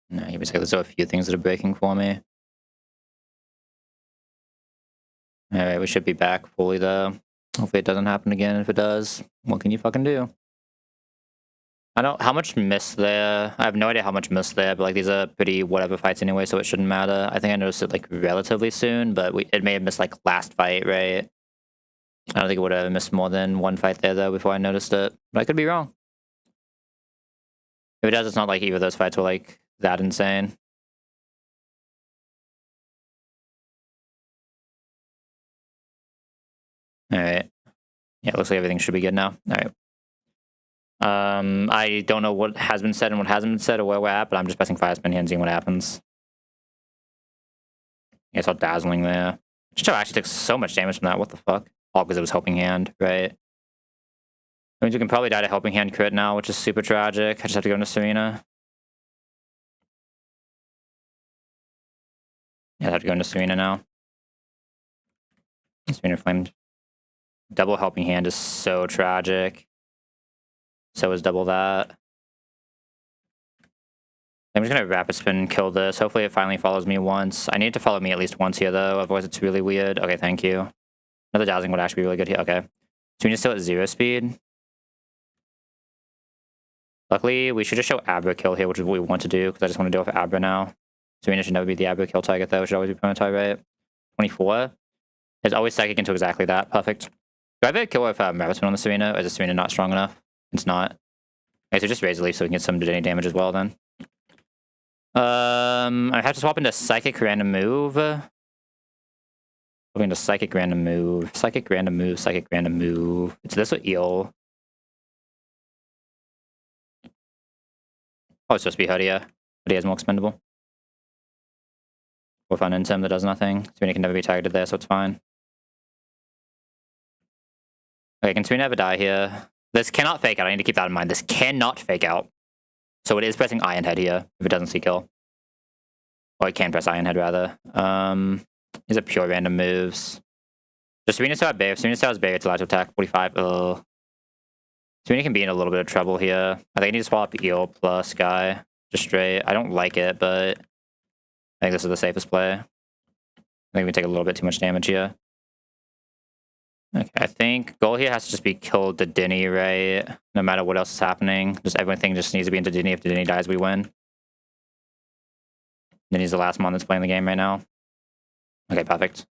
No, he was like, there's a few things that are breaking for me. Alright, we should be back fully though. Hopefully it doesn't happen again. If it does, what can you fucking do? I don't how much miss there. I have no idea how much miss there, but like these are pretty whatever fights anyway, so it shouldn't matter. I think I noticed it like relatively soon, but it may have missed like last fight, right? I don't think it would have missed more than one fight there though before I noticed it. But I could be wrong. If it does, it's not like either of those fights were like that insane. Alright. Yeah, it looks like everything should be good now. Alright. I don't know what has been said and what hasn't been said or where we're at, but I'm just pressing fire spin here and seeing what happens. Yeah, I saw dazzling there. Chicho actually took so much damage from that. What the fuck? All because it was helping hand, right? That means we can probably die to helping hand crit now, which is super tragic. I just have to go into Serena. Yeah, I have to go into Serena now. Serena flamed. Double helping hand is so tragic. So is double that. I'm just gonna rapid spin and kill this. Hopefully it finally follows me once. I need to follow me at least once here though, otherwise it's really weird. Okay, thank you. Another dazzling would actually be really good here. Okay. Serena's still at 0 speed. Luckily, we should just show Abra kill here, which is what we want to do, because I just want to deal with Abra now. Serena should never be the Abra kill target though, it should always be Pronotai, right? 24. It's always psychic into exactly that. Perfect. Do I have a kill with Rapid Spin on the Serena, or is the Serena not strong enough? It's not. Okay, so just Razor Leaf so we can get some any damage as well then. I have to swap into Psychic Random Move. Swapping into Psychic Random Move. Psychic Random Move, Psychic Random Move. It's this or Eel. Oh, it's supposed to be Hodia. Hodia is more expendable. We'll find Intim that does nothing. Serena can never be targeted there, so it's fine. Okay, can Serena ever die here? This cannot fake out. I need to keep that in mind. This cannot fake out. So it is pressing Iron Head here, if it doesn't see kill. Or it can press Iron Head, rather. These are pure random moves. Does Serena still have Barrier? If Serena still has Barrier, it's allowed to attack 45. Ugh. Serena can be in a little bit of trouble here. I think I need to swap Eel plus Guy. Just straight. I don't like it, but I think this is the safest play. I think we take a little bit too much damage here. Okay, I think goal here has to just be kill Dedenne, right? No matter what else is happening. Just everything just needs to be into Dedenne. If Dedenne dies, we win. Dedenne's the last mon that's playing the game right now. Okay, perfect.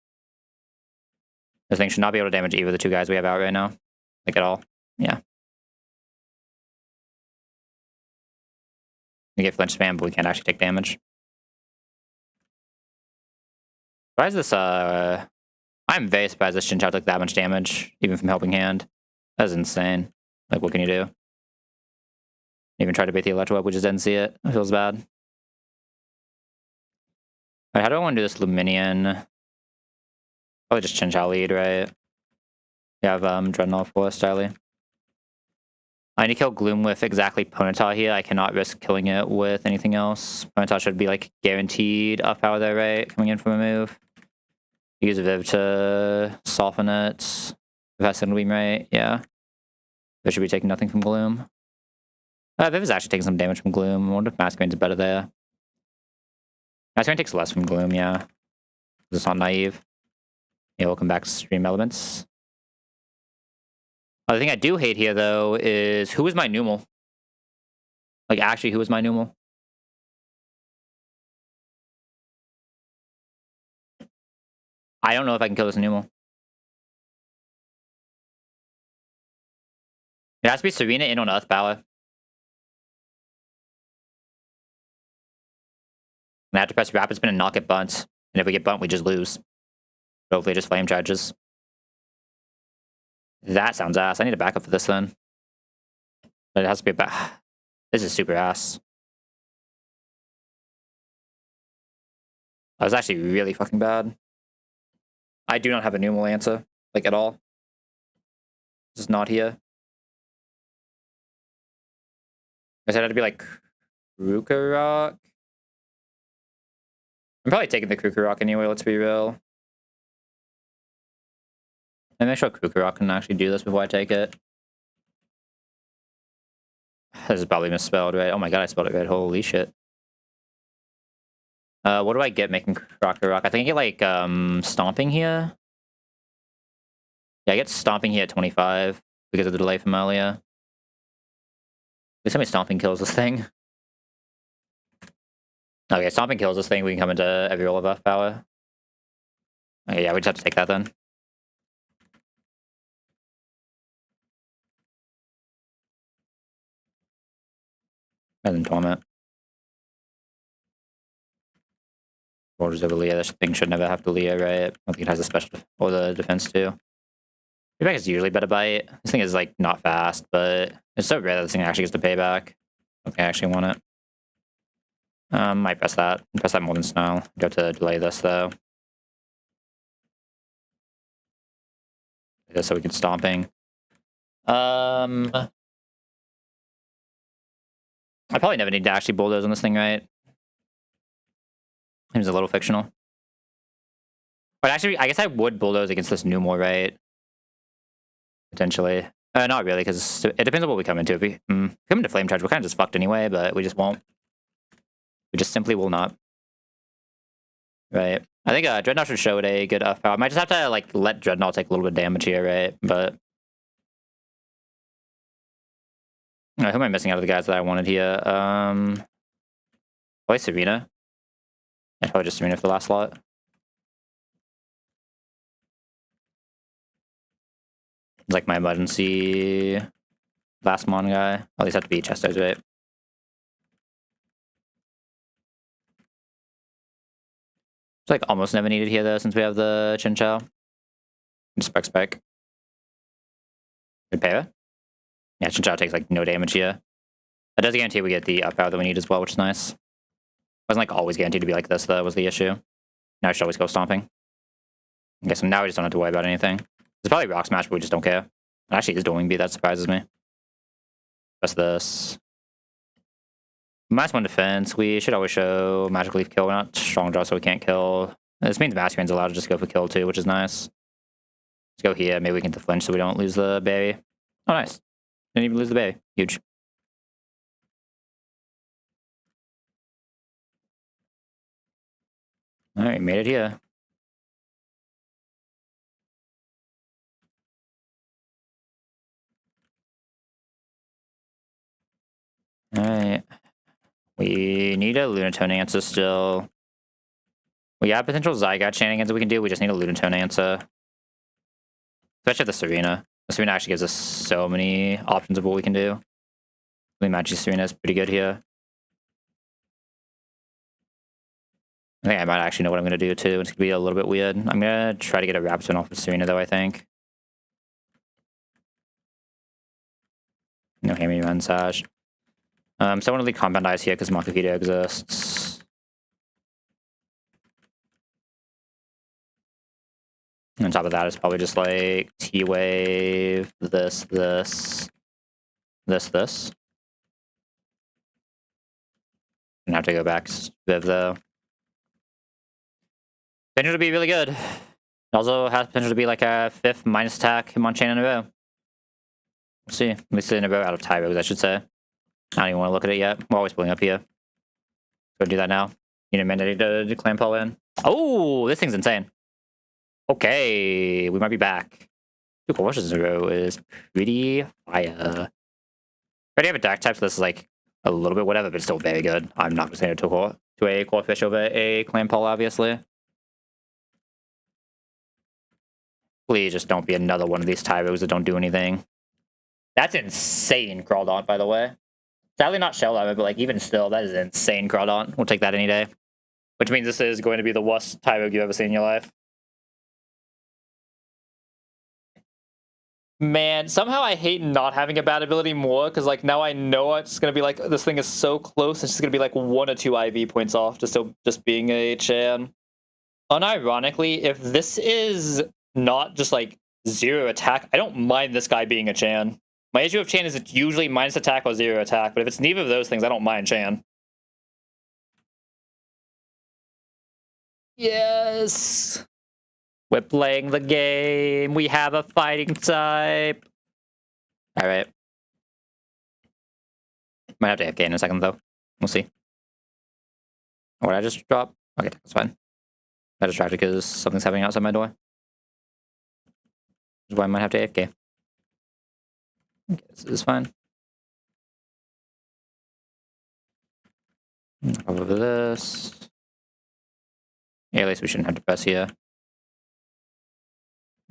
This thing should not be able to damage either of the two guys we have out right now. Like, at all. Yeah. We get flinch spam, but we can't actually take damage. Why is this, I'm very surprised this Chinchou took that much damage, even from helping hand. That's insane. Like, what can you do? Even try to bait the Electro Web, we just didn't see it. It feels bad. Alright, how do I want to do this Luminion? Probably just Chinchou lead, right? You have Dreadnought for Styly. I need to kill Gloom with exactly Ponyta here. I cannot risk killing it with anything else. Ponyta should be like guaranteed up power there, right? Coming in from a move. Use Viv to soften it. Viv has Signal Beam, right? Yeah. Viv should be taking nothing from Gloom. Viv is actually taking some damage from Gloom. I wonder if Masquerade's better there. Masquerade takes less from Gloom, yeah. It's not naive. Yeah, we'll come back to Stream Elements. The thing I do hate here, though, is who is my Numal? Like, actually, who is my Numal? I don't know if I can kill this Numal. It has to be Serena in on Earth Power. And I have to press Rapid Spin and not get bunt. And if we get bunt, we just lose. Hopefully it just flame charges. That sounds ass. I need a backup for this then. But it has to be a back. This is super ass. That was actually really fucking bad. I do not have a Numal answer. Like, at all. This is not here. I said it had to be like Krukarok. I'm probably taking the Krukarok anyway, let's be real. And make sure Krukarok can actually do this before I take it. This is probably misspelled, right? Oh my god, I spelled it right. Holy shit. What do I get making Crocker Rock? I think I get like stomping here. Yeah, I get stomping here at 25 because of the delay from earlier. Please tell me stomping kills this thing. Okay, stomping kills this thing. We can come into every roll of Earth power. Okay, yeah, we just have to take that then. And then Torment. Borders over Leah. This thing should never have to Leah, right? I think it has a special or the defense too. Payback is usually better bite. This thing is like not fast, but it's so rare that this thing actually gets the payback. I think I actually want it. Might press that. Press that more than Snow. Go to delay this though. So we can stomping. I probably never need to actually bulldoze on this thing, right? Seems a little fictional. But actually, I guess I would bulldoze against this Numor, right? Potentially. Not really, because it depends on what we come into. If we come into Flame Charge, we're kind of just fucked anyway, but we just won't. We just simply will not. Right. I think Dreadnought should show it a good power. I might just have to like let Dreadnought take a little bit of damage here, right? But who am I missing out of the guys that I wanted here? Probably Serena. Yeah, probably just Serena for the last slot. It's like my emergency last mon guy. At least have to be Chestos, right? It's like almost never needed here though, since we have the Chin Chow. Spec. Good pair. Yeah, Chin Chow takes like no damage here. That does guarantee we get the up power that we need as well, which is nice. Wasn't like always guaranteed to be like this though, was the issue. Now I should always go stomping. Okay, so now we just don't have to worry about anything. It's probably Rock Smash, but we just don't care. Actually, is Dueling Beat, that surprises me. Press this. -1 defense. We should always show Magic Leaf kill. We're not strong draw, so we can't kill. This means Masculine's allowed to just go for kill too, which is nice. Let's go here. Maybe we can flinch so we don't lose the berry. Oh, nice. Didn't even lose the berry. Huge. Alright, made it here. Alright. We need a Lunatone answer still. We have potential Zygarde shenanigans that we can do. We just need a Lunatone answer. Especially the Serena. The Serena actually gives us so many options of what we can do. I think Magic Serena is pretty good here. I think I might actually know what I'm going to do too. It's going to be a little bit weird. I'm going to try to get a Raptor off of Serena though, I think. No Hammy Run Sash. So I want to leave Compound Ice here because Makahito exists. On top of that, it's probably just like T-Wave, this. And have to go back Viv though. Potential to be really good. It also has potential to be like a 5th minus attack Hitmonchan in a row. We'll see. At least in a row out of Tyros, I should say. I don't even want to look at it yet. We're always pulling up here. Go do that now. You need a mandate to clan pull in. Oh, this thing's insane. Okay, we might be back. 2 questions in a row is pretty fire. I already have a deck type, so this is like a little bit whatever, but it's still very good. I'm not going to say it to a core fish over a clan pull, obviously. Please just don't be another one of these Tyros that don't do anything. That's insane, Crawdaunt, by the way. Sadly not Shell Armor, but like even still, that is insane, Crawdaunt. We'll take that any day. Which means this is going to be the worst Tyro you've ever seen in your life. Man, somehow I hate not having a bad ability more, because like now I know it's going to be like, this thing is so close, it's just going to be like 1 or 2 IV points off just being a Chan. Unironically, if this is not just like 0 attack, I don't mind this guy being a Chan. My issue with Chan is it's usually minus attack or 0 attack, but if it's neither of those things, I don't mind Chan. Yes! We're playing the game. We have a fighting type. Alright. Might have to AFK in a second, though. We'll see. What did I just drop? Okay, that's fine. I distracted because something's happening outside my door. Which is why I might have to AFK. Okay, this is fine. Over this. Yeah, at least we shouldn't have to press here.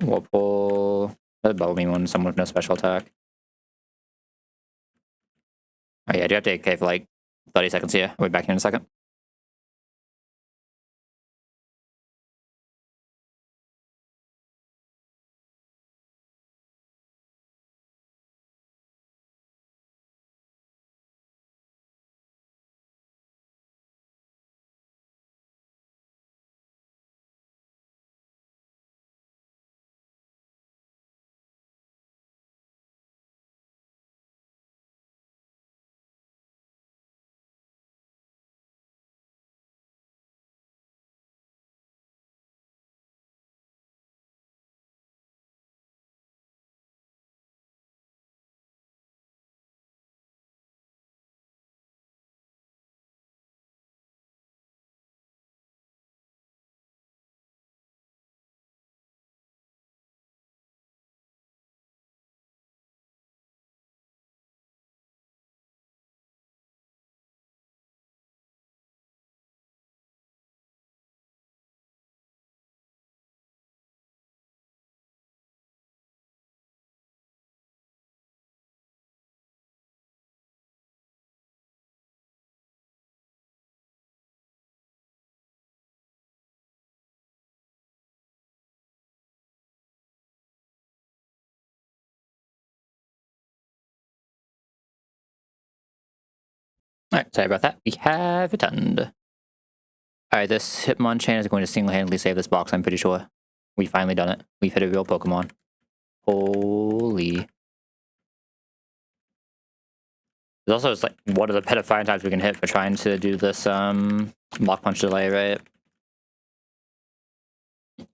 Whirlpool. That'd bubble me one, someone with no special attack. Oh yeah, I do have to AFK for like 30 seconds here. I'll be back here in a second. Alright, sorry about that. We have returned. Alright, this Hitmonchan is going to single-handedly save this box, I'm pretty sure. We finally done it. We've hit a real Pokemon. Holy. There's also just like one of the better fire types we can hit for trying to do this Mach Punch delay, right?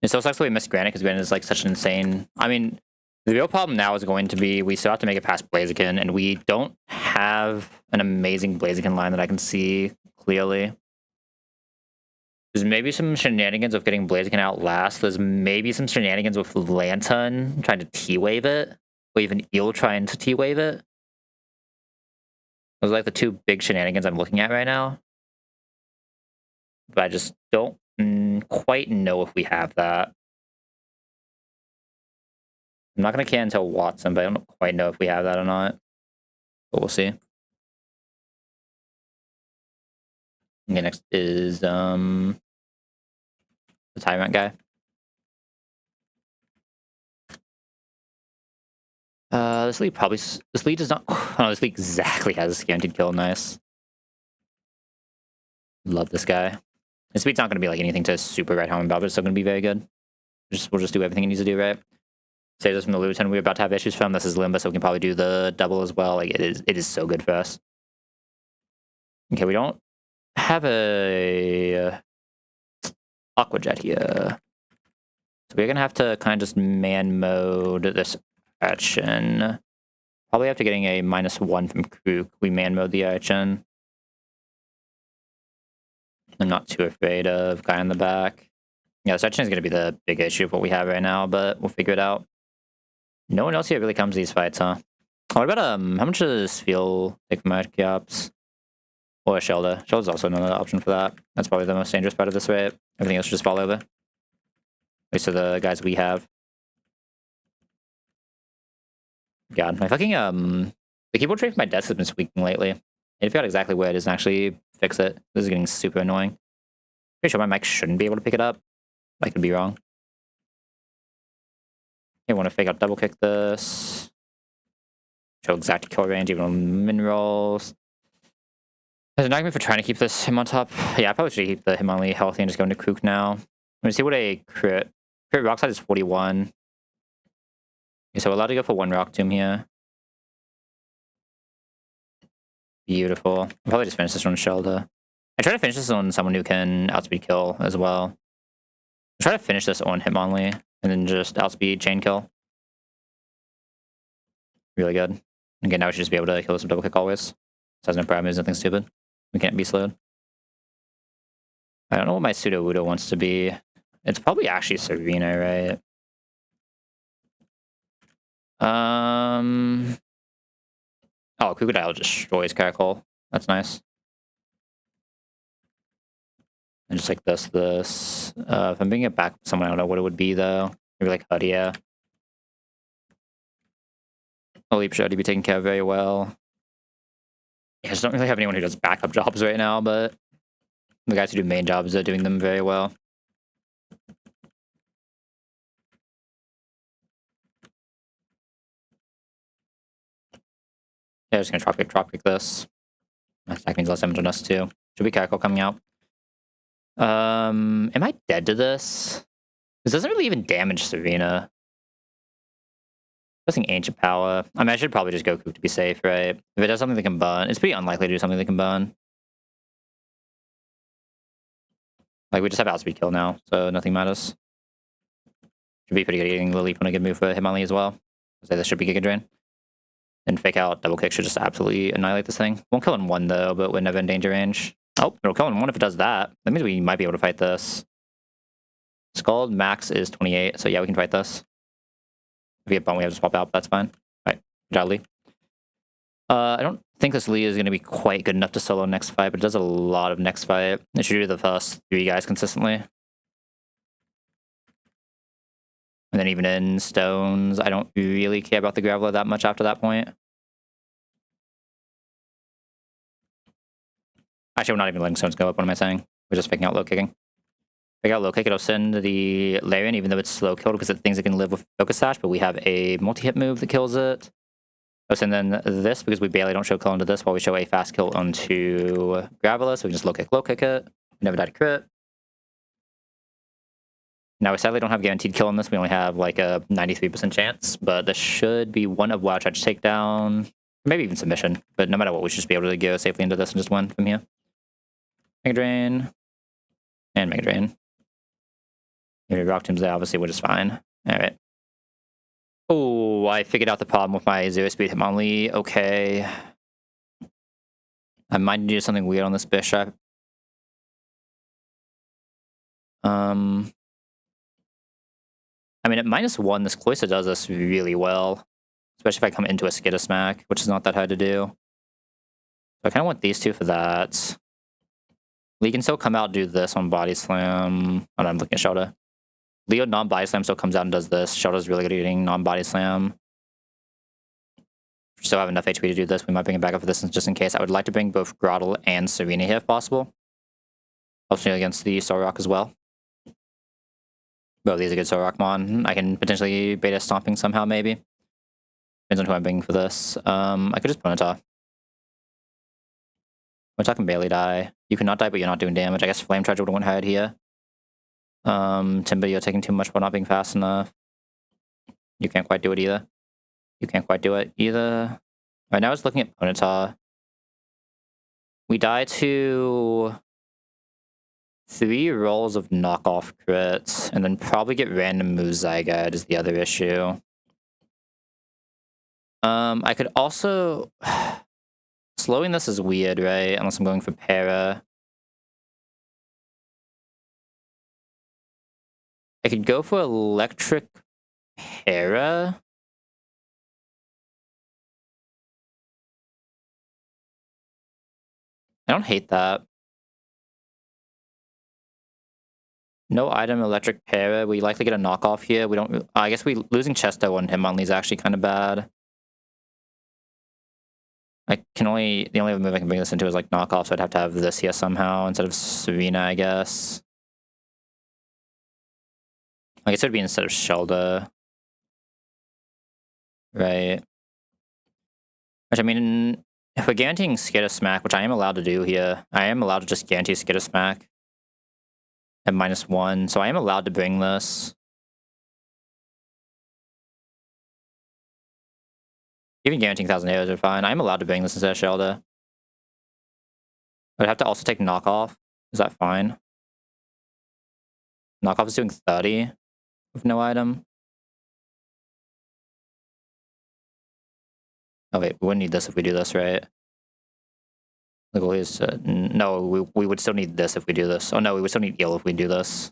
It still sucks that we missed Granite because Granite is like such an insane. I mean, the real problem now is going to be we still have to make it past Blaziken, and we don't have an amazing Blaziken line that I can see clearly. There's maybe some shenanigans of getting Blaziken out last. There's maybe some shenanigans with Lantern trying to T-Wave it, or even Eel trying to T-Wave it. Those are like the two big shenanigans I'm looking at right now. But I just don't quite know if we have that. I'm not going to can until Watson, but I don't quite know if we have that or not. But we'll see. Okay, next is the Tyrant guy. This lead does not. Oh, this lead exactly has a guaranteed kill. Nice. Love this guy. His speed's not going to be like anything to super right home about, but it's still going to be very good. We'll just do everything it needs to do, right? Save this from the Luton we're about to have issues from. This is Limba, so we can probably do the double as well. Like it is so good for us. Okay, we don't have a Aqua Jet here. So we're gonna have to kind of just man mode this Urchin. Probably after getting a -1 from Krook, we man mode the Urchin. I'm not too afraid of guy in the back. Yeah, this Urchin is gonna be the big issue of what we have right now, but we'll figure it out. No one else here really comes to these fights, huh? What about how much does Feel take from Archeops? Or Shelda? Shelda's also another option for that. That's probably the most dangerous part of this raid. Everything else should just fall over. At least for the guys we have. God, my fucking the keyboard tray for my desk has been squeaking lately. I need to figure out exactly where it is and actually fix it. This is getting super annoying. Pretty sure my mic shouldn't be able to pick it up. I could be wrong. I want to fake out double kick this. Show exact kill range, even on minerals. There's an argument for trying to keep this him on top. Yeah, I probably should keep the Hitmonlee healthy and just go into Krook now. Let me see what a crit rock side is 41. Okay, so we're allowed to go for 1 rock tomb here. Beautiful. I'll probably just finish this on Shelda. I try to finish this on someone who can outspeed kill as well. I try to finish this on Hitmonlee and then just outspeed chain kill. Really good. Okay, now we should just be able to kill this with double kick always. This has no parameters, nothing stupid. We can't be slowed. I don't know what my pseudo Wudo wants to be. It's probably actually Serena, right? Oh, Crocodile destroys Caracal. That's nice. And just like this. If I'm bringing it back to someone, I don't know what it would be though. Maybe like Hudia. Leap should be taken care of very well. Yeah, I just don't really have anyone who does backup jobs right now, but the guys who do main jobs are doing them very well. Yeah, just gonna drop kick this. That means less damage on us too. Should be Caracal coming out. Am I dead to this? This doesn't really even damage Serena. Pressing Ancient Power. I mean, I should probably just go Coop to be safe, right? If it does something that can burn, it's pretty unlikely to do something that can burn. Like, we just have outspeed kill now, so nothing matters. Should be pretty good at getting the leap on a good move for Hitmonlee as well. So this should be Giga Drain. And Fake Out, Double Kick should just absolutely annihilate this thing. Won't kill in one though, but we're never in danger range. Oh, it'll kill in one if it does that. That means we might be able to fight this. Scald max is 28, so yeah, we can fight this. If we get bump, we have to swap out, but that's fine. Alright, good job, Lee. I don't think this Lee is going to be quite good enough to solo next fight, but it does a lot of next fight. It should do the first 3 guys consistently. And then even in stones, I don't really care about the Graveler that much after that point. Actually, we're not even letting stones go up. What am I saying? We're just faking out low kicking. Fake out low kick, it'll send the Larian, even though it's slow killed, because it thinks it can live with Focus Sash, but we have a multi-hit move that kills it. It'll send then this, because we barely don't show kill onto this, while we show a fast kill onto Graveler, so we can just low kick it. We never died to crit. Now, we sadly don't have guaranteed kill on this. We only have like a 93% chance, but this should be one of Wild Charge takedown, maybe even submission. But no matter what, we should just be able to go safely into this and just win from here. Mega Drain. And Mega Drain. Rock Tombs there, obviously, we're just fine. Alright. Oh, I figured out the problem with my 0-speed Hitmonlee. Okay. I might do something weird on this Bishop. I mean, at -1, this Cloyster does this really well. Especially if I come into a Skidder Smack, which is not that hard to do. So I kind of want these two for that. Lee can still come out and do this on Body Slam. Oh, no, I'm looking at Shelter. Leo non-Body Slam still comes out and does this. Shelter's really good at getting non-Body Slam. Still have enough HP to do this. We might bring it back up for this just in case. I would like to bring both Grottle and Serena here if possible. Helps me against the Soul Rock as well. Both these are good Soul Rock Mon. I can potentially beta Stomping somehow, maybe. Depends on who I'm bringing for this. I could just Ponyta. Ponyta can barely die. You cannot die, but you're not doing damage. I guess Flame Charge would have went hard here. Timber, you're taking too much while not being fast enough. You can't quite do it either. You can't quite do it either. Right now, I was looking at Ponyta. We die to 3 rolls of knockoff crits, and then probably get random moves Zygarde is the other issue. I could also... Slowing this is weird, right? Unless I'm going for Para. I could go for Electric Para. I don't hate that. No item, Electric Para. We likely get a knockoff here. We don't... I guess losing Chesto on Hitmonlee is actually kind of bad. The only other move I can bring this into is like knockoff, so I'd have to have this here somehow instead of Serena, I guess. I guess it would be instead of Shelda. Right. Which, I mean, if we're guaranteeing Skidder Smack, which I am allowed to do here, I am allowed to just guarantee Skidder Smack at -1, so I am allowed to bring this. Even guaranteeing 1,000 arrows are fine. I'm allowed to bring this instead of Shelda. I'd have to also take knockoff. Is that fine? Knockoff is doing 30 with no item. Oh wait, we wouldn't need this if we do this, right? The goal is no, we would still need this if we do this. Oh no, we would still need eel if we do this.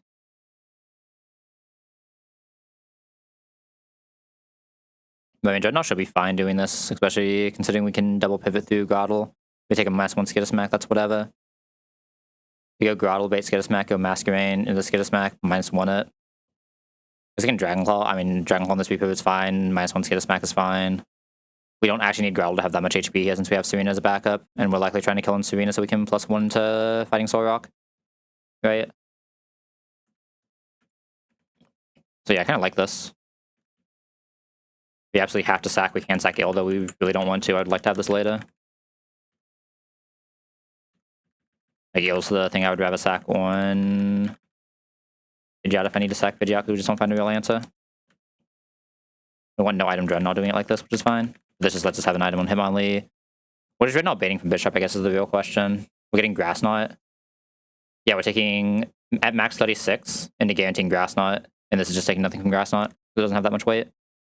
But I mean, Dreadnought should be fine doing this, especially considering we can double pivot through Grottle. We take a -1 Skitter Smack, that's whatever. We go Grottle, bait Skitter Smack, go Masquerain into Skitter Smack, -1 it. Is it going Dragon Claw? I mean, Dragon Claw on the speed pivot's fine, -1 Skitter Smack is fine. We don't actually need Grottle to have that much HP here since we have Serena as a backup, and we're likely trying to kill in Serena so we can +1 to Fighting Soul Rock. Right? So yeah, I kind of like this. We absolutely have to sack. We can sack it, although we really don't want to. I'd like to have this later. Like, Eel's the thing I would rather sack on Pidgeot if I need to sack Pidgeot, we just don't find a real answer. We want no item Dreadnought doing it like this, which is fine. This just lets us have an item on Hitmonlee. What is Dreadnought baiting from Bishop, I guess, is the real question. We're getting Grass Knot. Yeah, we're taking at max 36 into guaranteeing Grass Knot, and this is just taking nothing from Grass Knot. It doesn't have that much weight.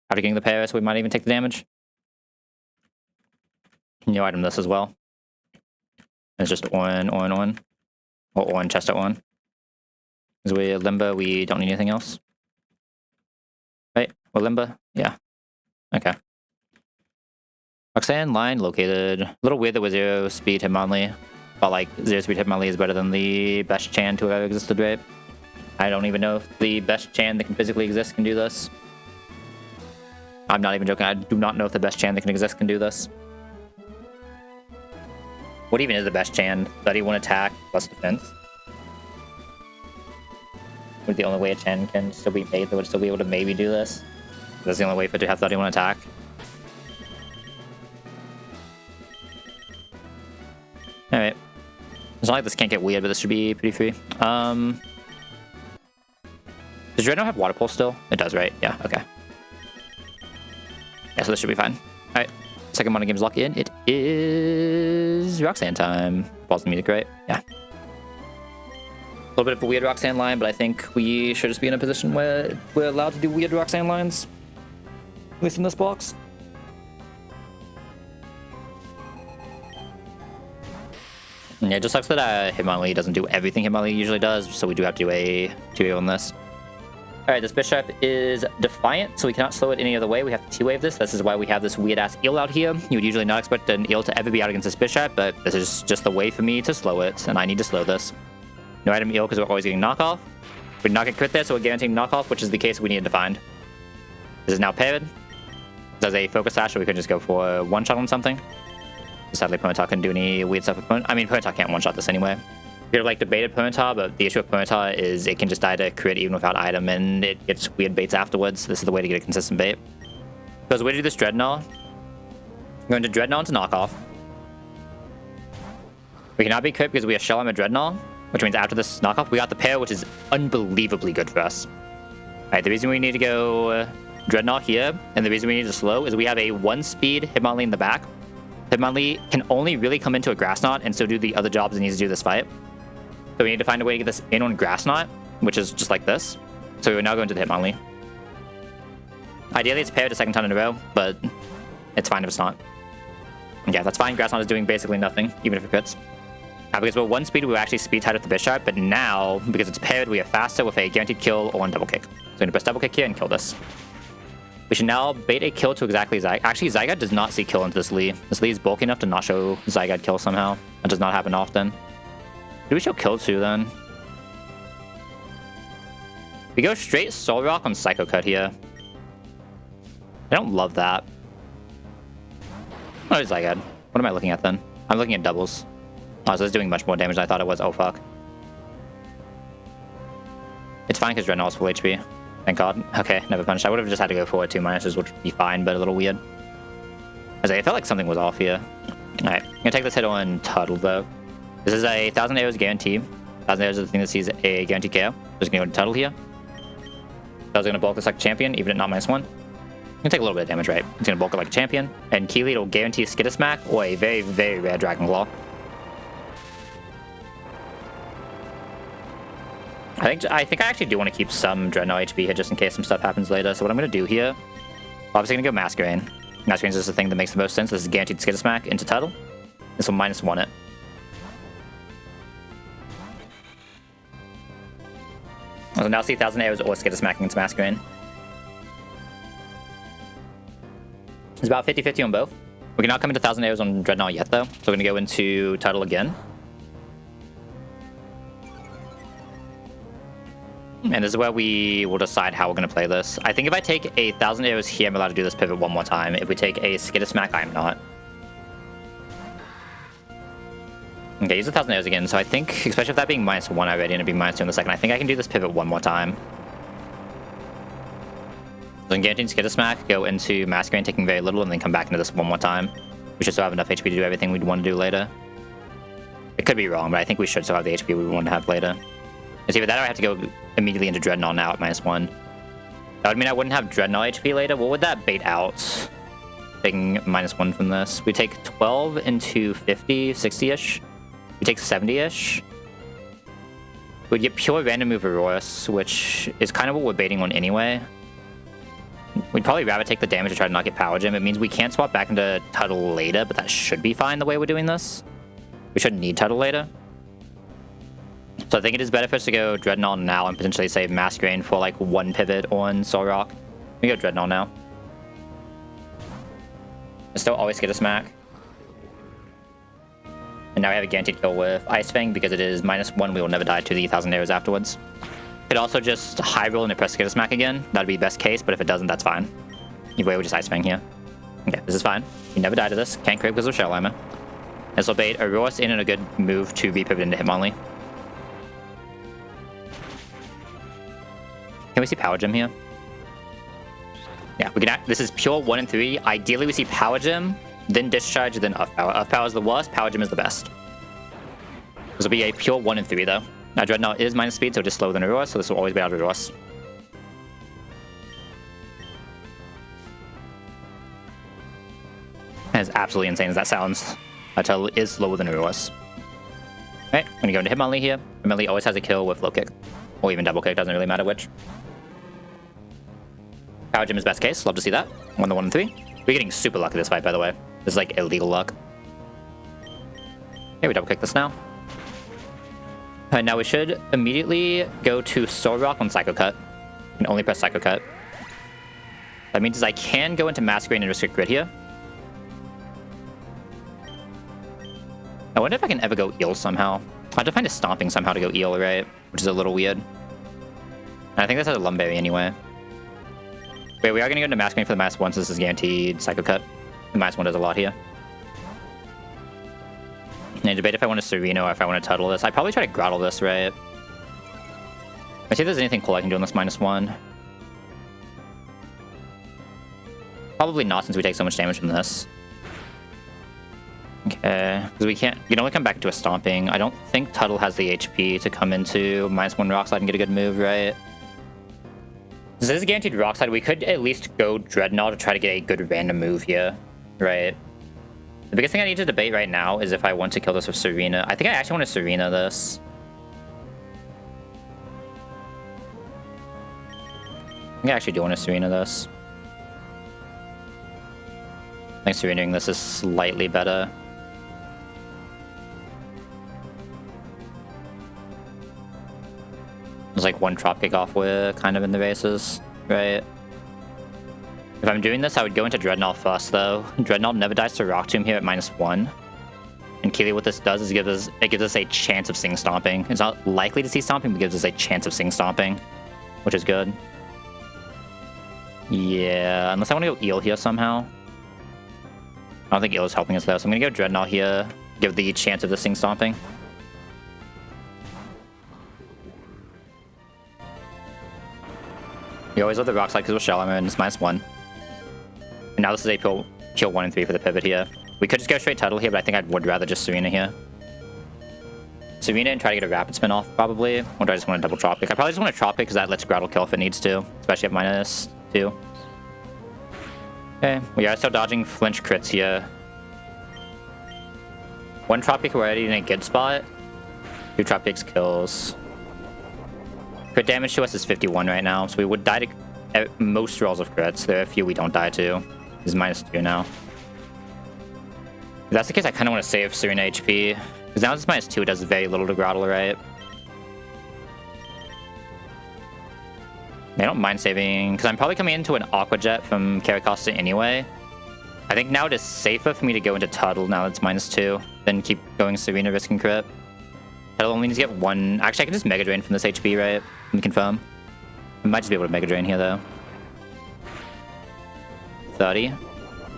After getting the Paris, we might even take the damage. New item this as well. It's just on. Or on, chest at on. Because we're Limber, we don't need anything else. Right? We're Limber? Yeah. Okay. Roxanne line located. A little weird that we're 0 speed Hitmonlee. But like 0 speed Hitmonlee is better than the best Chan to have ever existed, right? I don't even know if the best Chan that can physically exist can do this. I'm not even joking. I do not know if the best Chan that can exist can do this. What even is the best Chan? 31 attack plus defense. Would the only way a Chan can still be made that would still be able to maybe do this? That's the only way for it to have 31 attack. Alright. It's not like this can't get weird, but this should be pretty free. Does Dreadnought have Water Pulse still? It does, right? Yeah, okay. Yeah, so this should be fine. Alright. Second mono game's locked in. It is Roxanne time. Pause the music, right? Yeah. A little bit of a weird Roxanne line, but I think we should just be in a position where we're allowed to do weird Roxanne lines. At least in this box. Yeah, it just sucks that Hitmonlee doesn't do everything Hitmonlee usually does, so we do have to do a 2-wave on this. Alright, this Bishop is Defiant, so we cannot slow it any other way. We have to 2-wave this. This is why we have this weird-ass eel out here. You would usually not expect an eel to ever be out against this Bishop, but this is just the way for me to slow it, and I need to slow this. No item eel because we're always getting knockoff. We did not get crit there, so we're guaranteeing knockoff, which is the case we needed to find. This is now paired. This has a focus sash, so we could just go for one-shot on something. Sadly, Ponyta couldn't do any weird stuff with Ponyta. I mean, Ponyta can't one-shot this anyway. We could have like debated Ponyta, but the issue with Ponyta is it can just die to crit even without item, and it gets weird baits afterwards. This is the way to get a consistent bait. So as a way to do this Dreadnought, we're going to Dreadnought to knockoff. We cannot be crit because we have Shell Armor Dreadnought, which means after this knockoff, we got the pair, which is unbelievably good for us. Alright, the reason we need to go Dreadnought here, and the reason we need to slow, is we have a 1-speed Hitmonlee in the back. Hitmonlee can only really come into a Grass Knot and so do the other jobs it needs to do this fight. So we need to find a way to get this in on Grass Knot, which is just like this. So we're now going to the Hitmonlee. Ideally, it's paired a second time in a row, but it's fine if it's not. Yeah, that's fine. Grass Knot is doing basically nothing, even if it crits. Because we're 1 speed, we're actually speed tied with the Bishop, but now, because it's paired, we are faster with a guaranteed kill or one double kick. So we're going to press double kick here and kill this. We should now bait a kill to exactly Zygarde. Actually, Zygarde does not see kill into this Lee. This Lee is bulky enough to not show Zygarde kill somehow. That does not happen often. Do we show kill too then? We go straight Soul Rock on Psycho Cut here. I don't love that. What is Zygarde? What am I looking at then? I'm looking at doubles. Oh, so it's doing much more damage than I thought it was. Oh, fuck. It's fine because Dreadnought's full HP. Thank God. Okay, never punished. I would have just had to go for 2 minuses, which would be fine, but a little weird. I felt like something was off here. Alright, I'm gonna take this hit on Tuttle, though. This is a 1,000 arrows guarantee. 1,000 arrows is the thing that sees a guaranteed KO. Just gonna go to Tuttle here. Tuttle's gonna bulk this like a champion, even at not -1. Gonna take a little bit of damage, right? It's gonna bulk it like a champion. And Keeley will guarantee a Skitter Smack or a very, very rare Dragon Claw. I think I actually do want to keep some Dreadnought HP here just in case some stuff happens later. So what I'm going to do here, obviously going to go Masquerain. Masquerain is the thing that makes the most sense. This is guaranteed Skitter Smack into Tuttle. This will -1 it. So now see 1,000 arrows or Skitter smacking into Masquerain. It's about 50-50 on both. We cannot come into 1,000 arrows on Dreadnought yet, though. So we're going to go into Tuttle again. And this is where we will decide how we're going to play this. I think if I take a 1,000 arrows here, I'm allowed to do this pivot one more time. If we take a Skitter smack, I'm not. Okay, use 1,000 arrows again. So I think, especially with that being -1 already and it being -2 in the second, I think I can do this pivot one more time. So then guaranteed Skitter smack, go into Masquerain, taking very little, and then come back into this one more time. We should still have enoug HP to do everything we'd want to do later. It could be wrong, but I think we should still have the HP we want to have later. It's either that or I have to go immediately into Dreadnought now at -1. That would mean I wouldn't have Dreadnought HP later. What would that bait out? Taking -1 from this. We take 12 into 50, 60-ish. We take 70-ish. We'd get pure random move Auroras, which is kind of what we're baiting on anyway. We'd probably rather take the damage to try to not get Power Gem. It means we can't swap back into Tuttle later, but that should be fine the way we're doing this. We shouldn't need Tuttle later. So I think it is better for us to go Dreadnought now and potentially save Masquerain for like one pivot on Solrock. We go Dreadnought now. I still always get a smack. And now we have a guaranteed kill with Ice Fang because it is -1. We will never die to the 1,000 arrows afterwards. Could also just high roll and press Skitter smack again. That'd be best case, but if it doesn't, that's fine. Either way, we'll just Ice Fang here. Okay, this is fine. You never die to this. Can't crit because of Shell Armor. This will bait Auroras in and a good move to re-pivot into Hitmonlee. Can we see Power Gem here? Yeah, we can act. This is pure 1 and 3. Ideally, we see Power Gem, then Discharge, then Up Power. Up Power is the worst, Power Gem is the best. This will be a pure 1 and 3, though. Now, Dreadnought is -speed, so just slower than Auroras, so this will always be out of Auroras. As absolutely insane as that sounds, Tuttle is slower than Auroras. Alright, I'm gonna go into Hitmonlee here. Hitmonlee always has a kill with low kick. Or even double kick, doesn't really matter which. Power Gem is best case, love to see that. 1 and 3. We're getting super lucky this fight, by the way. This is like illegal luck. Okay, we double kick this now. Alright, now we should immediately go to Solrock on Psycho Cut. And only press Psycho Cut. That means I can go into Masquerain and risk a crit here. I wonder if I can ever go Eel somehow. I have to find a Stomping somehow to go Eel, right? Which is a little weird. And I think this has a Lumberry anyway. Wait, we are going to go into Masquerain for the -1 since this is guaranteed Psycho Cut. The -1 does a lot here. And I debate if I want to Sereno or if I want to Tuttle this. I'd probably try to Grottle this, right? Let's see if there's anything cool I can do on this -1. Probably not since we take so much damage from this. Okay, because we can't... You can only come back into a Stomping. I don't think Tuttle has the HP to come into -1 Rock Slide and get a good move, right? Since this is guaranteed Rock Slide, we could at least go Dreadnought to try to get a good random move here, right? The biggest thing I need to debate right now is if I want to kill this with Serena. I think I actually want to Serena this. I think I actually do want to Serena this. I think Serenaing this is slightly better. There's like one drop kick off with kind of in the races, right? If I'm doing this, I would go into Dreadnought first, though. Dreadnought never dies to Rock Tomb here at -1. And Keely, what this does is it gives us a chance of Sing Stomping. It's not likely to see Stomping, but it gives us a chance of Sing Stomping, which is good. Yeah, unless I want to go Eel here somehow. I don't think Eel is helping us, though, so I'm going to go Dreadnought here, give the chance of the Sing Stomping. We always love the Rock Slide because we're Shell Armor and it's -1. And now this is a pure 1 and 3 for the pivot here. We could just go straight Tuttle here, but I think I would rather just Serena here. Serena and try to get a Rapid Spin off, probably. Or do I just want to double Drop Kick? I probably just want to Drop Kick because that lets Grottle kill if it needs to, especially at -2. Okay, we are still dodging flinch crits here. 1 Drop Kick, we're already in a good spot. 2 Drop Kicks kills. Crit damage to us is 51 right now, so we would die to most rolls of crits. There are a few we don't die to. This is -2 now. If that's the case, I kind of want to save Serena HP. Because now it's -2, it does very little to Grottle, right? I don't mind saving, because I'm probably coming into an Aqua Jet from Caracosta anyway. I think now it is safer for me to go into Tuttle now that it's -2 than keep going Serena risking crit. Tuttle only needs to get one. Actually, I can just Mega Drain from this HP, right? Let me confirm. I might just be able to Mega Drain here, though. 30.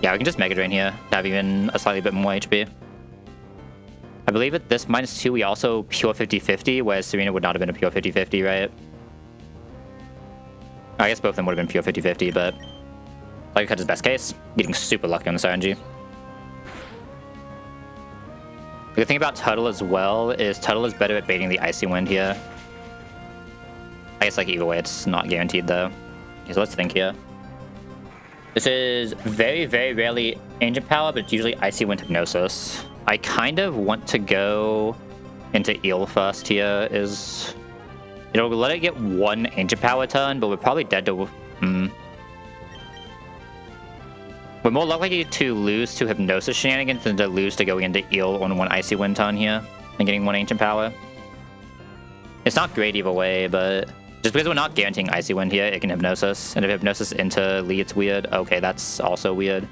Yeah, we can just Mega Drain here to have even a slightly bit more HP. I believe at this -2, we also pure 50-50, whereas Serena would not have been a pure 50-50, right? I guess both of them would have been pure 50-50, but like cut his best case, getting super lucky on this RNG. The good thing about Tuttle as well is Tuttle is better at baiting the Icy Wind here. I guess like either way, it's not guaranteed though. Okay, so let's think here. This is very, very rarely Ancient Power, but it's usually Icy Wind Hypnosis. I kind of want to go into Eel first here. It'll let it get one Ancient Power turn, but we're probably dead to... We're more likely to lose to Hypnosis Shenanigans than to lose to going into Eel on one Icy Wind turn here and getting one Ancient Power. It's not great either way, but just because we're not guaranteeing Icy Wind here, it can Hypnosis. And if Hypnosis into Lee, it's weird. Okay, that's also weird.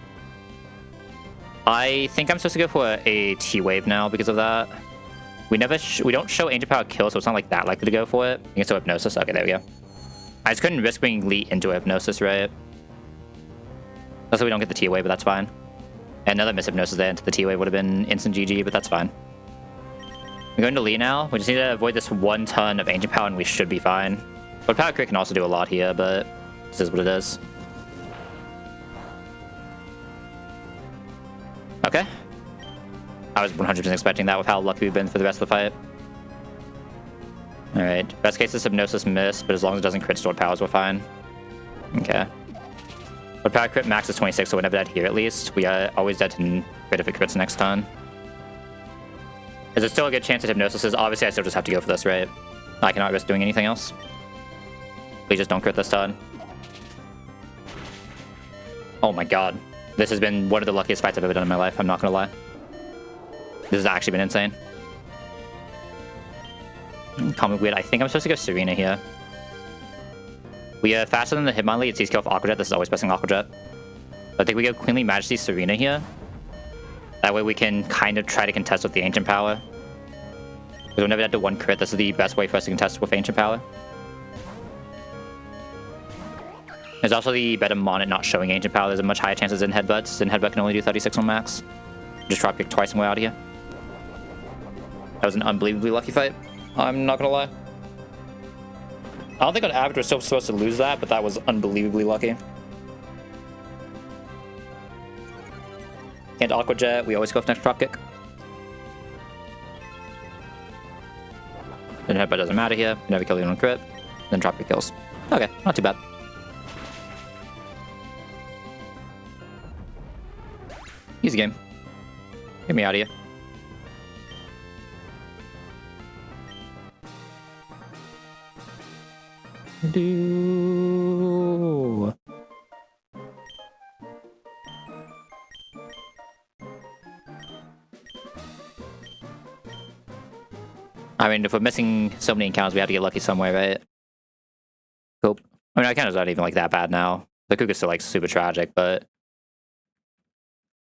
I think I'm supposed to go for a T-Wave now because of that. We don't show Ancient Power kill, so it's not like that likely to go for it. You can still Hypnosis. Okay, there we go. I just couldn't risk bringing Lee into a Hypnosis, right? Also, we don't get the T-Wave, but that's fine. And another Mishypnosis there into the T-Wave would have been instant GG, but that's fine. We're going to Lee now. We just need to avoid this one ton of Ancient Power, and we should be fine. But Power Crit can also do a lot here, but this is what it is. Okay. I was 100% expecting that with how lucky we've been for the rest of the fight. Alright. Best case is Hypnosis miss, but as long as it doesn't crit stored powers, we're fine. Okay. But Power Crit max is 26, so we're never dead here at least. We are always dead to crit if it crits next turn. Is there still a good chance at Hypnosis is? Obviously, I still just have to go for this, right? I cannot risk doing anything else. Please just don't crit this turn. Oh my god. This has been one of the luckiest fights I've ever done in my life, I'm not gonna lie. This has actually been insane. Comic weird. I think I'm supposed to go Serena here. We are faster than the Hitmonlee. It's easy kill off Aqua Jet. This is always pressing Aqua Jet. I think we go Queenly Majesty Serena here. That way we can kind of try to contest with the Ancient Power. Because we're never dead to one crit. This is the best way for us to contest with Ancient Power. There's also the better mon at not showing Ancient Power. There's a much higher chance of Zen Headbutt. Zen Headbutt can only do 36 on max. Just drop kick twice and we're out of here. That was an unbelievably lucky fight. I'm not gonna lie. I don't think on average we're still supposed to lose that, but that was unbelievably lucky. And Aqua Jet, we always go for next drop kick. Then Headbutt doesn't matter here. We never kill anyone on crit. Then drop kick kills. Okay, not too bad. Easy game. Get me out of here. Do. I mean, if we're missing so many encounters, we have to get lucky somewhere, right? Cool. I mean, our encounters aren't even like that bad now. The Kuka's still like super tragic, but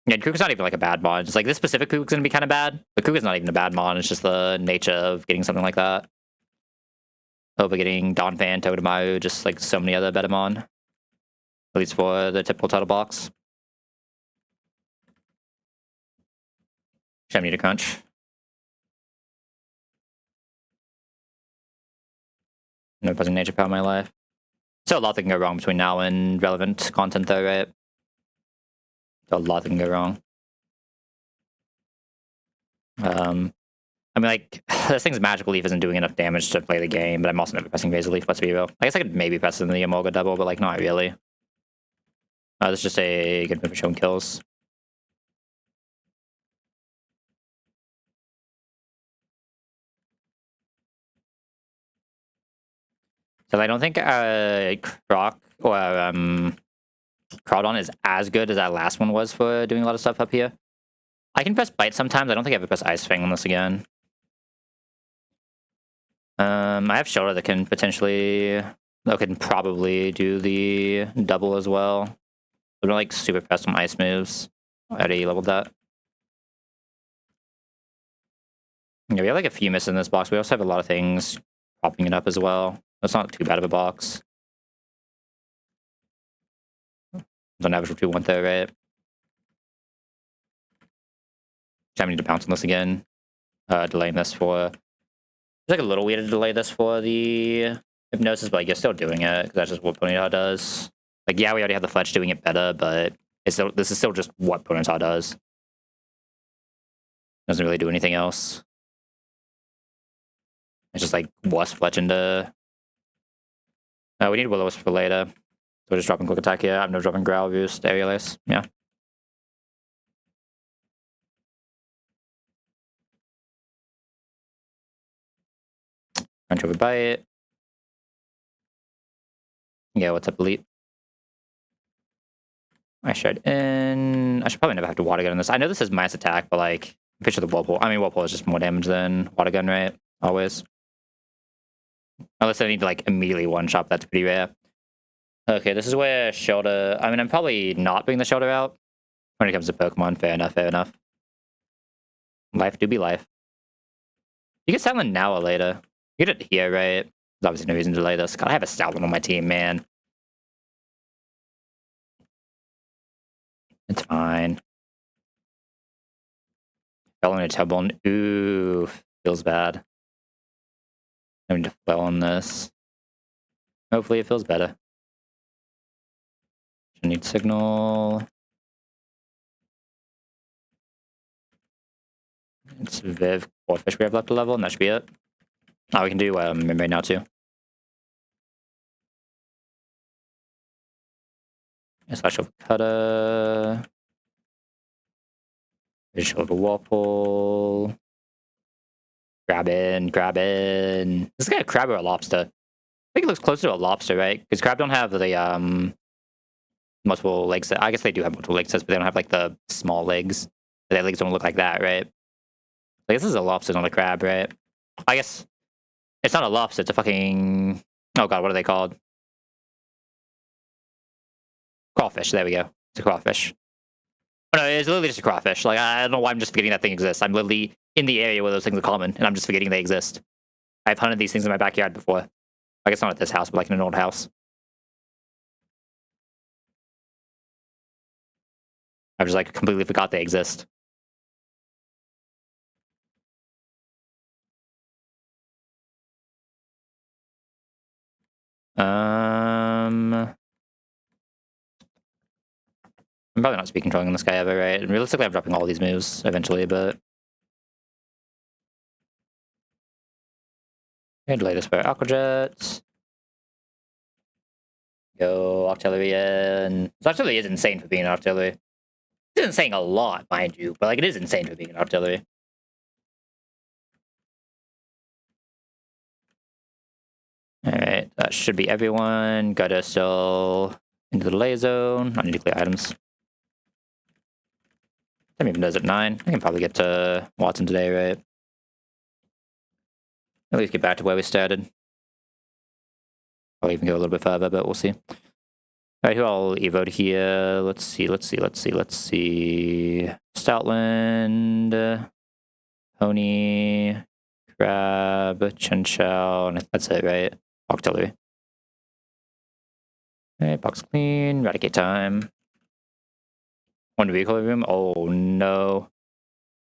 yeah, Kuka's not even like a bad mon. It's like this specific Kuka's gonna be kind of bad, but Kuka's not even a bad mon. It's just the nature of getting something like that. Over getting Donphan, Togedemaru, just like so many other better mon. At least for the typical title box. Shem need to crunch. No present nature power in my life. Still a lot that can go wrong between now and relevant content though, right? Still a lot that can go wrong. I mean, like, this thing's Magical Leaf isn't doing enough damage to play the game, but I'm also never pressing Razor Leaf, let's be real. I guess I could maybe press it in the Emolga double, but, like, not really. This is just a good move for showing kills. So I don't think Croc or Crawdon is as good as that last one was for doing a lot of stuff up here. I can press Bite sometimes. I don't think I ever press Ice Fang on this again. I have Shoulder that can potentially I can probably do the double as well. I'm like super fast on ice moves. I already leveled that. Yeah, we have like a few misses in this box. We also have a lot of things propping it up as well. That's not too bad of a box. On average, what we want there, right? I need to bounce on this again. Delaying this for... It's like a little weird to delay this for the hypnosis, but like, you're still doing it, because that's just what Ponyta does. Like, yeah, we already have the Fletch doing it better, but this is still just what Ponyta does. Doesn't really do anything else. It's just like worse Fletch into... we need Will-O-Wisp for later. So we're just dropping Quick Attack here. I'm no dropping Growl Boost, Aerialist. Yeah. Punch over Bite. Yeah, what's up, Elite? I should probably never have to Water Gun in this. I know this is minus attack, but like, I'm pretty sure the Whirlpool... I mean, Whirlpool is just more damage than Water Gun, right? Always. Unless I need to like immediately one-shot, that's pretty rare. Okay, this is where Shoulder... I mean, I'm probably not bringing the Shoulder out when it comes to Pokemon. Fair enough, fair enough. Life do be life. You get Silent now or later. You get it here, right? There's obviously no reason to delay this. God, I have a Stoutland on my team, man. It's fine. Fell in a Tubble. Ooh, feels bad. I need to fell on this. Hopefully it feels better. I need Signal. It's Viv, Fish we have left to level, and that should be it. Oh, we can do right now too. Slash over Cutter. Fish over Whirlpool. Grab in. This is like a crab or a lobster. I think it looks closer to a lobster, right? Because crab don't have the multiple legs. I guess they do have multiple leg sets, but they don't have like the small legs. Their legs don't look like that, right? I guess this is a lobster, not a crab, right? I guess it's not a lobster. It's a fucking... Oh god, what are they called? Crawfish. There we go. It's a crawfish. Oh, no, it's literally just a crawfish. Like, I don't know why I'm just forgetting that thing exists. I'm literally in the area where those things are common, and I'm just forgetting they exist. I've hunted these things in my backyard before. I guess not at this house, but like in an old house. I've just like completely forgot they exist. I'm probably not speed controlling this guy ever, right? And realistically, I'm dropping all these moves eventually, but... And latest for Aqua Jets. Go Octillery. So Octillery is insane for being an Octillery. It isn't saying a lot, mind you, but like it is insane for being an Octillery. Alright, that should be everyone. Gotta still into the delay zone. I need to clear items. Time even does at 9. I can probably get to Watson today, right? At least get back to where we started. I'll even go a little bit further, but we'll see. Alright, who I'll evote here? Let's see. Stoutland, Pony, Crab, Chinchou, and that's it, right? Octillery. Alright, box clean, Eradicate time. One recoil room? Oh no.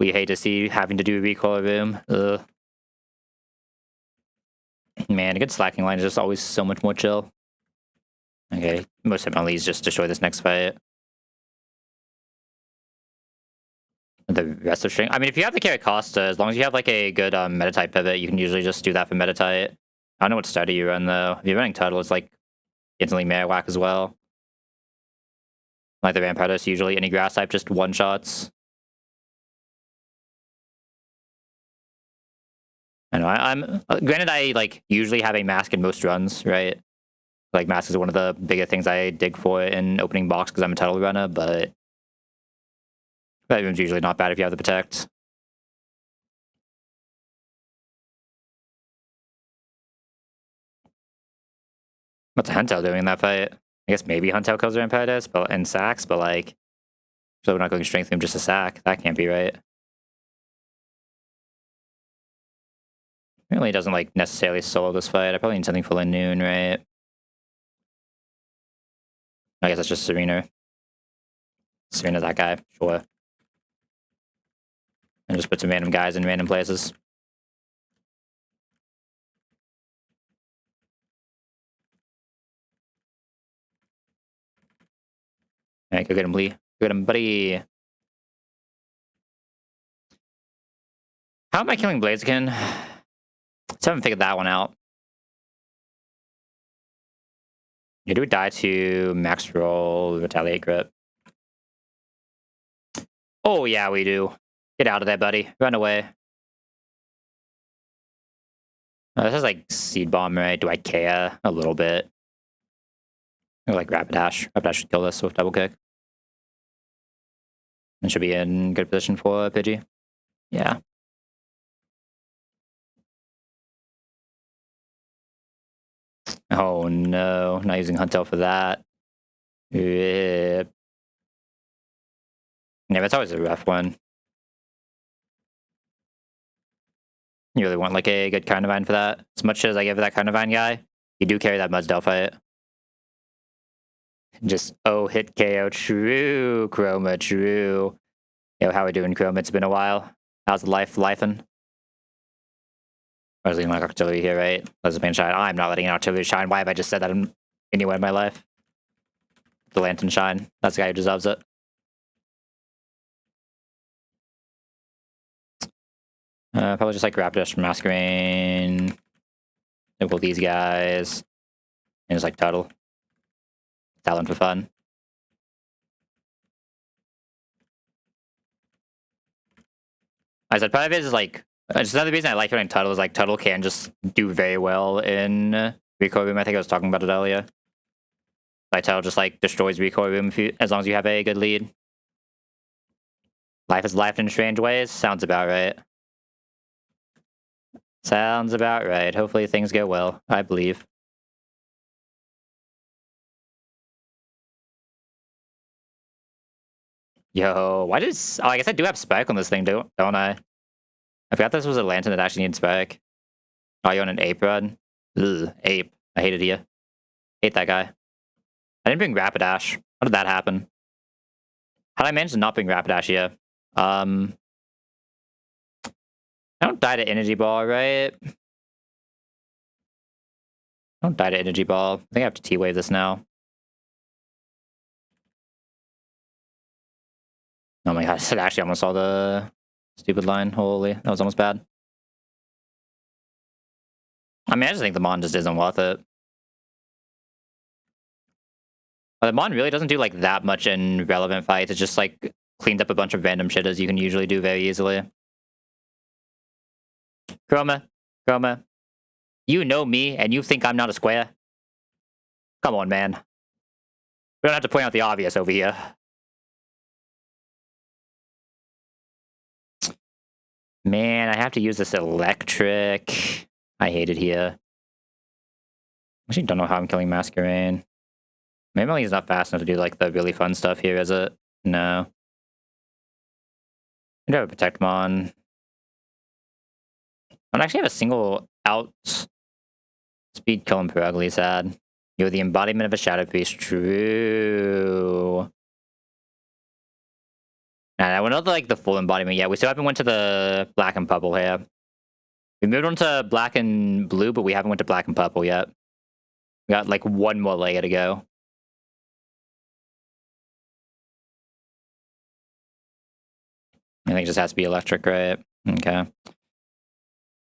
We hate to see having to do a recoil room. Ugh. Man, a good slacking line is just always so much more chill. Okay, most definitely just destroy this next fight. The rest of string. I mean, if you have the carry Costa, as long as you have like a good meta-type pivot, you can usually just do that for meta-type. I don't know what starter you run though. If you're running Turtle, it's like instantly Marowak as well. Like the Rampardos, usually any grass type just one-shots. I know, I'm granted I like usually have a mask in most runs, right? Like mask is one of the bigger things I dig for in opening box because I'm a Turtle runner, but that room's usually not bad if you have the protect. What's Huntel doing in that fight? I guess maybe Huntel kills Rampartis, but and sacks, but like, so we're not going strength him just a sack. That can't be right. Apparently, doesn't like necessarily solo this fight. I probably need something for noon, right? I guess that's just Serena. Serena's that guy, sure. And just put some random guys in random places. Alright, go get him, Lee. Go get him, buddy. How am I killing Blaziken? Still haven't figured that one out. You do die to max roll, retaliate grip. Oh yeah, we do. Get out of there, buddy. Run away. This is like Seed Bomb, right? Do I care? A little bit. I like Rapidash. Rapidash should kill this with double kick. And should be in good position for Pidgey. Yeah. Oh no, not using Huntel for that. Yeah, that's always a rough one. You really want like a good Carnivine for that? As much as I give that Carnivine guy, you do carry that Mudsdale fight. Just, oh, hit KO. True, Chroma, true. Yo, how we doing, Chroma? It's been a while. How's lifing? I was letting like artillery here, right? Let's man shine. I'm not letting an artillery shine. Why have I just said that anywhere in my life? The lantern shine. That's the guy who deserves it. Probably just like Rapidash from Masquerain. Nibble these guys. And just like Tuttle. Talon for fun. I said part of it is like just another reason I like running Tuttle is like Tuttle can just do very well in recoil room. I think I was talking about it earlier. Like Tuttle just like destroys recoil room as long as you have a good lead. Life is life in strange ways. Sounds about right. Sounds about right. Hopefully things go well. I believe. Yo, why does... Oh, I guess I do have Spike on this thing, don't I? I forgot this was a lantern that actually needs Spike. Oh, you on an Ape run? Ugh, Ape. I hated you. Hate that guy. I didn't bring Rapidash. How did that happen? How did I manage to not bring Rapidash here? I don't die to Energy Ball, right? I don't die to Energy Ball. I think I have to T-Wave this now. Oh my god, I actually almost saw the stupid line. Holy, that was almost bad. I mean, I just think the Mon just isn't worth it. But the Mon really doesn't do like that much in relevant fights. It just like cleans up a bunch of random shit as you can usually do very easily. Chroma, Chroma, you know me and you think I'm not a square? Come on, man. We don't have to point out the obvious over here. Man, I have to use this electric. I hate it here. I actually don't know how I'm killing Masquerain. Maybe he's not fast enough to do like the really fun stuff here, is it? No. I do have a Protect Mon. I don't actually have a single out speed kill him per ugly sad. You're the embodiment of a Shadow Priest. True. And we're not like the full embodiment yet. We still haven't went to the black and purple here. We moved on to black and blue, but we haven't went to black and purple yet. We got like one more layer to go. I think it just has to be electric, right? Okay.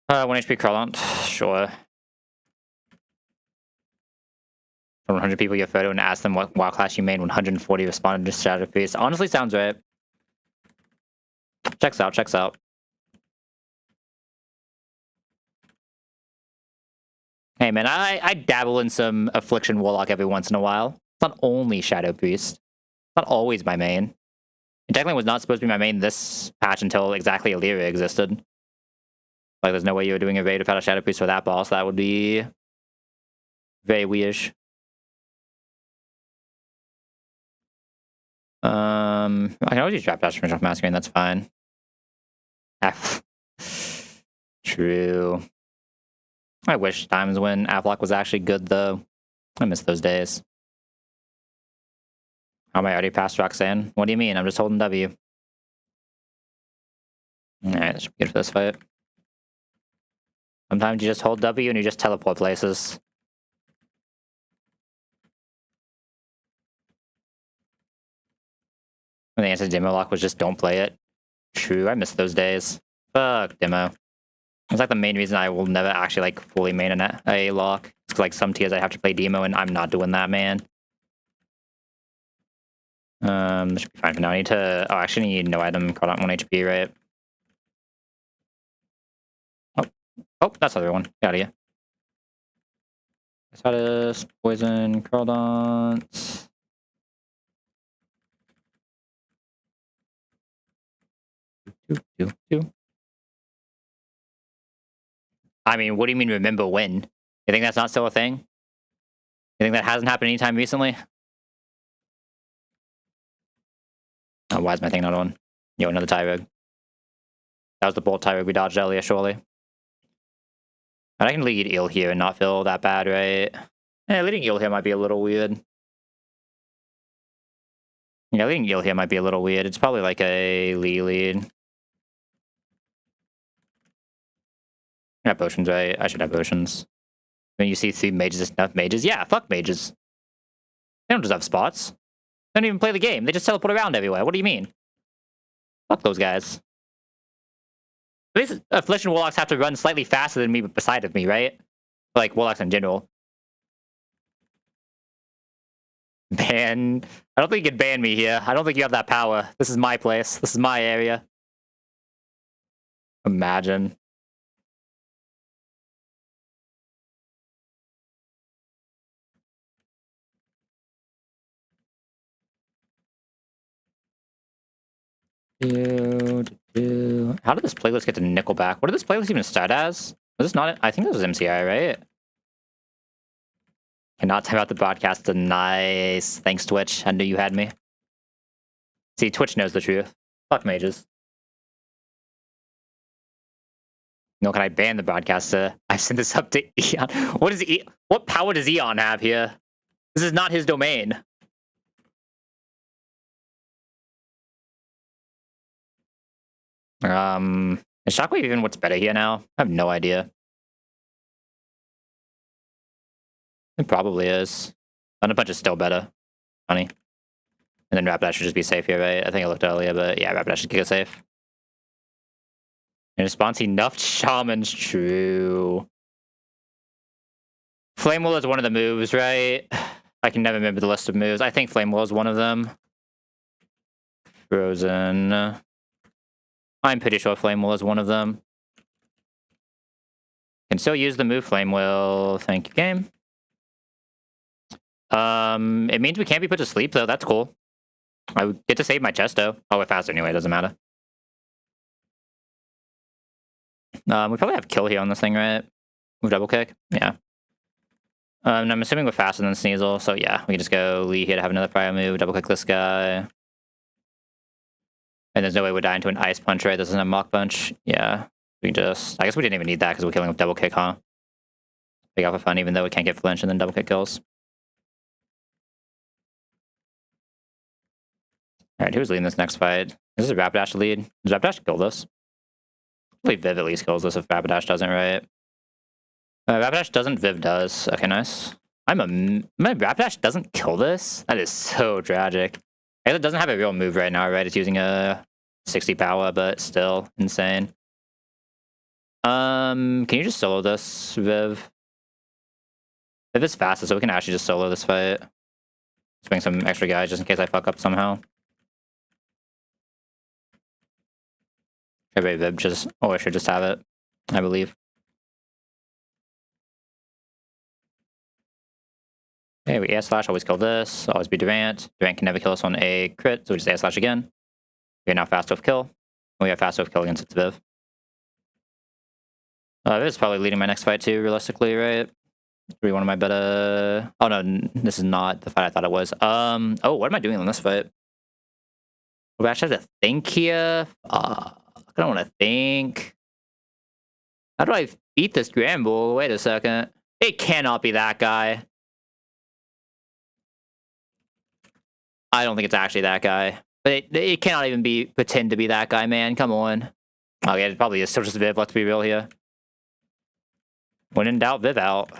1 HP Crawlant, sure. 100 people your photo and ask them what WoW class you made. 140 responded to Shadow Priest. Honestly, sounds right. Checks out, checks out. Hey man, I dabble in some Affliction Warlock every once in a while. It's not only Shadow Priest. It's not always my main. It technically was not supposed to be my main this patch until exactly Illyria existed. Like, there's no way you were doing a raid without a Shadow Priest for that boss. That would be very weird. I can always use Trap Dash to finish off Masquerade, that's fine. True. I wish times when Avlock was actually good, though. I miss those days. How am I already past Roxanne? What do you mean? I'm just holding W. Alright, that should be good for this fight. Sometimes you just hold W and you just teleport places. And the answer to demo lock was just don't play it. True, I miss those days. Fuck demo. It's like the main reason I will never actually like fully main a lock. It's 'cause, like some tiers I have to play demo and I'm not doing that, man. This should be fine for now. I need to. Oh, actually, need no item. Caught on 1 HP, right? Oh, that's the other one. Get out of here. Status, poison, Crawdons. I mean, what do you mean remember when? You think that's not still a thing? You think that hasn't happened anytime recently? Oh, why is my thing not on? Yo, another Tyrug. That was the bolt Tyrug we dodged earlier, surely. But I can lead Eel here and not feel that bad, right? Yeah, leading Eel here might be a little weird. Yeah, leading Eel here might be a little weird. It's probably like a Lee lead. I have potions, right? I should have potions. When you see 3 mages, is enough mages? Yeah, fuck mages. They don't deserve spots. They don't even play the game. They just teleport around everywhere. What do you mean? Fuck those guys. At least Affliction Warlocks have to run slightly faster than me, but beside of me, right? Like, Warlocks in general. Ban. I don't think you can ban me here. I don't think you have that power. This is my place. This is my area. Imagine. How did this playlist get to Nickelback? What did this playlist even start as? Was this not? I think this was MCI, right? Cannot time out the broadcast. Nice. Thanks, Twitch. I knew you had me. See, Twitch knows the truth. Fuck mages. No, can I ban the broadcaster? I've sent this up to Eon. What power does Eon have here? This is not his domain. Is Shockwave even what's better here now? I have no idea. It probably is. Thunder Punch is still better. Funny. And then Rapidash should just be safe here, right? I think I looked earlier, but yeah, Rapidash should kick it safe. In response, he nuffed Shaman's true. Flame Wheel is one of the moves, right? I can never remember the list of moves. I think Flame Wheel is one of them. Frozen. I'm pretty sure Flame Wheel is one of them. Can still use the move Flame Wheel. Thank you, game. It means we can't be put to sleep, though. That's cool. I get to save my Chesto. Oh, we're faster anyway. It doesn't matter. We probably have kill here on this thing, right? Move double kick? Yeah. And I'm assuming we're faster than Sneasel, so yeah, we can just go Lee here to have another prior move, double kick this guy. And there's no way we're dying to an Ice Punch, right? This isn't a Mock Punch. Yeah. We can just... I guess we didn't even need that because we're killing with double kick, huh? Big off for fun, even though we can't get flinch and then double kick kills. Alright, who's leading this next fight? Is this a Rapidash lead? Does Rapidash kill this? I believe Viv at least kills this if Rapidash doesn't, right? Rapidash doesn't, Viv does. Okay, nice. My Rapidash doesn't kill this? That is so tragic. I guess it doesn't have a real move right now, right? It's using a 60 power, but still insane. Can you just solo this, Viv? Viv is faster, so we can actually just solo this fight. Let's bring some extra guys just in case I fuck up somehow. Okay, wait, Viv just... Oh, I should just have it, I believe. Okay, we air slash, always kill this. Always be Durant. Durant can never kill us on a crit, so we just air slash again. We are now fast with kill. We are fast with kill against its Viv. Viv is probably leading my next fight too, realistically, right? Be one of my better... Oh no, this is not the fight I thought it was. Oh, what am I doing on this fight? We actually have to think here. I don't want to think. How do I beat this Granbull? Wait a second. It cannot be that guy. I don't think it's actually that guy. But it cannot even pretend to be that guy, man. Come on. Oh, yeah, it probably is still just Viv. Let's be real here. When in doubt, Viv out.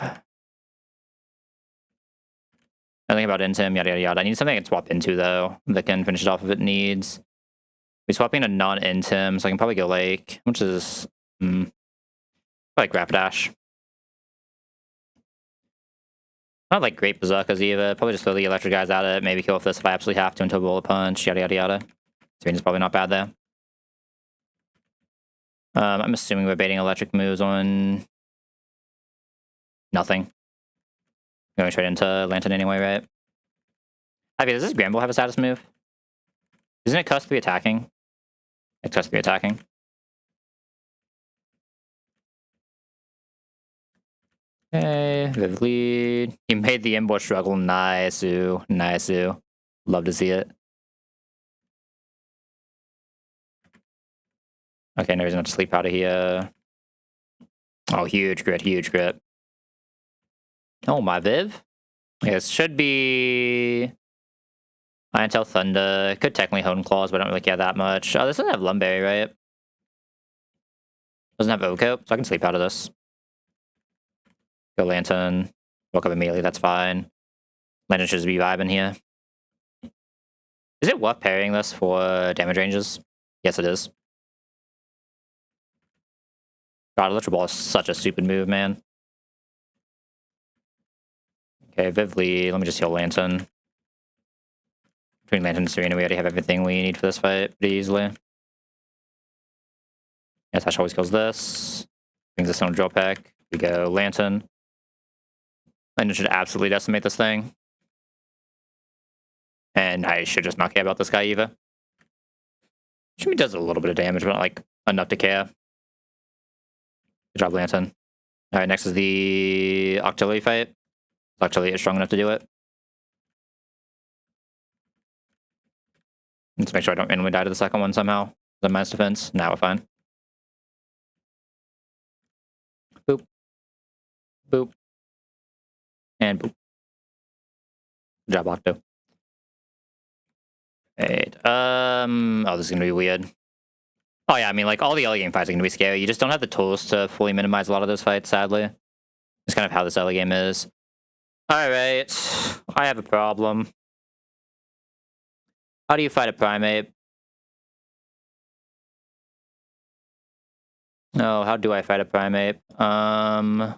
I think about Intim, yada, yada, yada. I need something I can swap into, though, that can finish it off if it needs. We're swapping a non-Intim, so I can probably go Lake, which is... like Rapidash. Not like great Berserkers either. Probably just throw the electric guys at it. Maybe kill off this if I absolutely have to into a Bullet Punch. Yada, yada, yada. Serena's probably not bad there. I'm assuming we're baiting electric moves on... nothing. Going straight into Lantern anyway, right? Okay, does this Granbull have a status move? Isn't it Cusp 3 attacking? It's Cusp 3 attacking. Okay, Viv lead. He made the inboard struggle. Nice, nice. Love to see it. Okay, no reason to sleep out of here. Oh, huge grit, huge grit. Oh, my Viv? Yes, should be... Iron Tail Thunder. Could technically Hone Claws, but I don't really care that much. Oh, this doesn't have Lumberry, right? Doesn't have Overcoat, so I can sleep out of this. Go Lantern. Woke up immediately, that's fine. Lantern should just be vibing here. Is it worth parrying this for damage ranges? Yes, it is. God, Electro Ball is such a stupid move, man. Okay, Vivly, let me just heal Lantern. Between Lantern and Serena, we already have everything we need for this fight pretty easily. Yes, Ash always kills this. Brings us on a drill pack. We go Lantern. Lantern should absolutely decimate this thing. And I should just not care about this guy either. Shumi does a little bit of damage, but not like enough to care. Good job, Lantern. Alright, next is the Octillery fight. Octillery is strong enough to do it. Let's make sure I don't randomly die to the second one somehow. The minus defense. Now we're fine. Boop. Boop. And boop. Good job, Octo. Right. Oh, this is gonna be weird. Oh yeah, I mean, like, all the early game fights are gonna be scary. You just don't have the tools to fully minimize a lot of those fights, sadly. It's kind of how this early game is. Alright. I have a problem. How do you fight a Primate? No, how do I fight a Primate? I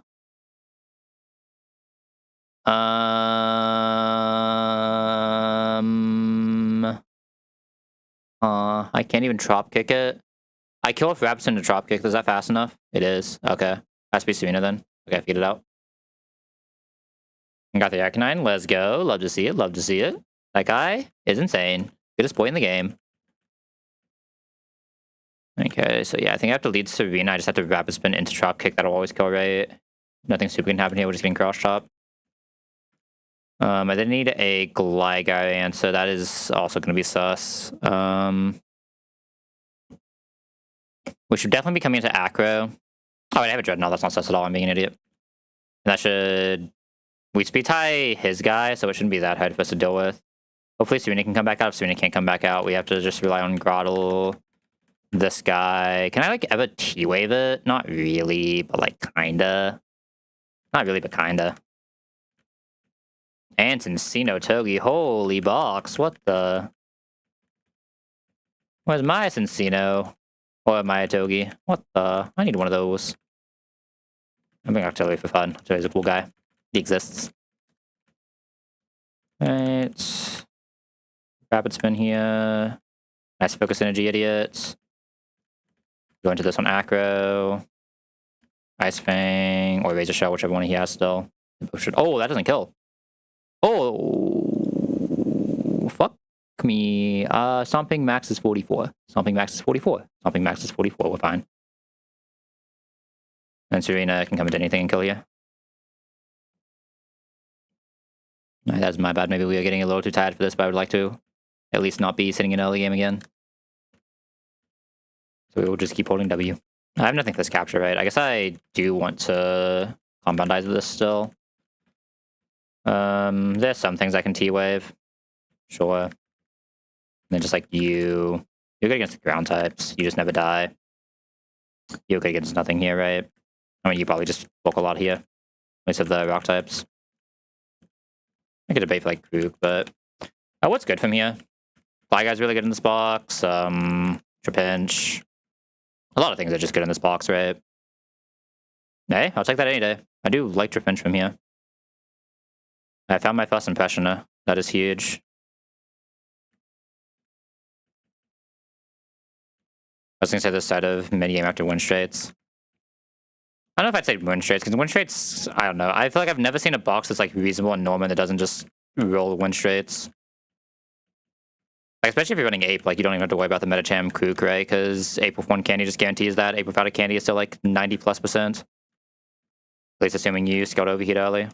can't even drop kick it. I kill off Rapson to drop kick. Is that fast enough? It is. Okay. Has to be Serena then. Okay, feed it out. Got the Arcanine. Let's go. Love to see it. Love to see it. That guy is insane. Goodest boy in the game. Okay, so yeah, I think I have to lead Serena. I just have to rapid spin into drop kick. That'll always kill, right? Nothing super can happen here. We're just getting cross chop. I did need a Gligar answer. That is also going to be sus. We should definitely be coming into Acro. Oh, wait, I have a Dreadnought. That's not sus at all. I'm being an idiot. And that should... We speed tie his guy, so it shouldn't be that hard for us to deal with. Hopefully Serena can come back out. If Serena can't come back out, we have to just rely on Grottle. This guy. Can I, like, ever T-Wave it? Not really, but, like, kinda. Not really, but kinda. And Cincino Togi. Holy box. What the... Where's my Cincino? Or my Togi? What the... I need one of those. I'm bringing Octillery for fun. Octillery's a cool guy. He exists. Right. Rapid spin here. Nice focus energy, idiots. Go into this one, Acro. Ice Fang, or Razor Shell, whichever one he has still. Oh, that doesn't kill. Oh, fuck me. Stomping max is 44. Stomping max is 44. Stomping max is 44. We're fine. And Serena can come into anything and kill you. That's my bad. Maybe we are getting a little too tired for this, but I would like to at least not be sitting in early game again. So we will just keep holding W. I have nothing for this capture, right? I guess I do want to compoundize this still. There's some things I can T-wave. Sure. And then just like you're good against the ground types. You just never die. You're good against nothing here, right? I mean, you probably just block a lot here. Most of the rock types. I could debate for like Krook, but what's good from here? Fly Guy's really good in this box. Trapinch. A lot of things are just good in this box, right? Hey, I'll take that any day. I do like Trapinch from here. I found my first impression. That is huge. I was gonna say this side of mid game after win straights. I don't know if I'd say win straights, because win straights, I don't know. I feel like I've never seen a box that's like reasonable and normal that doesn't just roll win straights. Like, especially if you're running Ape, like you don't even have to worry about the Metacham Krook, right? Because Ape with 1 candy just guarantees that. Ape without a candy is still like 90+%. At least assuming you scout overheat early. Where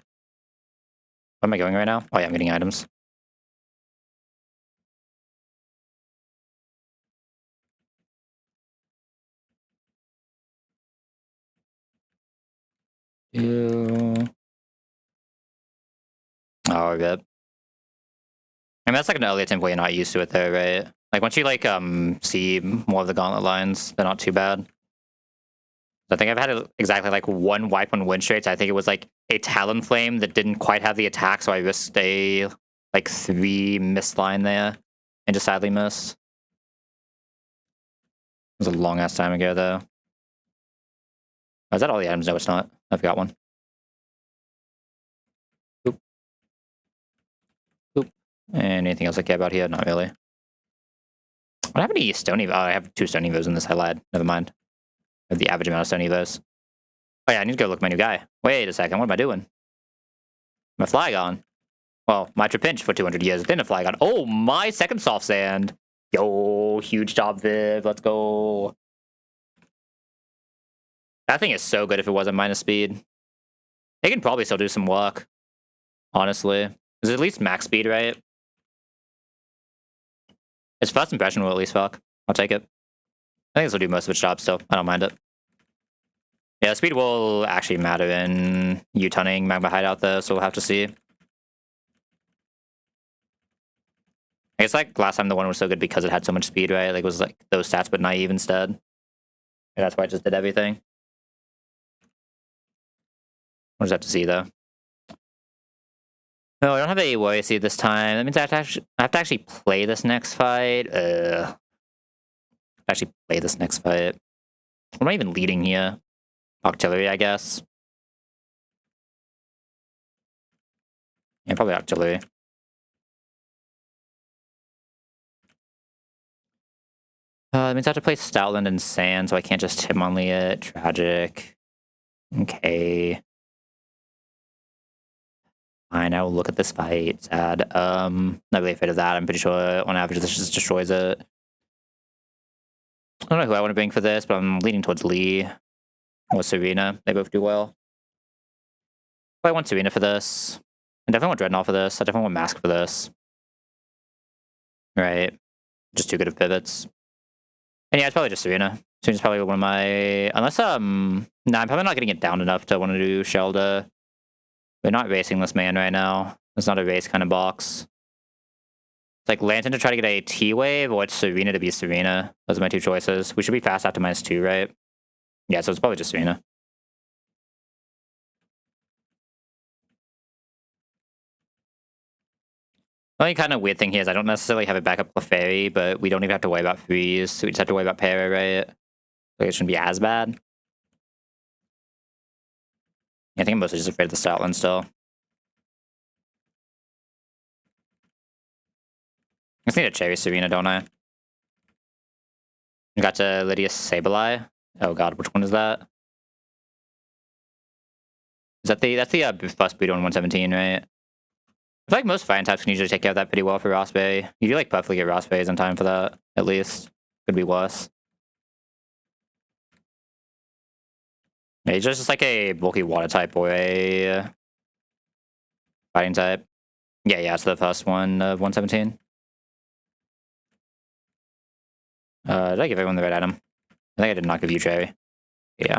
am I going right now? Oh yeah, I'm getting items. Ew. Oh, good. I mean, that's like an earlier tempo you're not used to it though, right? Like once you like see more of the gauntlet lines, they're not too bad. I think I've had exactly like one wipe on win straights. I think it was like a Talonflame that didn't quite have the attack, so I risked a like 3 missed line there and just sadly missed. It was a long ass time ago though. Oh, is that all the items? No, it's not. I forgot one. Oop. Oop. And anything else I care about here? Not really. I don't have any Stone Evo. Oh, I have 2 Stone Evos in this. I lied. Never mind. I have the average amount of Stone Evos. Oh yeah, I need to go look at my new guy. Wait a second. What am I doing? My Flygon. Well, my Trapinch for 200 years. Then a Flygon. Oh, my second soft sand. Yo, huge job, Viv. Let's go. That thing is so good if it wasn't minus speed. They can probably still do some work. Honestly. It's at least max speed, right? Its first impression will at least fuck. I'll take it. I think this will do most of its job still. I don't mind it. Yeah, speed will actually matter in U-turning Magma Hideout though, so we'll have to see. I guess like last time the one was so good because it had so much speed, right? Like it was like those stats but naive instead. And that's why it just did everything. We'll just have to see though. No, I don't have a worry seed this time. That means I have to actually play this next fight. Actually play this next fight. What am I even leading here? Octillery, I guess. Yeah, probably Octillery. That means I have to play Stoutland and Sand, so I can't just Hitmonlee it. Tragic. Okay. Fine, I will look at this fight. Sad. Not really afraid of that. I'm pretty sure on average this just destroys it. I don't know who I want to bring for this, but I'm leaning towards Lee or Serena. They both do well. I want Serena for this. I definitely want Dreadnought for this. I definitely want Mask for this. Right. Just too good of pivots. And yeah, it's probably just Serena. Serena's probably one of my... Unless, no, I'm probably not getting it down enough to want to do Shelda. We're not racing this man right now. It's not a race kind of box. It's like Lantern to try to get a T-Wave, or it's Serena to be Serena. Those are my 2 choices. We should be fast after -2, right? Yeah, so it's probably just Serena. The only kind of weird thing here is I don't necessarily have a backup Clefairy, but we don't even have to worry about Freeze, so we just have to worry about Para, right? So it shouldn't be as bad. I think I'm mostly just afraid of the Stoutland still. I just need a Cherry Serena, don't I? We got to Lydia's Sableye. Oh god, which one is that? Is that that's the first Budo on 117, right? I feel like most fire types can usually take care of that pretty well for Raspberry. You do like perfectly get Raspberries in time for that, at least. Could be worse. Yeah, he's just like a bulky water type or a fighting type. Yeah, it's the first one of 117. Did I give everyone the right item? I think I did not give you Cherry. Yeah.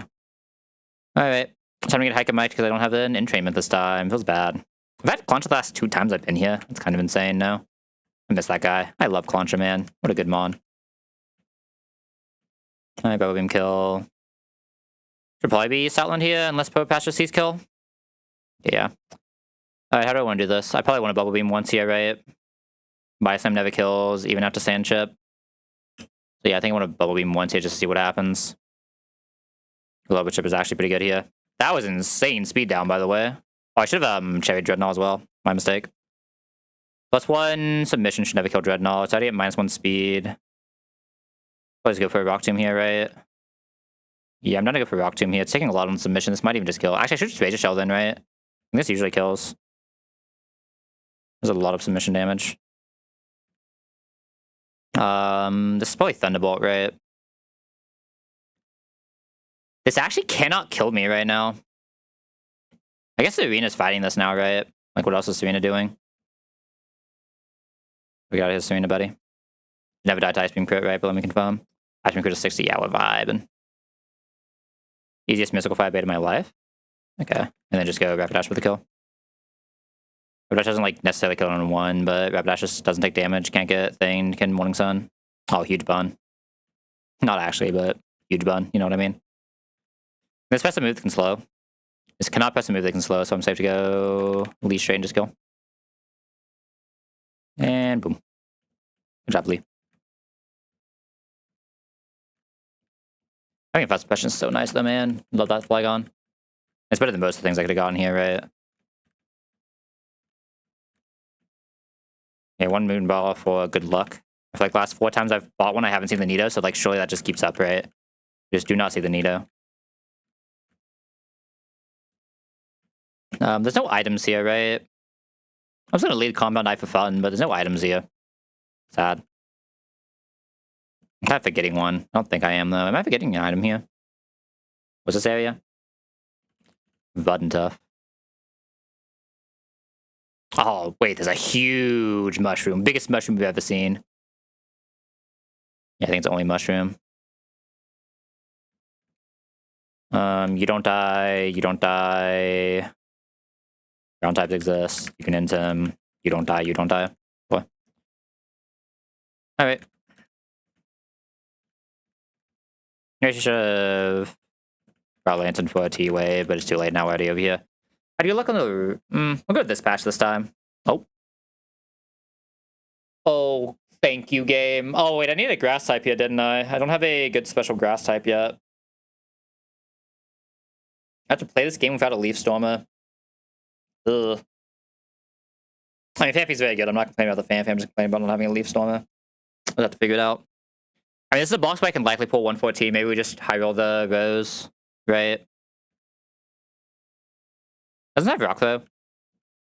Alright. Time to get Hycamite because I don't have an entrainment this time. Feels bad. I've had Clauncher the last 2 times I've been here. It's kind of insane now. I miss that guy. I love Clauncher, man. What a good mon. Alright, Bubble Beam kill. Should probably be Stoutland here unless Power Patch just sees kill. Yeah. Alright, how do I want to do this? I probably want to Bubble Beam once here, right? Bioslam never kills, even after Sand Chip. So yeah, I think I want to Bubble Beam once here just to see what happens. Global Chip is actually pretty good here. That was insane speed down, by the way. Oh, I should have Cherry Dreadnought as well. My mistake. +1 submission should never kill Dreadnought. It's already at -1 speed. Let's go for a Rock Tomb here, right? Yeah, I'm not gonna go for Rock Tomb here. It's taking a lot on submission. This might even just kill. Actually, I should just Razor Shell then, right? This usually kills. There's a lot of submission damage. This is probably Thunderbolt, right? This actually cannot kill me right now. I guess Serena's fighting this now, right? Like, what else is Serena doing? We got his Serena, buddy. Never died to Ice Beam crit, right? But let me confirm. Ice Beam crit is 60. Yeah, we're vibing. Easiest mystical fire bait of my life. Okay. And then just go Rapidash with the kill. Rapidash doesn't like necessarily kill on 1, but Rapidash just doesn't take damage, can't get thing, can Morning Sun. Oh, huge bun. Not actually, but huge bun, you know what I mean? This press a move that can slow. This cannot press a move that can slow, so I'm safe to go Lee straight and just kill. And boom. Good job, Lee. Having a fast suppression is so nice though, man. Love that Flygon. It's better than most of the things I could have gotten here, right? Yeah, 1 Moon Ball for good luck. I feel like last 4 times I've bought one, I haven't seen the Nido, so like surely that just keeps up, right? Just do not see the Nido. There's no items here, right? I was gonna lead Compound Eye for fun, but there's no items here. Sad. I'm kind of forgetting one. I don't think I am, though. Am I forgetting an item here? What's this area? Vuddentuff. Oh, wait, there's a huge mushroom. Biggest mushroom we've ever seen. Yeah, I think it's only mushroom. You don't die. You don't die. Ground types exist. You can end him. You don't die. You don't die. What? Alright. Maybe you should have brought Lantern for a T-Wave, but it's too late now already over here. How do you look on the... we'll go with this patch this time. Oh. Oh, thank you, game. Oh, wait, I need a grass type here, didn't I? I don't have a good special grass type yet. I have to play this game without a Leaf Stormer. Ugh. I mean, Fanfy's very good. I'm not complaining about the Fanfy. I'm just complaining about not having a Leaf Stormer. I'll have to figure it out. I mean, this is a box where I can likely pull 114. Maybe we just high roll the Rose, right? Doesn't have Rock, though.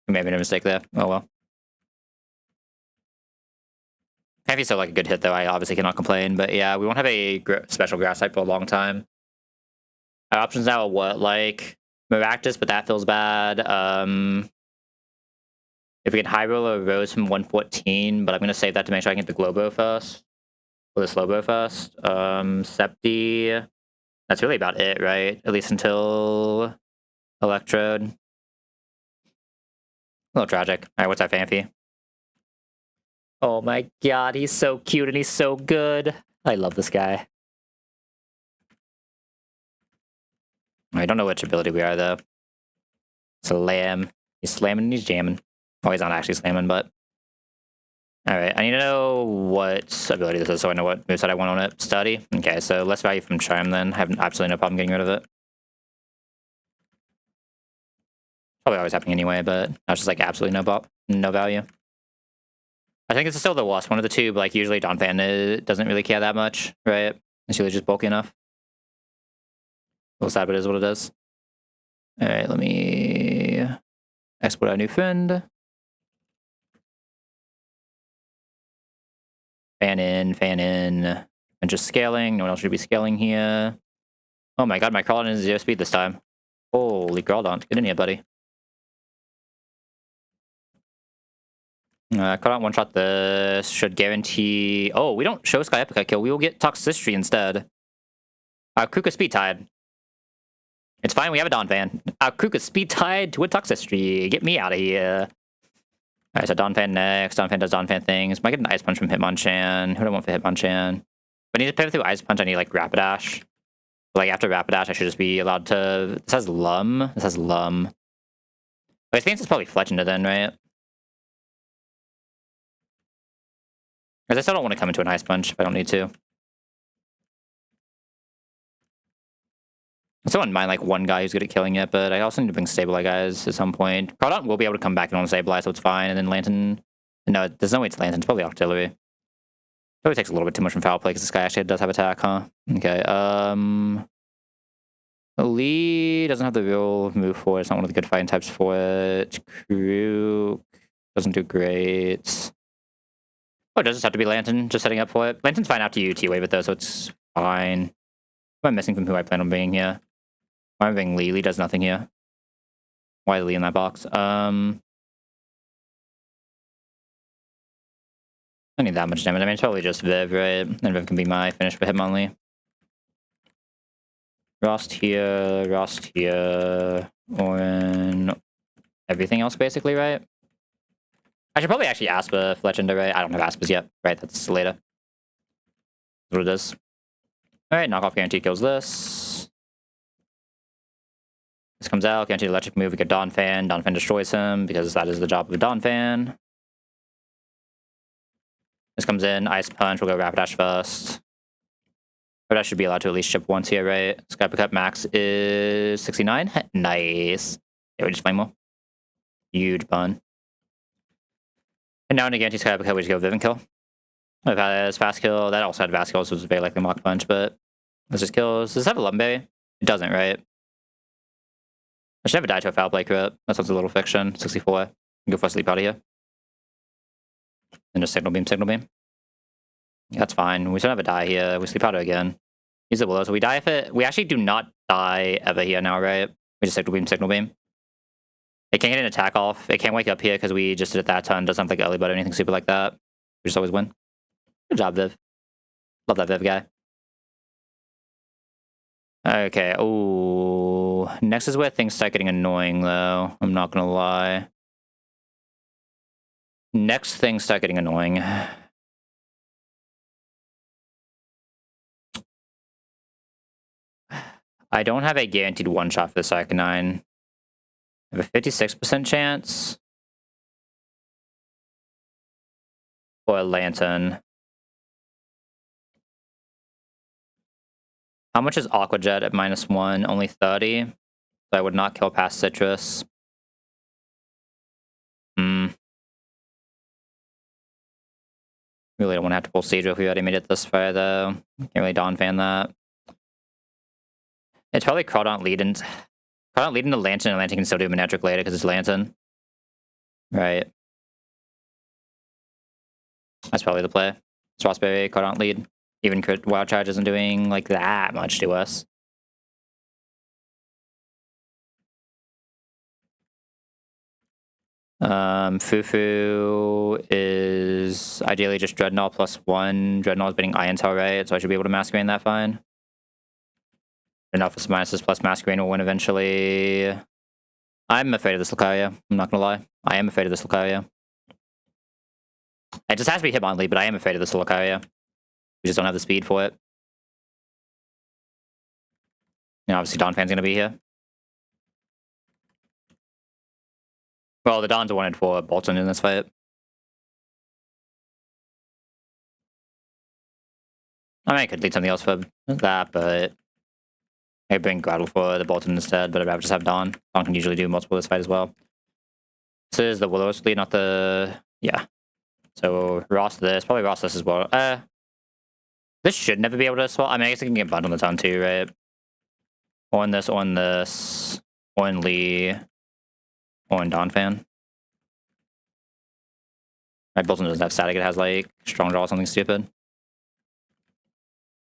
Maybe a mistake there. Oh, well. Fanfy's still like a good hit, though. I obviously cannot complain. But yeah, we won't have a special grass type for a long time. Our options now are what? Like Maractus, but that feels bad. If we can high roll a Rose from 114, but I'm going to save that to make sure I can get the Globo first. Or the Slowbo first. Septi. That's really about it, right? At least until Electrode. A little tragic. Alright, what's our Fanfy? Oh my god, he's so cute and he's so good. I love this guy. I don't know which ability we are, though. Slam. He's slamming and he's jamming. Oh, he's not actually slamming, but... Alright, I need to know what ability this is so I know what moveset I want on it. Study? Okay, so less value from Charm then. I have absolutely no problem getting rid of it. Probably always happening anyway, but that's just like absolutely no value. I think it's still the worst one of the two, but like usually Donphan doesn't really care that much, right? It's usually just bulky enough. A little sad, but it is what it is. Alright, let me export our new friend. Fan in, and just scaling. No one else should be scaling here. Oh my god, my Crawdon is 0 speed this time. Holy Crawdon, get in here, buddy. Crawdon one-shot this. Should guarantee... Oh, we don't show Sky Epica kill. We will get Toxicity instead. Our Kuka speed tied. It's fine, we have a Dawn fan. Our Kuka speed tied to a toxicity. Get me out of here. Alright, so Dawn fan next. Dawn fan does Dawn fan things. Might get an Ice Punch from Hitmonchan. Who do I want for Hitmonchan? If I need to pivot through Ice Punch, I need like Rapidash. Like after Rapidash, I should just be allowed to. This has Lum. This has Lum. I think it's probably Fletchinder then, right? Because I still don't want to come into an Ice Punch if I don't need to. I still wouldn't mind like one guy who's good at killing it, but I also need to bring Stabilize guys at some point. Crawdaunt will be able to come back and on Stabilize, so it's fine. And then Lantern. No, there's no way it's Lantern. It's probably Octillery. Probably takes a little bit too much from Foul Play because this guy actually does have attack, huh? Okay. Lee doesn't have the real move for it. It's not one of the good fighting types for it. Krook doesn't do great. Oh, it does just have to be Lantern, just setting up for it. Lantern's fine after you T-Wave it though, so it's fine. What am I missing from who I plan on being here? Why am I being Lee? Lee does nothing here. Why is Lee in that box? I don't need that much damage. I mean, it's probably just Viv, right? And Viv can be my finish for Hitmonlee. Rost here, Orin, everything else basically, right? I should probably actually Aspa Fletchinder, right? I don't have Aspas yet, right? That's later. That's what it is. Alright, knockoff guarantee kills this. This comes out, guaranteed electric move, we get Dawn Fan. Dawn Fan destroys him because that is the job of a Dawn Fan. This comes in, Ice Punch, we'll go Rapidash first. Rapidash should be allowed to at least chip once here, right? Skype Cut max is 69. Nice. Yeah, we just flame more. Huge bun. And now in a guaranteed Skype Cut, we just go Viv kill. If that has fast kill, that also had fast kill, so it's very likely Mach Punch, but this just kills. Does this have a Lumberry? It doesn't, right? I should have a die to a Foul Play crit. That sounds a little fiction. 64. Go for a sleep out of here. And just Signal Beam, Signal Beam. Yeah, that's fine. We still have a die here. We sleep out again. Use the Willow. So we die if it. We actually do not die ever here now, right? We just Signal Beam, Signal Beam. It can't get an attack off. It can't wake up here because we just did it that ton. Doesn't have like early bud or anything super like that. We just always win. Good job, Viv. Love that Viv guy. Okay, oh, next is where things start getting annoying, though. I'm not gonna lie. Next things start getting annoying. I don't have a guaranteed one-shot for the Psychonine. I have a 56% chance. For a Lantern. How much is Aqua Jet at -1? Only 30. So I would not kill past Citrus. Really don't want to have to pull Seadrill if we already made it this far, though. Can't really Dawn Fan that. It's probably Crawdaunt lead into Lantern, and Lantern can still do Manectric later because it's Lantern. Right. That's probably the play. Frostberry, Crawdaunt lead. Even crit Wild Charge isn't doing like that much to us. Fufu is ideally just Dreadnought +1. Dreadnought is beating Iron Tail, right? So I should be able to Masquerain that fine. Dreadnought for some minuses plus Masquerain will win eventually. I'm afraid of this Lucario. I'm not gonna lie. I am afraid of this Lucario. It just has to be Hitmonlee, but I am afraid of this Lucario. We just don't have the speed for it. You know, obviously Dawn Fan's gonna be here. Well, the Dons are wanted for Bolton in this fight. I mean, I could lead something else for that, but I could bring Graddle for the Bolton instead, but I'd rather just have Dawn. Dawn can usually do multiple this fight as well. This is the Willow's lead, not the... Yeah. So, Ross this. Probably Ross this as well. This should never be able to swap. I mean, I guess I can get Bundle on the ton too, right? On this, on Lee, on Dawn Fan. Right, Bolton doesn't have static, it has like Strong Draw or something stupid.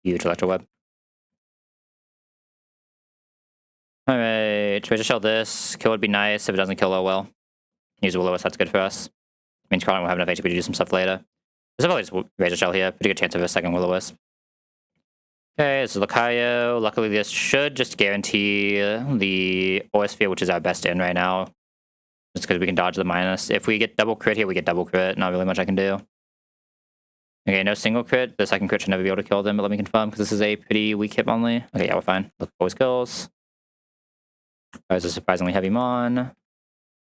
Huge Electro Web. Alright, Razor Shell this. Kill would be nice if it doesn't kill well. Use Will-O-Wisp, that's good for us. Means Crawdaunt will have enough HP to do some stuff later. There's probably just Razor Shell here. Pretty good chance of a second Will-O-Wisp. Okay, this is Lucario. Luckily, this should just guarantee the Sphere, which is our best in right now. Just because we can dodge the minus. If we get double crit here, we get double crit. Not really much I can do. Okay, no single crit. The second crit should never be able to kill them, but let me confirm, because this is a pretty weak hit only. Okay, yeah, we're fine. Look, always kills. That was a surprisingly heavy mon.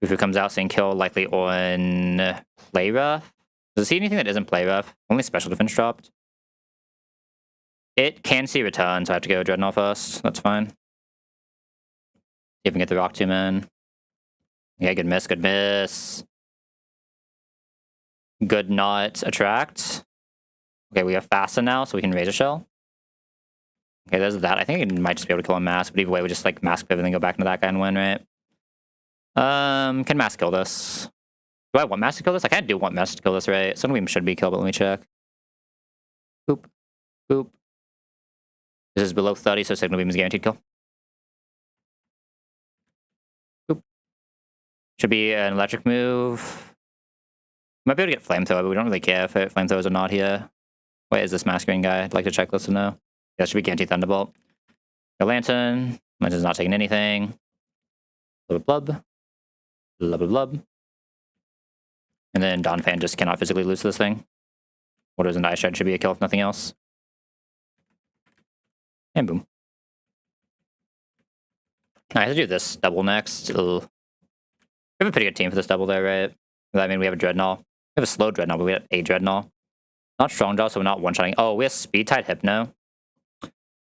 If it comes out saying kill likely on play rough. Does it see anything that isn't play rough? Only special defense dropped. It can see return, so I have to go Dreadnought first. That's fine. See if we can get the Rock Tomb in. Yeah, good miss, good miss. Good not attract. Okay, we have faster now, so we can Razor Shell. Okay, there's that. I think it might just be able to kill a Mask, but either way, we just like Mask Pivot and then go back into that guy and win, right? Can Mask kill this? Do I want Mask to kill this? I kind of do want Mask to kill this, right? Sunbeam should be killed, but let me check. Boop. Boop. This is below 30, so Signal Beam is guaranteed kill. Boop. Should be an electric move. Might be able to get Flamethrower, but we don't really care if it flamethrowers or not here. Wait, is this Masquerade guy? I'd like to check this to know. Yeah, that should be guaranteed Thunderbolt. The Lantern. Lantern's not taking anything. Blub blub. Blub blub blub. And then Donphan just cannot physically lose this thing. Orders and Ice Shard should be a kill if nothing else. And boom. I have to do this double next. Ugh. We have a pretty good team for this double there, right? I mean, we have a Dreadnought. We have a slow Dreadnought, but we have a Dreadnought. Not Strong Jaw, so we're not one-shotting. Oh, we have Speed Tide Hypno.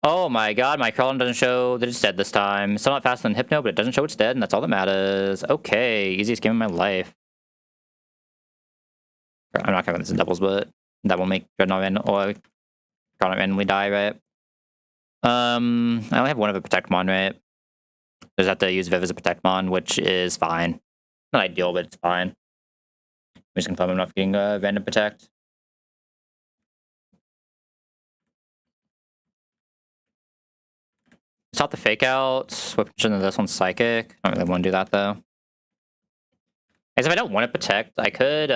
Oh my god, my Curlin doesn't show that it's dead this time. It's still not faster than Hypno, but it doesn't show it's dead, and that's all that matters. Okay, easiest game of my life. I'm not counting this in doubles, but that will make Dreadnought or Curlin randomly die, right? I only have one of a Protect Mon, right? Just have to use Viv as a Protect Mon, which is fine. Not ideal, but it's fine. I'm just confirm I'm not getting a random Protect. Stop the fake out. Switch into this one's Psychic. I don't really want to do that though. As if I don't want to protect, I could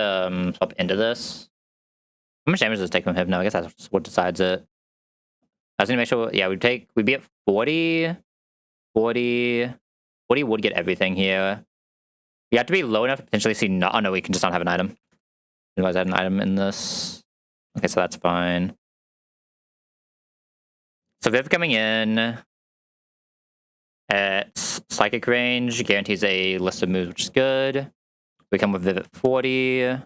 swap into this. How much damage does it take from Hypno? I guess that's what decides it. I was gonna make sure, yeah, we'd be at 40. 40 would get everything here. We have to be low enough to potentially see oh no, we can just not have an item. Otherwise I had an item in this. Okay, so that's fine. So Viv coming in at Psychic range guarantees a list of moves, which is good. We come with Viv at 40.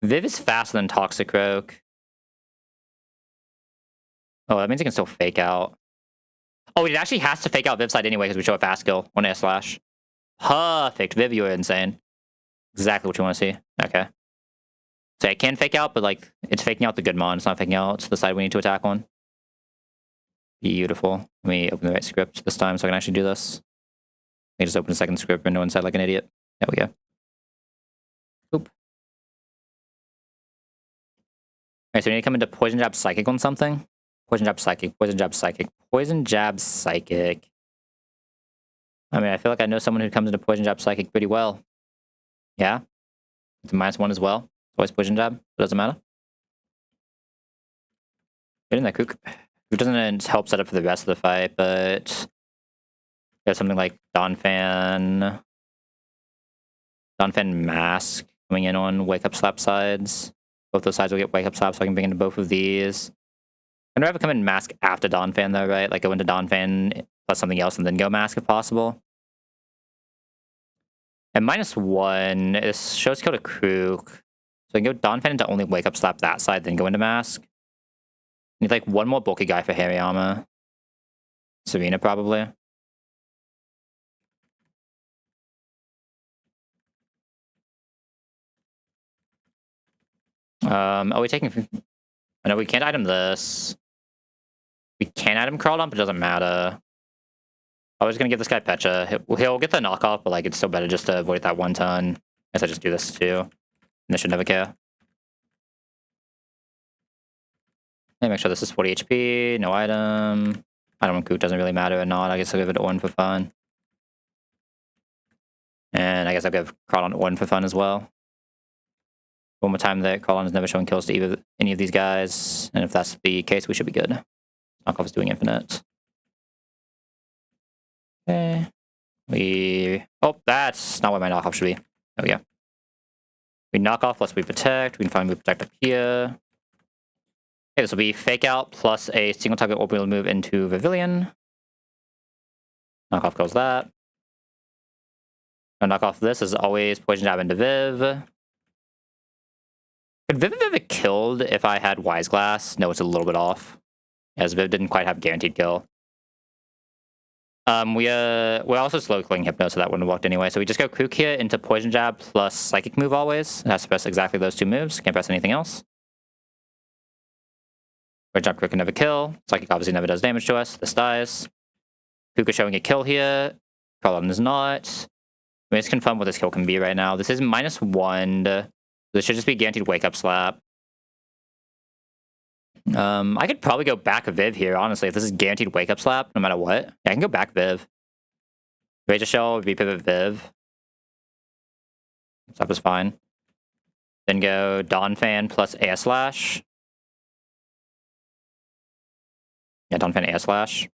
Viv is faster than Toxic Rogue. Oh, that means it can still fake out. Oh, it actually has to fake out Viv side anyway because we show a fast skill on air slash. Perfect. Viv, you're insane. Exactly what you want to see. Okay. So it can fake out, but like it's faking out the good mon. It's not faking out the side we need to attack on. Beautiful. Let me open the right script this time so I can actually do this. Let me just open a second script window inside like an idiot. There we go. Oop. Alright, so we need to come into Poison Jab Psychic on something. Poison Jab Psychic, Poison Jab Psychic, Poison Jab Psychic. I mean, I feel like I know someone who comes into Poison Jab Psychic pretty well. Yeah? It's a -1 as well. It's always Poison Jab. It doesn't matter. Get in there, Kook. It doesn't help set up for the rest of the fight, but there's something like Donphan Mask coming in on Wake Up Slap sides. Both those sides will get Wake Up Slap, so I can bring into both of these. I'd rather come in Mask after Donphan though, right? Like go into Donphan plus something else and then go Mask if possible. And -1, this shows kill to Krook. So I can go Donphan into only Wake Up Slap that side, then go into Mask. Need like one more bulky guy for Hariyama. Serena probably. Are we taking... I know we can't item this. We can item Crawdon, but it doesn't matter. I was gonna give this guy Pecha. He'll get the knockoff, but like it's still better just to avoid that one ton. I guess I just do this too. And they should never care. Let me make sure this is 40 HP, no item. Item on Kook doesn't really matter or not. I guess I'll give it to Orn for fun. And I guess I'll give Carlon 1 for fun as well. One more time there, Carlon has never shown kills to either any of these guys. And if that's the case, we should be good. Knockoff is doing infinite. Okay. Oh, that's not what my knockoff should be. There we go. We knock off plus we protect. We can finally protect up here. Okay, this will be fake out plus a single target orbital move into Pavilion. Knock off goes that. Knock off this is always poison jab into Viv. Could Viv have ever killed if I had Wise Glass? No, it's a little bit off. As Viv didn't quite have guaranteed kill. We're also slow killing Hypno, so that wouldn't have worked anyway. So we just go Kook here into Poison Jab plus Psychic move always. It has to press exactly those two moves. Can't press anything else. Poison Jab Kook can never kill. Psychic obviously never does damage to us. This dies. Kook is showing a kill here. Carlon is not. Let me just confirm what this kill can be right now. This is -1. This should just be guaranteed wake up slap. I could probably go back Viv here, honestly, if this is guaranteed wake up slap, no matter what. Yeah, I can go back Viv. Razor Shell would be pivot Viv. Slap is fine. Then go Dawn Fan plus AS Slash. Yeah, Dawn Fan AS Slash.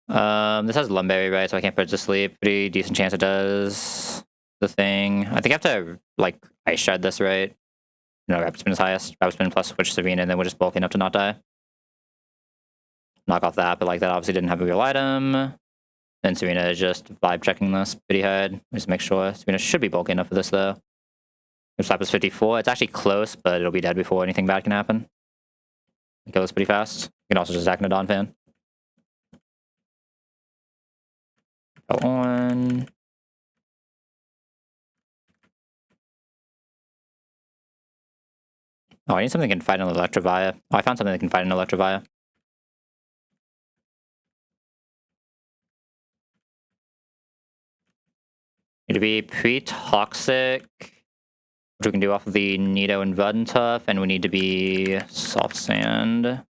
This has Lumberry, right? So I can't put it to sleep. Pretty decent chance it does the thing. I think I have to, like, Ice Shard this, right? No, Rapid Spin is highest. Rapid Spin plus Switch Serena, and then we're just bulky enough to not die. Knock off that, but like that obviously didn't have a real item. Then Serena is just vibe checking this pretty hard. Just make sure. Serena should be bulky enough for this though. If slap is 54, it's actually close, but it'll be dead before anything bad can happen. Kill this pretty fast. You can also just attack a Dawn Fan. Go on. Oh, I need something that can fight an Electivire. Oh, I found something that can fight an Electivire. Need to be pre-toxic, which we can do off of the Nido and Verdantuf, and we need to be Soft Sand.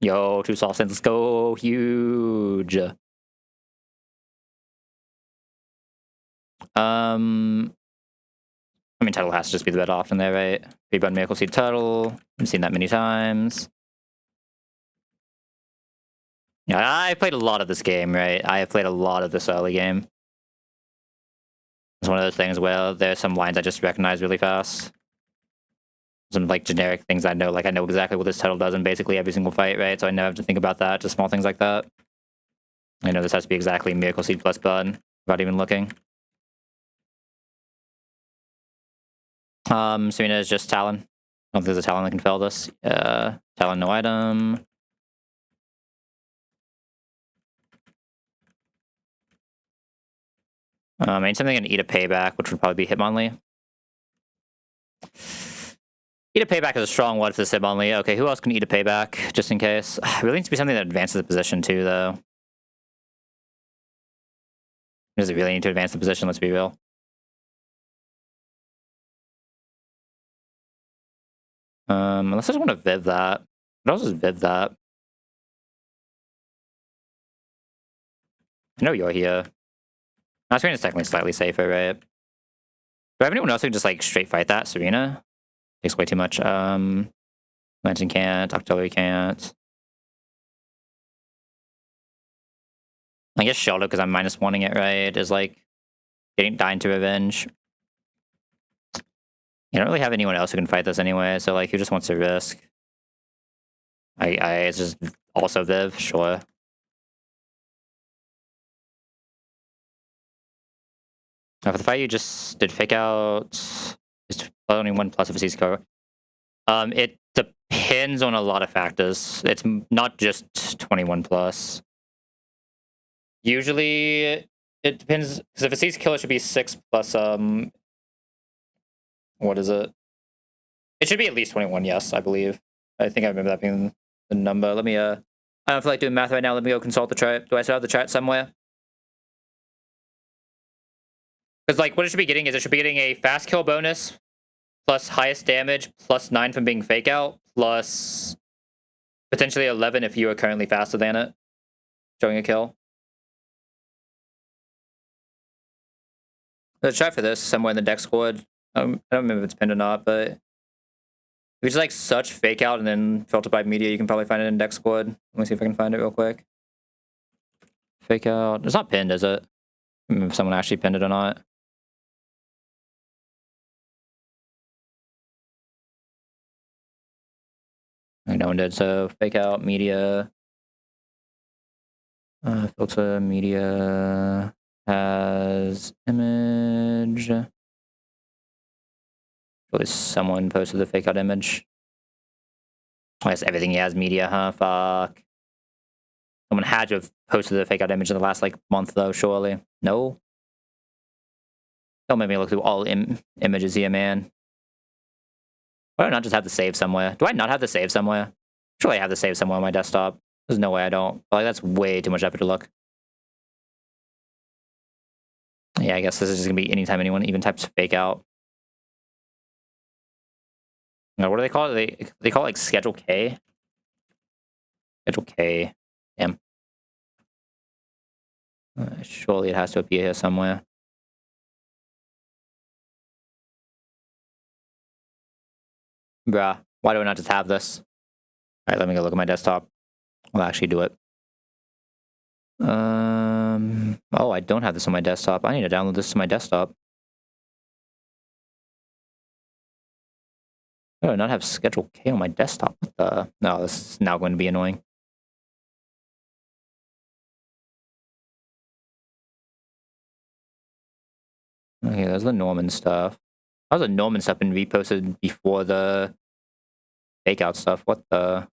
Yo, 2 Soft Sands, let's go! Huge! I mean, Turtle has to just be the better option there, right? Rebun Miracle Seed Turtle. I've seen that many times. Yeah, I've played a lot of this game, right? I have played a lot of this early game. It's one of those things where there's some lines I just recognize really fast. Some, like, generic things I know. Like, I know exactly what this turtle does in basically every single fight, right? So I never have to think about that. Just small things like that. I know this has to be exactly Miracle Seed plus Bud without even looking. Serena is just Talon. I don't think there's a Talon that can fail this. Talon, no item. I need something that can eat a payback, which would probably be Hitmonlee. Eat a payback is a strong one for this Hitmonlee. Okay, who else can eat a payback, just in case? It really needs to be something that advances the position, too, though. Does it really need to advance the position? Let's be real. Unless I just want to Viv that. I'll just Viv that. I know you're here. My screen is technically slightly safer, right? Do I have anyone else who can just, like, straight fight that? Serena? Takes way too much. Lantern can't. Octillery can't. I guess Shelter, because I'm -1ing it, right, is, like, dying to revenge. I don't really have anyone else who can fight this anyway, so, like, who just wants to risk? It's just also Viv, sure. Now, for the fight you just did fake out, just only 1+ if it's easy cover. It depends on a lot of factors. It's not just 21+. Usually, it depends, because if it's easy kill, it should be 6+, what is it? It should be at least 21, yes, I believe. I think I remember that being the number. Let me, I don't feel like doing math right now. Let me go consult the chart. Do I still have the chart somewhere? Because, like, what it should be getting is it should be getting a fast kill bonus, plus highest damage, plus 9 from being fake out, plus potentially 11 if you are currently faster than it, showing a kill. Let's try for this somewhere in the deck squad. I don't remember if it's pinned or not, but if you just like search fake out and then filter by media, you can probably find it in deck squad. Let me see if I can find it real quick. Fake out. It's not pinned, is it? I don't remember if someone actually pinned it or not. No one did. So fake out media. Filter media has image. At least someone posted the fake out image. I guess everything he has media, huh? Fuck. Someone had to have posted the fake out image in the last like month though, surely. No. Don't make me look through all images here, man. Why do I not just have the save somewhere? Do I not have the save somewhere? Surely I have the save somewhere on my desktop. There's no way I don't. But like that's way too much effort to look. Yeah, I guess this is just gonna be anytime anyone even types fake out. What do they call it? They call it like Schedule K? Schedule K. Damn. Surely it has to appear here somewhere. Bruh, why do I not just have this? Alright, let me go look at my desktop. I'll actually do it. Oh, I don't have this on my desktop. I need to download this to my desktop. I do not have Schedule K on my desktop. What the? No, this is now going to be annoying. Okay, there's the Norman stuff. How's the Norman stuff been reposted before the fake out stuff? What the?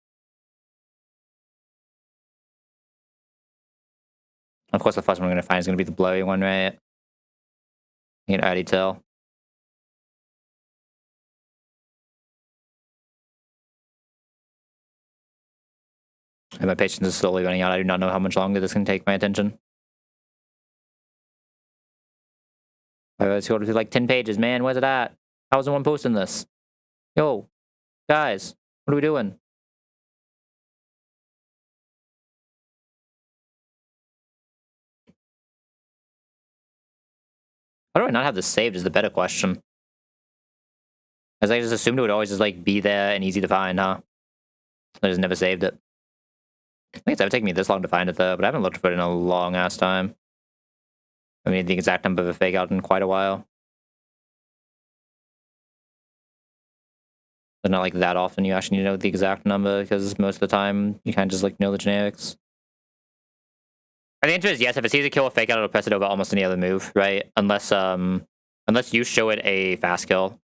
Of course, the first one we're going to find is going to be the blurry one, right? You can already tell. And my patience is slowly running out. I do not know how much longer this can take my attention. Let's go to like 10 pages, man. Where's it at? How is no one posting this? Yo, guys, what are we doing? Why do I not have this saved is the better question. As I just assumed it would always just like be there and easy to find, huh? I just never saved it. I think it's ever taken me this long to find it though, but I haven't looked for it in a long ass time. I mean, the exact number of a fake out in quite a while. But not like that often you actually need to know the exact number because most of the time you kind of just like know the generics. The answer is yes. If it sees a kill or fake out, it'll press it over almost any other move, right? Unless you show it a fast kill.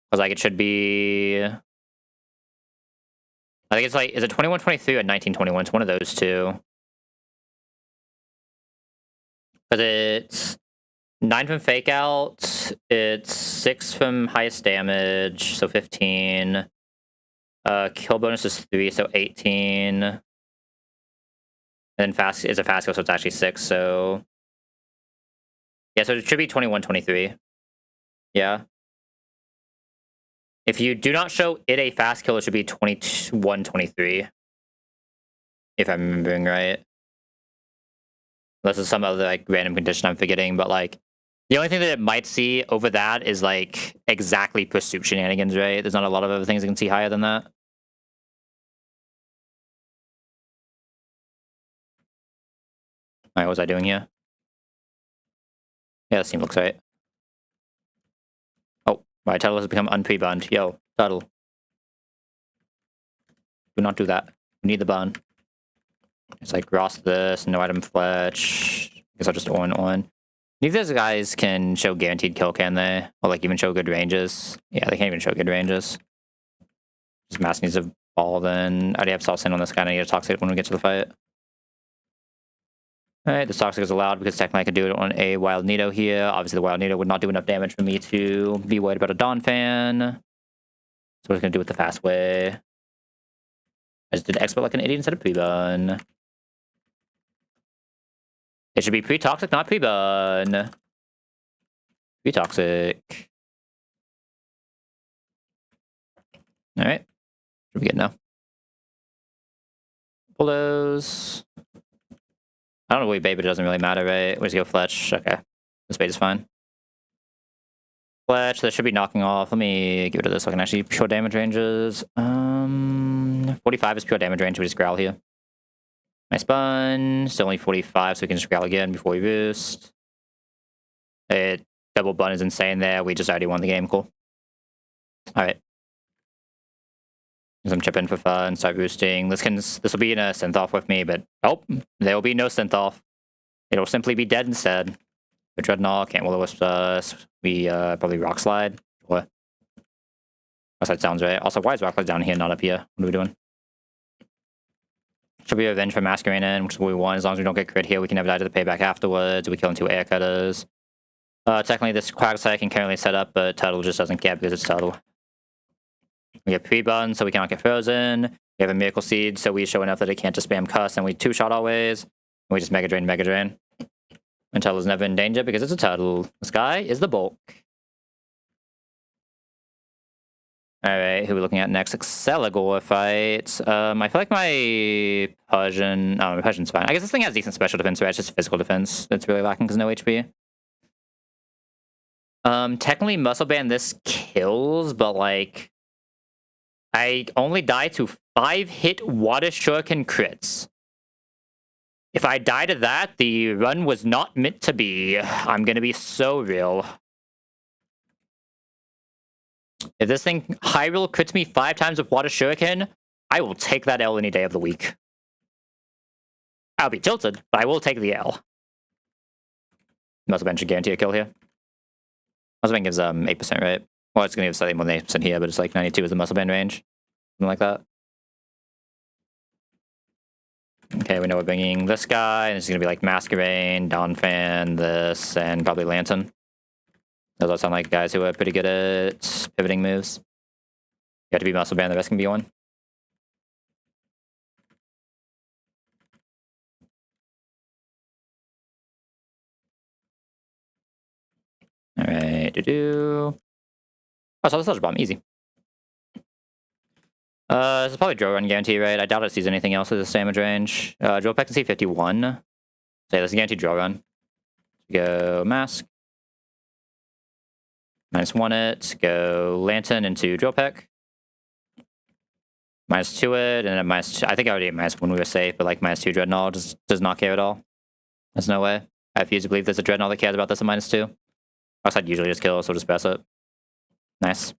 Because like it should be, I think it's like, is it 2123 or 1921? It's one of those two. Because it's 9 from fake out, it's 6 from highest damage, so 15. Kill bonus is 3, so 18. And then fast is a fast kill, so it's actually 6, so yeah, so it should be 2123. Yeah. If you do not show it a fast kill, it should be 2123. If I'm remembering right. Unless it's some other like random condition I'm forgetting, but like the only thing that it might see over that is like exactly pursuit shenanigans, right? There's not a lot of other things it can see higher than that. Alright, what was I doing here? Yeah, that scene looks right. Oh, my title has become unpre-burned. Yo, title. Do not do that. We need the bun. It's like Ross this, no item fletch. Guess I'll just on. Neither of those guys can show guaranteed kill, can they? Or like even show good ranges. Yeah, they can't even show good ranges. Just mass needs a ball then. I already have Salsin on this guy, and I need a toxic when we get to the fight. Alright, this toxic is allowed because technically I could do it on a Wild Nido here. Obviously the Wild Nido would not do enough damage for me to be worried about a Dawn fan. So we're just gonna do it the fast way. I just did expert like an idiot instead of pre-burn. It should be pre-toxic, not pre-burn. Pre-toxic. Alright. What are we getting now? Bulldoze. I don't know what we bait, but it doesn't really matter, right? We just go Fletch. Okay. This bait is fine. Fletch, that should be knocking off. Let me give it to this so I can actually pure damage ranges. 45 is pure damage range. We just growl here. Nice bun. Still only 45, so we can just growl again before we boost. It double bun is insane there. We just already won the game. Cool. Alright. I'm chipping for fun, start boosting. This will be in a synth off with me, but oh, there will be no synth off. It'll simply be dead instead. The Dreadnought can't will-o-wisp us. We probably rock slide. What? That sounds right. Also, why is rock slide down here, not up here? What are we doing? Should be revenge for Masquerade, which is what we want. As long as we don't get crit here, we can never die to the payback afterwards. We kill in 2 air cutters. Technically, this Quagsire can currently set up, but Turtle just doesn't get because it's Turtle. We have pre-bun, so we cannot get frozen. We have a Miracle Seed, so we show enough that it can't just spam cuss, and we 2-shot always. And we just Mega Drain, Mega Drain. And Turtle's never in danger because it's a Turtle. This guy is the bulk. Alright, who are we looking at next? Exceligor fight. I feel like my Persian... Oh, my Persian's fine. I guess this thing has decent special defense, right? It's just physical defense that's really lacking because no HP. Technically, Muscle Band this kills, but like... I only die to 5-hit Water Shuriken crits. If I die to that, the run was not meant to be. I'm gonna be so real. If this thing Hyrule crits me 5 times with Water Shuriken, I will take that L any day of the week. I'll be tilted, but I will take the L. Muscle Band should guarantee a kill here. Muscle Band gives 8%, right? Well, it's gonna give slightly more than 8% here, but it's like 92 is the Muscle Band range. Something like that. Okay, we know we're bringing this guy, and it's gonna be like Masquerade, Donphan, this, and probably Lantern. Those all sound like guys who are pretty good at pivoting moves. You have to be Muscle Band, the rest can be one. Alright, Oh, so the Soldier Bomb, easy. This is probably Drill Run guarantee, right? I doubt it sees anything else with this damage range. Drill Peck can see 51. So yeah, this is guaranteed Drill Run. Go Mask. -1 it. Go Lantern into Drill Peck. -2 it, and then -2. I think I already hit -1 we were safe, but like -2 Dreadnought does not care at all. There's no way. I refuse to believe there's a Dreadnought that cares about this at -2. Outside usually just kills, so just press it. Nice.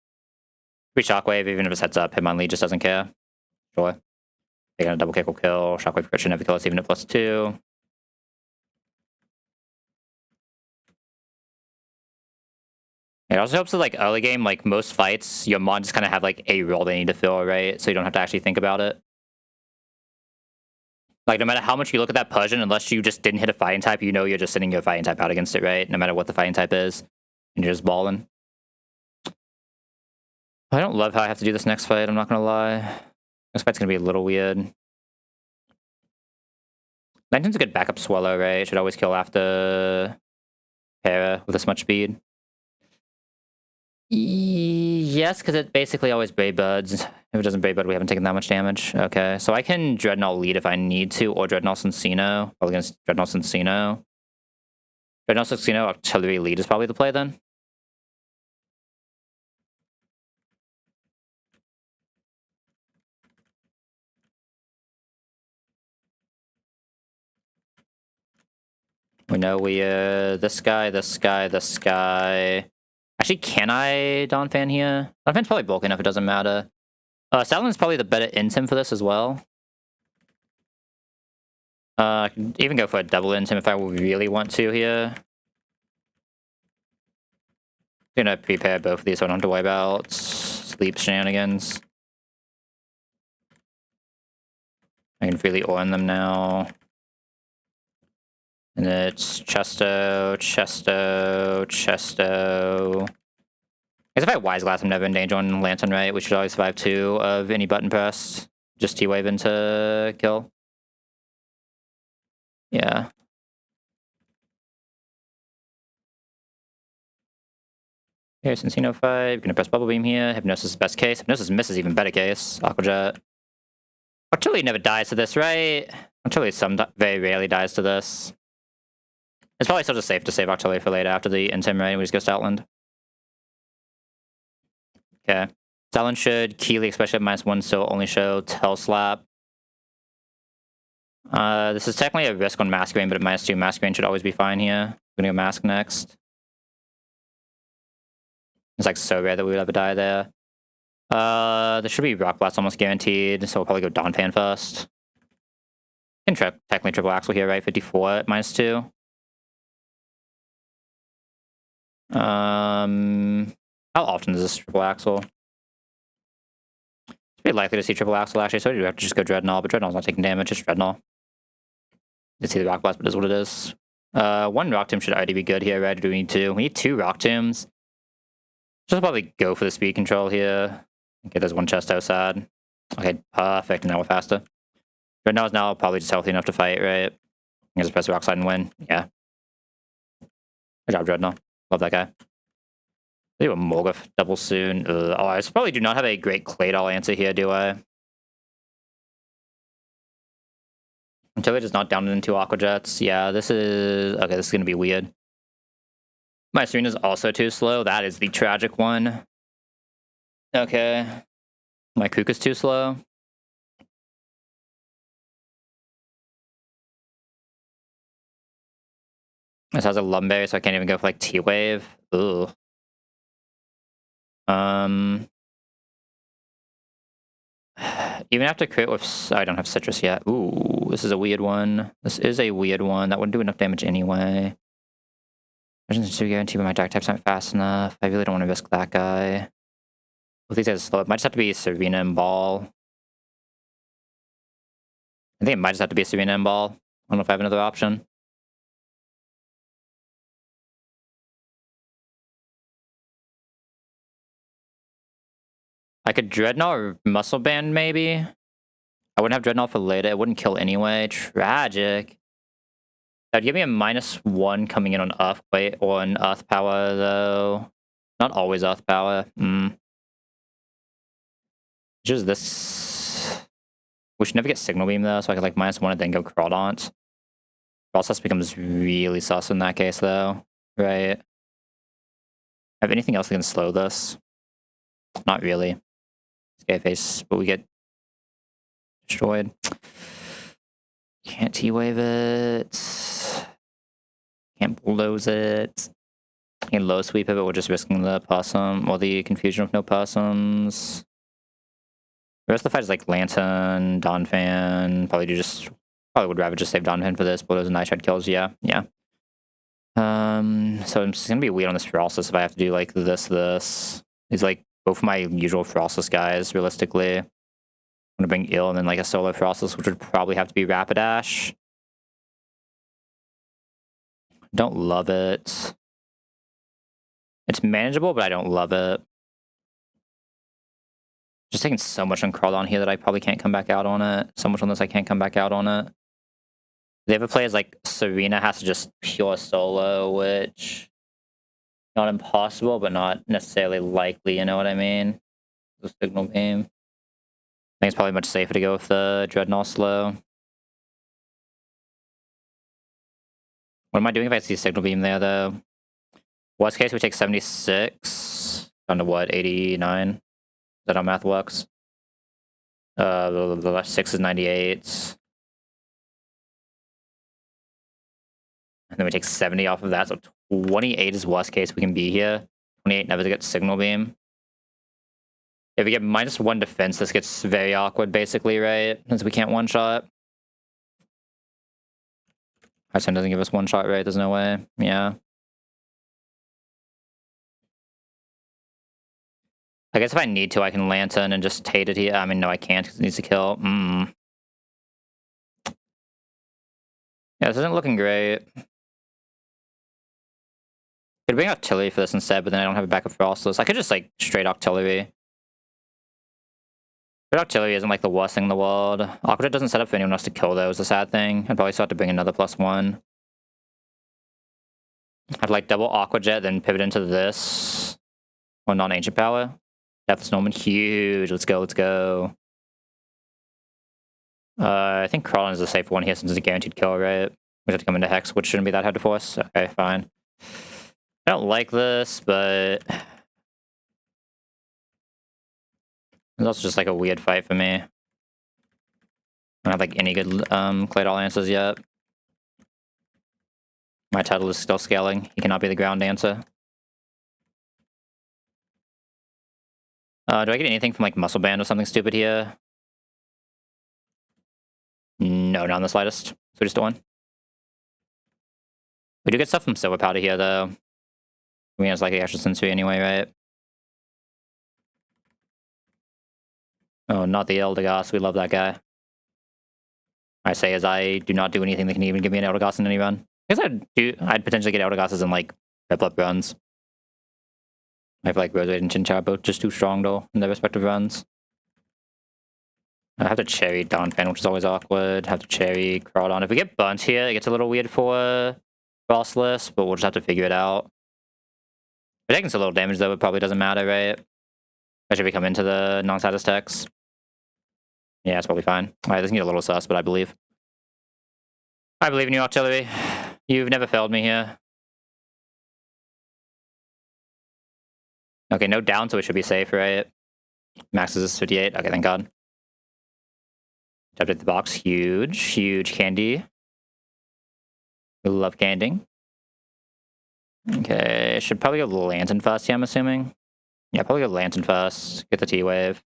Free Shockwave, even if it's heads up, Hitmonlee just doesn't care. Sure. Taking a double kick will kill. Shockwave crit should never kill us, even at +2. It also helps with like early game, like most fights, your mon just kind of have like a role they need to fill, right? So you don't have to actually think about it. Like no matter how much you look at that Persian, unless you just didn't hit a fighting type, you know you're just sending your fighting type out against it, right? No matter what the fighting type is. And you're just balling. I don't love how I have to do this next fight, I'm not gonna lie. This fight's gonna be a little weird. Lantern's a good backup swallow, right? Should always kill after Hera with this much speed. Yes, because it basically always Brave Buds. If it doesn't Brave Bud, we haven't taken that much damage. Okay, so I can Dreadnought lead if I need to, or Dreadnought Cincino. Probably against Dreadnought Cincino. Dreadnought Cincino, Artillery lead is probably the play then. We know we, this guy, this guy, this guy. Actually, can I Donphan here? Donphan's probably bulky enough, it doesn't matter. Saladin's probably the better Intim for this as well. I can even go for a double Intim if I really want to here. I'm gonna prepare both of these so I don't have to worry about sleep shenanigans. I can freely Orin them now. And it's Chesto, Chesto, Chesto. I guess if I Wise Glass, I'm never in danger on Lantern, right? We should always survive 2 of any button press. Just T-Wave into kill. Yeah. Okay, Cincino 5. Gonna press Bubble Beam here. Hypnosis is best case. Hypnosis misses even better case. Aqua Jet. Artillery never dies to this, right? Artillery very rarely dies to this. It's probably still just safe to save artillery for later after the Intim, right? We just go Stoutland. Okay. Stoutland should Keeley, especially at -1, so only show Tail Slap. This is technically a risk on Masquerade, but at -2, Masquerade should always be fine here. We're gonna go Mask next. It's like so rare that we would ever die there. There should be Rock Blast almost guaranteed, so we'll probably go Donphan first. Can technically triple axle here, right? 54 at -2. How often is this triple axle? It's pretty likely to see triple axle actually, so we do have to just go Dreadnought, but Dreadnought's not taking damage, it's Dreadnought. You see the Rock Blast, but it is what it is. 1 Rock Tomb should already be good here, right? Or do we need 2? We need 2 Rock Tombs. Just probably go for the speed control here. Okay, there's 1 chest outside. Okay, perfect. Now we're faster. Dreadnought is now probably just healthy enough to fight, right? You can just press the Rock Slide and win. Yeah. Good job, Dreadnought. Love that guy. They do a Morgoth double soon. Oh, I probably do not have a great Claydol answer here, do I? Until it is not down into Aqua Jets. Yeah, this is... Okay, this is going to be weird. My Serena is also too slow. That is the tragic one. Okay. My Kook is too slow. This has a Lumberry, so I can't even go for like T-Wave. Ugh. Even after crit with... I don't have Citrus yet. Ooh, this is a weird one. This is a weird one. That wouldn't do enough damage anyway. Visions to guarantee, but my dark types aren't fast enough. I really don't want to risk that guy. Both these guys slow. It might just have to be Serena and Ball. I think it might just have to be Serena and Ball. I don't know if I have another option. I could Dreadnought or Muscle Band, maybe? I wouldn't have Dreadnought for later. It wouldn't kill anyway. Tragic. That'd give me a -1 coming in on Earthquake or an Earth Power, though. Not always Earth Power. Just this... We should never get Signal Beam, though, so I could, like, -1 and then go Crawdaunt. Process becomes really sus in that case, though. Right. Have anything else that can slow this? Not really. Scare Face, but we get destroyed. Can't T-Wave it. Can't Bulldoze it. Can Low Sweep it, but we're just risking the Possum, or the confusion of no Possums. The rest of the fight is like Lantern, Donphan. Probably would rather just save Donphan for this, Bulldoze and Nightshade kills, yeah. So it's gonna be weird on this Ferocity if I have to do like this. These like both my usual Ferocity guys, realistically. I'm gonna bring Ill and then like a solo Ferocity, which would probably have to be Rapidash. Don't love it. It's manageable, but I don't love it. Just taking so much on Crawdaunt here that I probably can't come back out on it. So much on this I can't come back out on it. The other players like Serena has to just pure solo, which not impossible, but not necessarily likely, you know what I mean? The Signal Beam. I think it's probably much safer to go with the Dreadnought slow. What am I doing if I see Signal Beam there, though? Worst case, we take 76. Down to what, 89? Is that how math works? The 6 is 98. And then we take 70 off of that, so 28 is worst case we can be here. 28 never to get Signal Beam. If we get -1 defense, this gets very awkward, basically, right? Since we can't one-shot. Hearthstone doesn't give us one-shot, right? There's no way. Yeah. I guess if I need to, I can Lantern and just Tate it here. I mean, no, I can't because it needs to kill. Yeah, this isn't looking great. Could bring Artillery for this instead, but then I don't have a backup for Frostless. I could just, like, straight Artillery. But Artillery isn't, like, the worst thing in the world. Aqua Jet doesn't set up for anyone else to kill, though, is the sad thing. I'd probably still have to bring another +1. I'd, like, double Aqua Jet, then pivot into this. Or non-ancient power. Death Snowman, huge. Let's go, let's go. I think Crawlin is a safe one here since it's a guaranteed kill, right? We have to come into Hex, which shouldn't be that hard to force. Okay, fine. I don't like this, but it's also just like a weird fight for me. I don't have like any good Claydol answers yet. My title is still scaling. He cannot be the ground answer. Do I get anything from like Muscle Band or something stupid here? No, not in the slightest. So we just do one. We do get stuff from Silver Powder here, though. I mean, it's like the extra sensory anyway, right? Oh, not the Eldegoss. We love that guy. I say as I do not do anything that can even give me an Eldegoss in any run. I guess I'd potentially get Eldegosses in like Piplup runs. I feel like Rosewood and Chinchar both just too strong though in their respective runs. I have to cherry Donphan, which is always awkward. Have to cherry Crawdon. If we get burnt here, it gets a little weird for Frostless, but we'll just have to figure it out. If it takes a little damage though, it probably doesn't matter, right? Especially if we come into the non-status techs. Yeah, it's probably fine. Alright, this can get a little sus, but I believe. I believe in you, Artillery. You've never failed me here. Okay, no down, so it should be safe, right? Max is 58. Okay, thank God. Update the box. Huge, huge candy. We love canding. Okay, should probably go Lantern first here, I'm assuming. Yeah, probably go Lantern first. Get the T-Wave.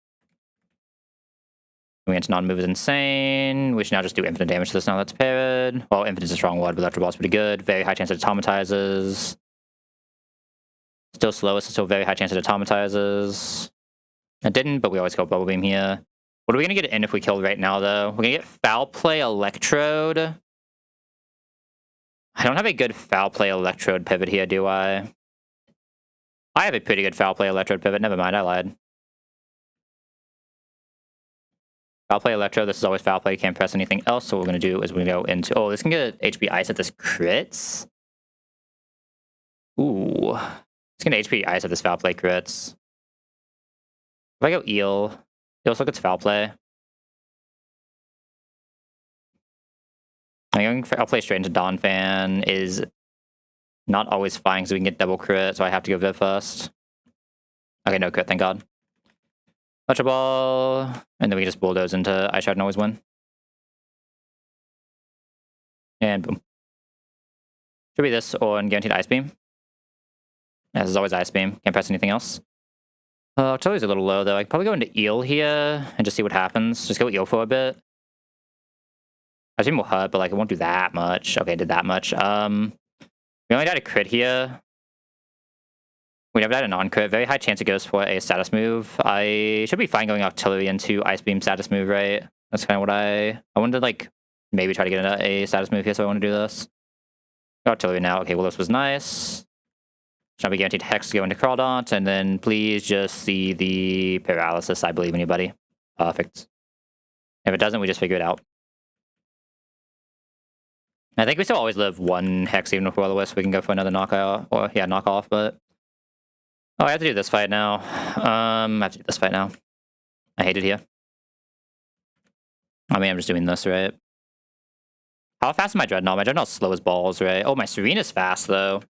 Antonon move is insane. We should now just do infinite damage to this now that's paired. Well, infinite is a strong word, but Electro Ball's pretty good. Very high chance it automatizes. Still slow, so still very high chance it automatizes. It didn't, but we always go Bubble Beam here. What are we gonna get in if we kill right now, though? We're gonna get Foul Play Electrode. I don't have a good Foul Play Electrode pivot here, do I? I have a pretty good Foul Play Electrode pivot. Never mind, I lied. Foul Play Electro, this is always Foul Play, can't press anything else, so what we're going to do is we're going to go into... Oh, this can get HP Ice at this crits? Ooh. It's going to HP Ice at this Foul Play crits. If I go Eel, it also gets Foul Play. I'm going Foul Play straight into Donphan is not always fine because we can get double crit, so I have to go Viv first. Okay, no crit, thank God. Electro Ball, and then we can just bulldoze into Ice Shard and always win. And boom. Should be this or Guaranteed Ice Beam. Yeah, this is always Ice Beam. Can't press anything else. Artillery's a little low though. I could probably go into Eel here and just see what happens. Just go Eel for a bit. Ice Beam will hurt, but like it won't do that much. Okay, it did that much. We only died a crit here. We never died a non-crit. Very high chance it goes for a status move. I should be fine going Artillery into Ice Beam status move, right? That's kind of what I wanted to like maybe try to get a status move here, so I want to do this. Artillery now. Okay, well this was nice. Should be guaranteed Hex to go into Crawdaunt, and then please just see the Paralysis. I believe in you, buddy. Perfect. If it doesn't, we just figure it out. I think we still always live one Hex even with Will-O-Wisp. We can go for another knockout, or yeah, knockoff, but... Oh, I have to do this fight now. I have to do this fight now. I hate it here. I mean, I'm just doing this, right? How fast is my Dreadnought? My Dreadnought's slow as balls, right? Oh, my Serena's fast, though.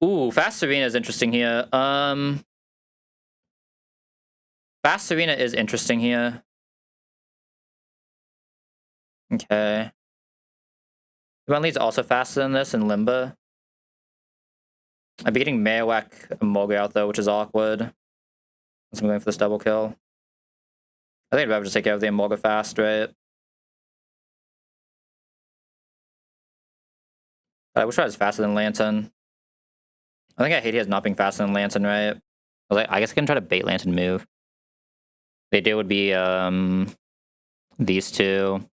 Ooh, fast Serena is interesting here. Fast Serena is interesting here. Okay. Runlead's also faster than this in Limba. I'd be getting Marowak and Mulga out though, which is awkward. So I'm going for this double kill. I think I'd rather just take care of the Emolga fast, right? I wish I was faster than Lantern. I think I hate he has not being faster than Lantern, right? I guess I can try to bait Lantern move. The idea would be these two.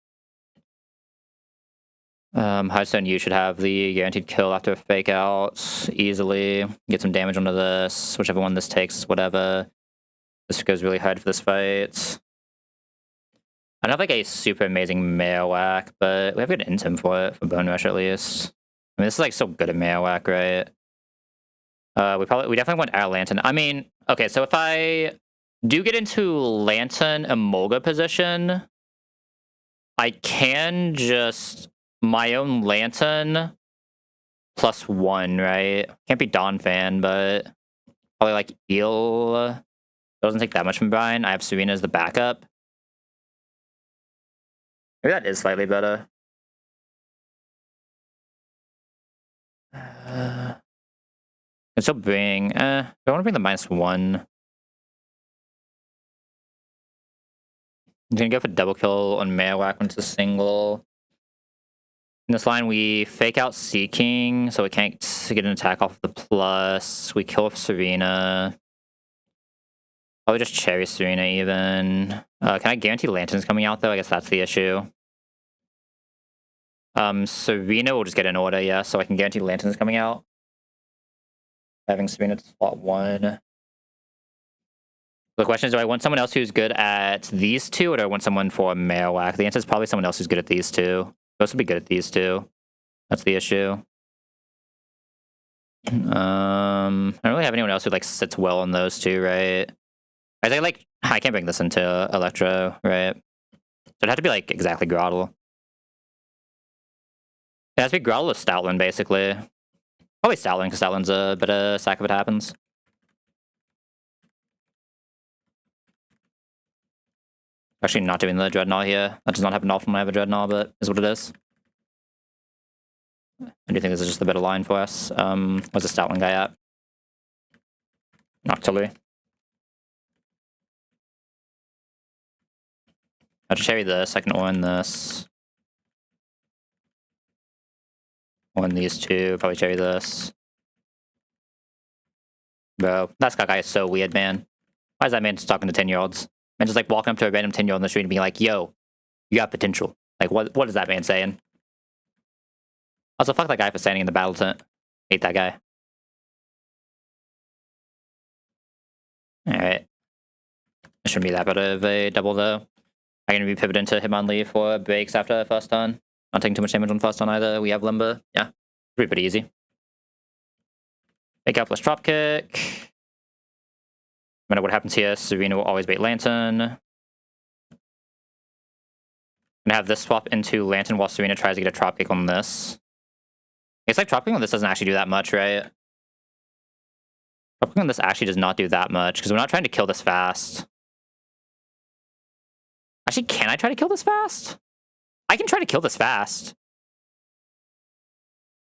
Hearthstone, you should have the guaranteed kill after a fake out easily. Get some damage onto this. Whichever one this takes is whatever. This goes really hard for this fight. I don't have like a super amazing Marowak, but we have good intim for it, for Bone Rush at least. I mean, this is like so good at Marowak, right? We definitely want our Lantern. I mean, okay, so if I do get into Lantern Emolga position, I can just my own Lantern +1, right? Can't be Dawn Fan, but probably like Eel. Doesn't take that much from Brian. I have Serena as the backup. Maybe that is slightly better. Can still bring. Do I want to bring the -1? I'm gonna go for double kill on Marowak when it's a single. In this line, we fake out Seeking, so we can't get an attack off the plus. We kill off Serena. Probably just cherry Serena even. Can I guarantee Lantern's coming out though? I guess that's the issue. Serena will just get an order, yeah, so I can guarantee Lantern's coming out. Having Serena to slot 1. The question is, do I want someone else who's good at these two, or do I want someone for Marowak? The answer is probably someone else who's good at these two. Supposed to be good at these two. That's the issue. I don't really have anyone else who like sits well on those two, right? I think like I can't bring this into Electro, right? So it'd have to be like exactly Groddle. It has to be Groddle or Stoutland, basically. Probably Stoutland, because Stoutland's a better sack if it happens. Actually not doing the Dreadnought here. That does not happen often when I have a Dreadnought, but is what it is. I do think this is just the better line for us. Where's the Stoutland guy at? Noctillery. I'll just cherry this. I can own this. Own these two. Probably cherry this. Bro, that Scott guy is so weird, man. Why is that man just talking to 10-year-olds? Man just like walking up to a random 10-year-old in the street and being like, yo, you got potential. Like, what is that man saying? Also, fuck that guy for standing in the battle tent. Hate that guy. Alright. It shouldn't be that bad of a double, though. I'm going to be pivoting to Hitmonlee for breaks after first turn. Not taking too much damage on first turn either. We have Limber. Yeah. Pretty easy. Make out plus Dropkick. No matter what happens here, Serena will always bait Lantern. I'm gonna have this swap into Lantern while Serena tries to get a Dropkick on this. It's like Dropkick on this doesn't actually do that much, right? Dropkick on this actually does not do that much, because we're not trying to kill this fast. Actually, can I try to kill this fast? I can try to kill this fast.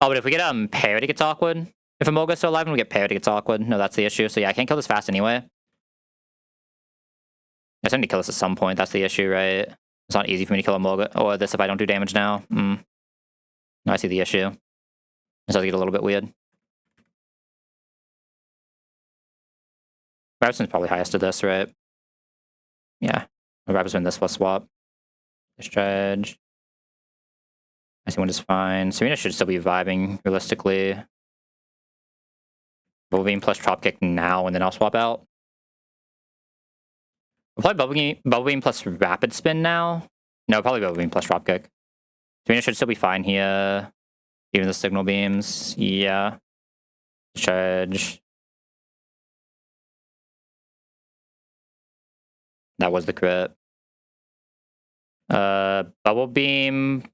Oh, but if we get paired, it gets awkward. If Emolga's still alive and we get paired, it gets awkward. No, that's the issue. So yeah, I can't kill this fast anyway. I just need to kill this at some point. That's the issue, right? It's not easy for me to kill Emolga or this if I don't do damage now. No, I see the issue. It starts to get a little bit weird. Rabson's probably highest to this, right? Yeah. Rabson this plus swap. Discharge. I see one is fine. Serena should still be vibing, realistically. Bubble Beam plus Dropkick now, and then I'll swap out. We'll play Bubble Beam plus Rapid Spin now. No, probably Bubble Beam plus Dropkick. Serena should still be fine here. Even the Signal Beams. Yeah. Discharge. That was the crit. Bubble Beam.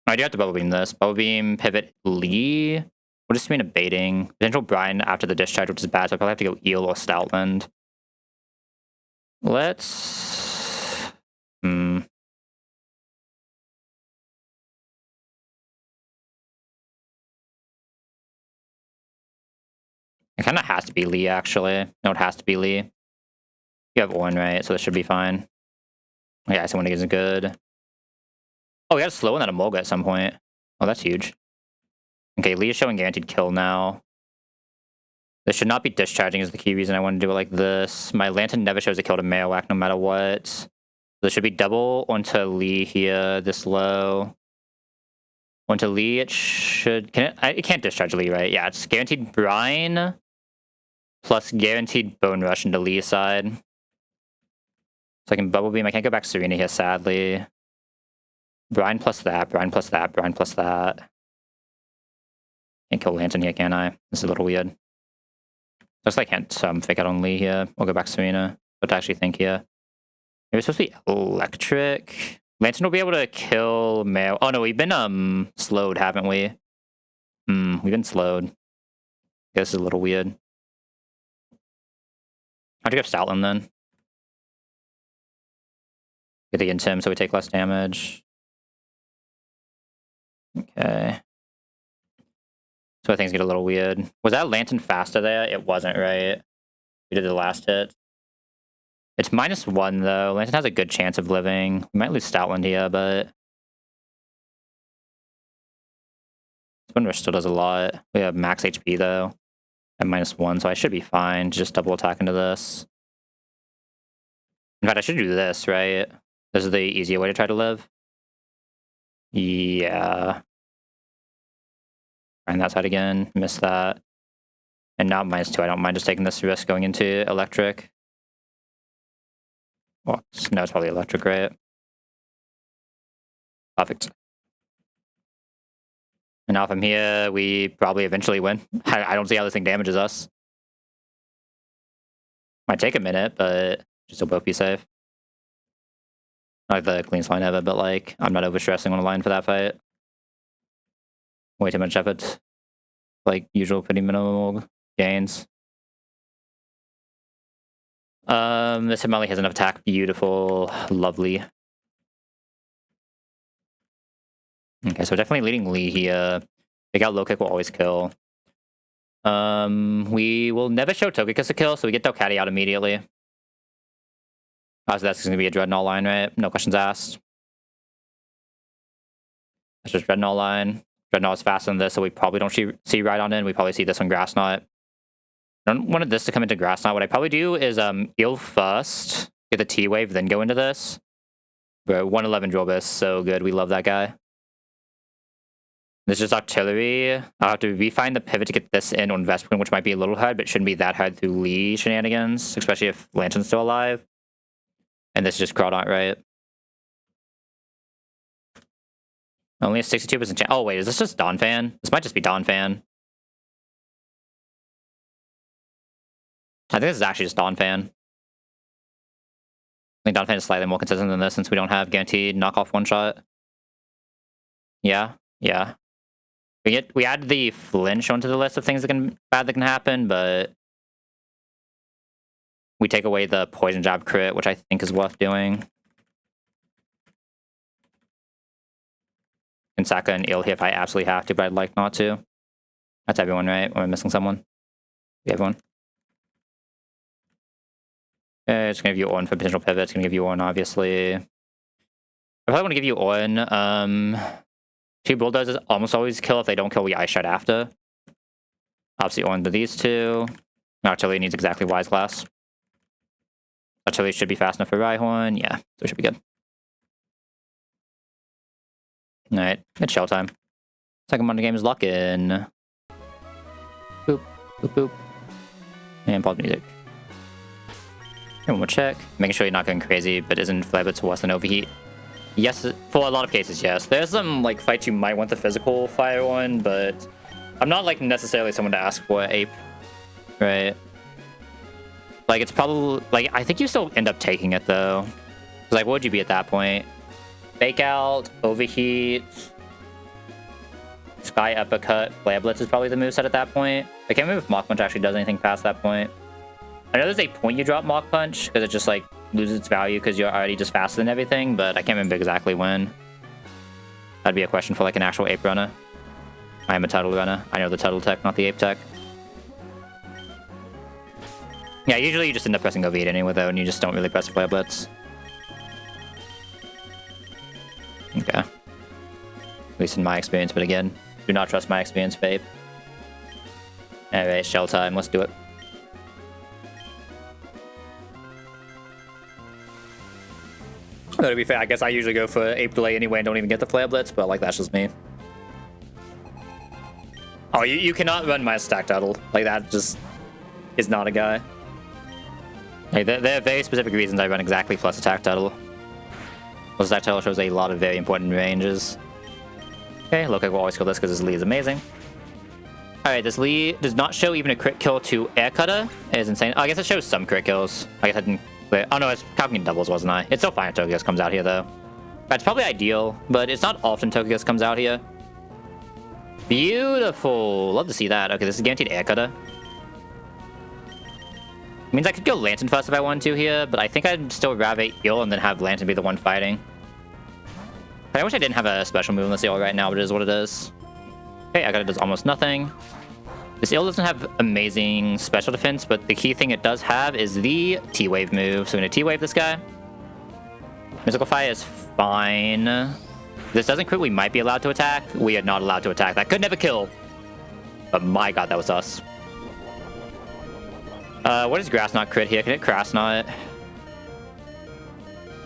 I do have to Bubble Beam this. Bubble Beam, Pivot, Lee. We'll just mean a baiting. Potential Brian after the discharge, which is bad, so I probably have to go Eel or Stoutland. Let's... It kind of has to be Lee, actually. No, it has to be Lee. You have Orin, right? So this should be fine. Yeah, someone is good. Oh, we got to slow in that Emolga at some point. Oh, that's huge. Okay, Lee is showing guaranteed kill now. This should not be discharging is the key reason I want to do it like this. My Lantern never shows a kill to Marowak no matter what. So this should be double onto Lee here, this low. Onto Lee, it should... It can't discharge Lee, right? Yeah, it's guaranteed Brine plus guaranteed Bone Rush into Lee's side. So I can Bubble Beam. I can't go back Serena here, sadly. Brine plus that, Brine plus that, Brine plus that. Can't kill Lantern here, can I? This is a little weird. Looks like I can't fake out on Lee here. We'll go back Serena. What to actually think here. Maybe it's supposed to be electric. Lantern will be able to kill Mail. Oh no, we've been slowed, haven't we? We've been slowed. This is a little weird. I'd go Stoutland then. Get against him so we take less damage. Okay. So things get a little weird. Was that Lantern faster there? It wasn't, right? We did the last hit. It's -1 though. Lantern has a good chance of living. We might lose Stoutland here, but Spinrush still does a lot. We have max HP though at -1, so I should be fine. Just double attack into this. In fact, I should do this, right? This is the easier way to try to live. Yeah. Trying that side again. Miss that. And now -2. I don't mind just taking this risk going into electric. Well, no, it's probably electric, right? Perfect. And now from here, we probably eventually win. I don't see how this thing damages us. Might take a minute, but should still both be safe. Not the cleanest line ever, but like, I'm not overstressing on a line for that fight. Way too much effort. Like, usual pretty minimal gains. This Himali has enough attack. Beautiful. Lovely. Okay, so definitely leading Lee here. Big out low kick will always kill. We will never show Togekiss a kill, so we get Delcatty out immediately. Oh, so that's going to be a Dreadnought line, right? No questions asked. That's just Dreadnought line. Dreadnought is faster than this, so we probably don't see Rhydon in. We probably see this on Grass Knot. I don't want this to come into Grass Knot. What I probably do is Eel first, get the T-Wave, then go into this. Bro, 111 Drilbus, so good. We love that guy. This is Artillery. I'll have to refine the pivot to get this in on Vespiquen, which might be a little hard, but shouldn't be that hard through Lee shenanigans, especially if Lantern's still alive. And this is just Crawdaunt, right? Only a 62% chance. Oh, wait, is this just Donphan? This might just be Donphan. I think this is actually just Donphan. I think Donphan is slightly more consistent than this since we don't have guaranteed knockoff one-shot. Yeah, yeah. We add the flinch onto the list of things that can happen, but we take away the poison jab crit, which I think is worth doing. And Saka and Eel here if I absolutely have to, but I'd like not to. That's everyone, right? Or am I missing someone? Everyone. Okay, it's gonna give you Orn for potential pivot. It's gonna give you Orn, obviously. I probably want to give you Orn. 2 Bulldozers almost always kill. If they don't kill, we Ice Shot after. Obviously, Orn to these two. Artillery needs exactly Wise Glass. Artillery should be fast enough for Rhyhorn. Yeah, so it should be good. Alright, it's shell time. Second Monday game is lock in. Boop, boop, boop. And pause music. And one more check. Making sure you're not going crazy, but isn't Flare Blitz worse than Overheat? Yes, for a lot of cases, yes. There's some like fights you might want the physical fire on, but I'm not like necessarily someone to ask for Ape, right? Like it's probably like I think you still end up taking it though. Like, what would you be at that point? Fake Out, Overheat, Sky Uppercut, Flare Blitz is probably the moveset at that point. I can't remember if Mach Punch actually does anything past that point. I know there's a point you drop Mach Punch because it just like loses its value because you're already just faster than everything, but I can't remember exactly when. That'd be a question for like an actual Ape runner. I am a Tuttle runner. I know the Tuttle tech, not the Ape tech. Yeah, usually you just end up pressing Overheat anyway though, and you just don't really press Flare Blitz. Okay. At least in my experience, but again, do not trust my experience, babe. Alright, shell time, let's do it. Though to be fair, I guess I usually go for Ape Delay anyway and don't even get the Flare Blitz, but like that's just me. Oh, you cannot run my Stack Tuttle. Like that just is not a guy. Like, there are very specific reasons I run exactly plus Attack Tuttle. Plus Attack Tuttle shows a lot of very important ranges. Okay, look, I will always kill this because this Lee is amazing. Alright, this Lee does not show even a crit kill to Air Cutter. It is insane. Oh, I guess it shows some crit kills. I guess I didn't Wait, oh no, it's counting doubles, wasn't I? It's still fine if Togekiss comes out here, though. That's probably ideal, but it's not often Togekiss comes out here. Beautiful. Love to see that. Okay, this is guaranteed air cutter. Means I could go Lantern first if I wanted to here, but I think I'd still rather heal and then have Lantern be the one fighting. I wish I didn't have a special move in this eel right now, but it is what it is. Okay, air cutter does almost nothing. This eel doesn't have amazing special defense, but the key thing it does have is the T-Wave move. So we're gonna T-Wave this guy. Mystical Fire is fine. If this doesn't crit, we might be allowed to attack. We are not allowed to attack. That could never kill. But my god, that was us. What is Grass Knot crit here? Can it Grass Knot?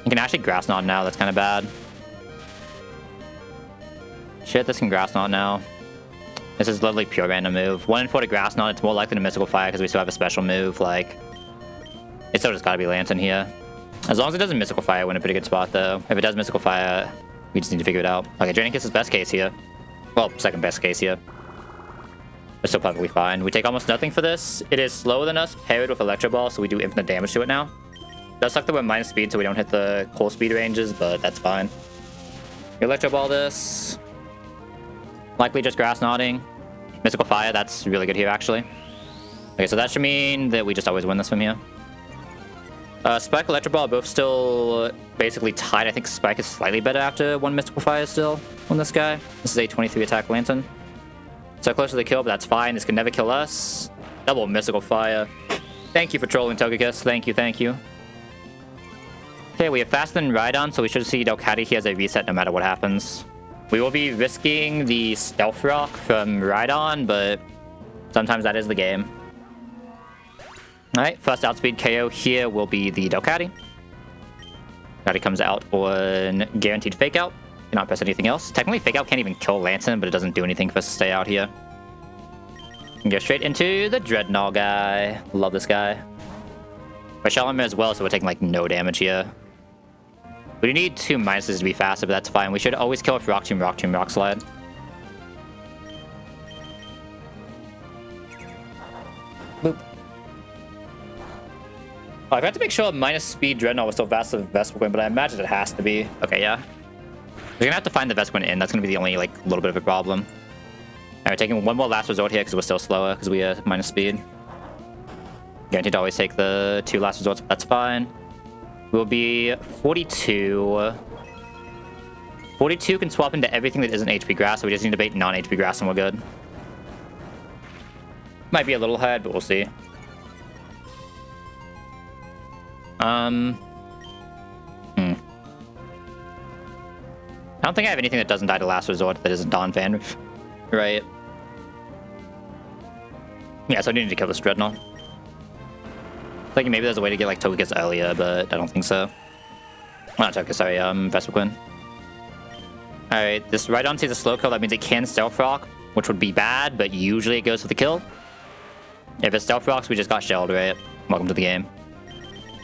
You can actually Grass Knot now. That's kind of bad. Shit, this can Grass Knot now. This is literally pure random move. 1 in 4 to Grass Knot. It's more likely to Mystical Fire because we still have a special move. Like, it's still just gotta be Lantern here. As long as it doesn't Mystical Fire, we're in a pretty good spot, though. If it does Mystical Fire, we just need to figure it out. Okay, Draining Kiss is best case here. Well, second best case here. We're still perfectly fine. We take almost nothing for this. It is slower than us, paired with Electro Ball, so we do infinite damage to it now. Does suck that we're minus speed, so we don't hit the core speed ranges, but that's fine. Electro Ball this. Likely just Grass Knotting. Mystical Fire, that's really good here, actually. Okay, so that should mean that we just always win this from here. Spike, Electro Ball are both still basically tied. I think Spike is slightly better after 1 Mystical Fire still on this guy. This is a 23 attack Lantern. So close to the kill, but that's fine. This can never kill us. Double Mystical Fire. Thank you for trolling, Togekiss. Thank you, thank you. Okay, we have faster than Rhydon, so we should see Delcatty here as a reset no matter what happens. We will be risking the Stealth Rock from Rhydon, but sometimes that is the game. Alright, first outspeed KO here will be the Delcatty. Delcatty comes out on guaranteed Fake Out. Cannot press anything else. Technically, Fake Out can't even kill Lantern, but it doesn't do anything for us to stay out here. And go straight into the Dreadnought guy. Love this guy. We're Shalom as well, so we're taking like no damage here. We need 2 minuses to be faster, but that's fine. We should always kill with Rock Tomb, Rock Tomb, Rock Slide. Boop. Oh, I forgot to make sure minus speed Dreadnought was still faster than Vespiquen, but I imagine it has to be. Okay, yeah. We're gonna have to find the Vespiquen in. That's gonna be the only, like, little bit of a problem. Alright, we're taking one more last resort here because we're still slower because we are minus speed. Guaranteed to always take the 2 last resorts, but that's fine. We'll be 42. 42 can swap into everything that isn't HP Grass, so we just need to bait non-HP Grass and we're good. Might be a little ahead, but we'll see. I don't think I have anything that doesn't die to last resort that isn't Dawn Fan. Right. Yeah, so I need to kill this Dreadnought. Thinking maybe there's a way to get like Togekiss earlier, but I don't think so. Well, not Togekiss, sorry, Vespiquen. Alright, this Rhydon sees a slow kill, that means it can Stealth Rock, which would be bad, but usually it goes for the kill. If it's Stealth Rocks, we just got shelled, right? Welcome to the game.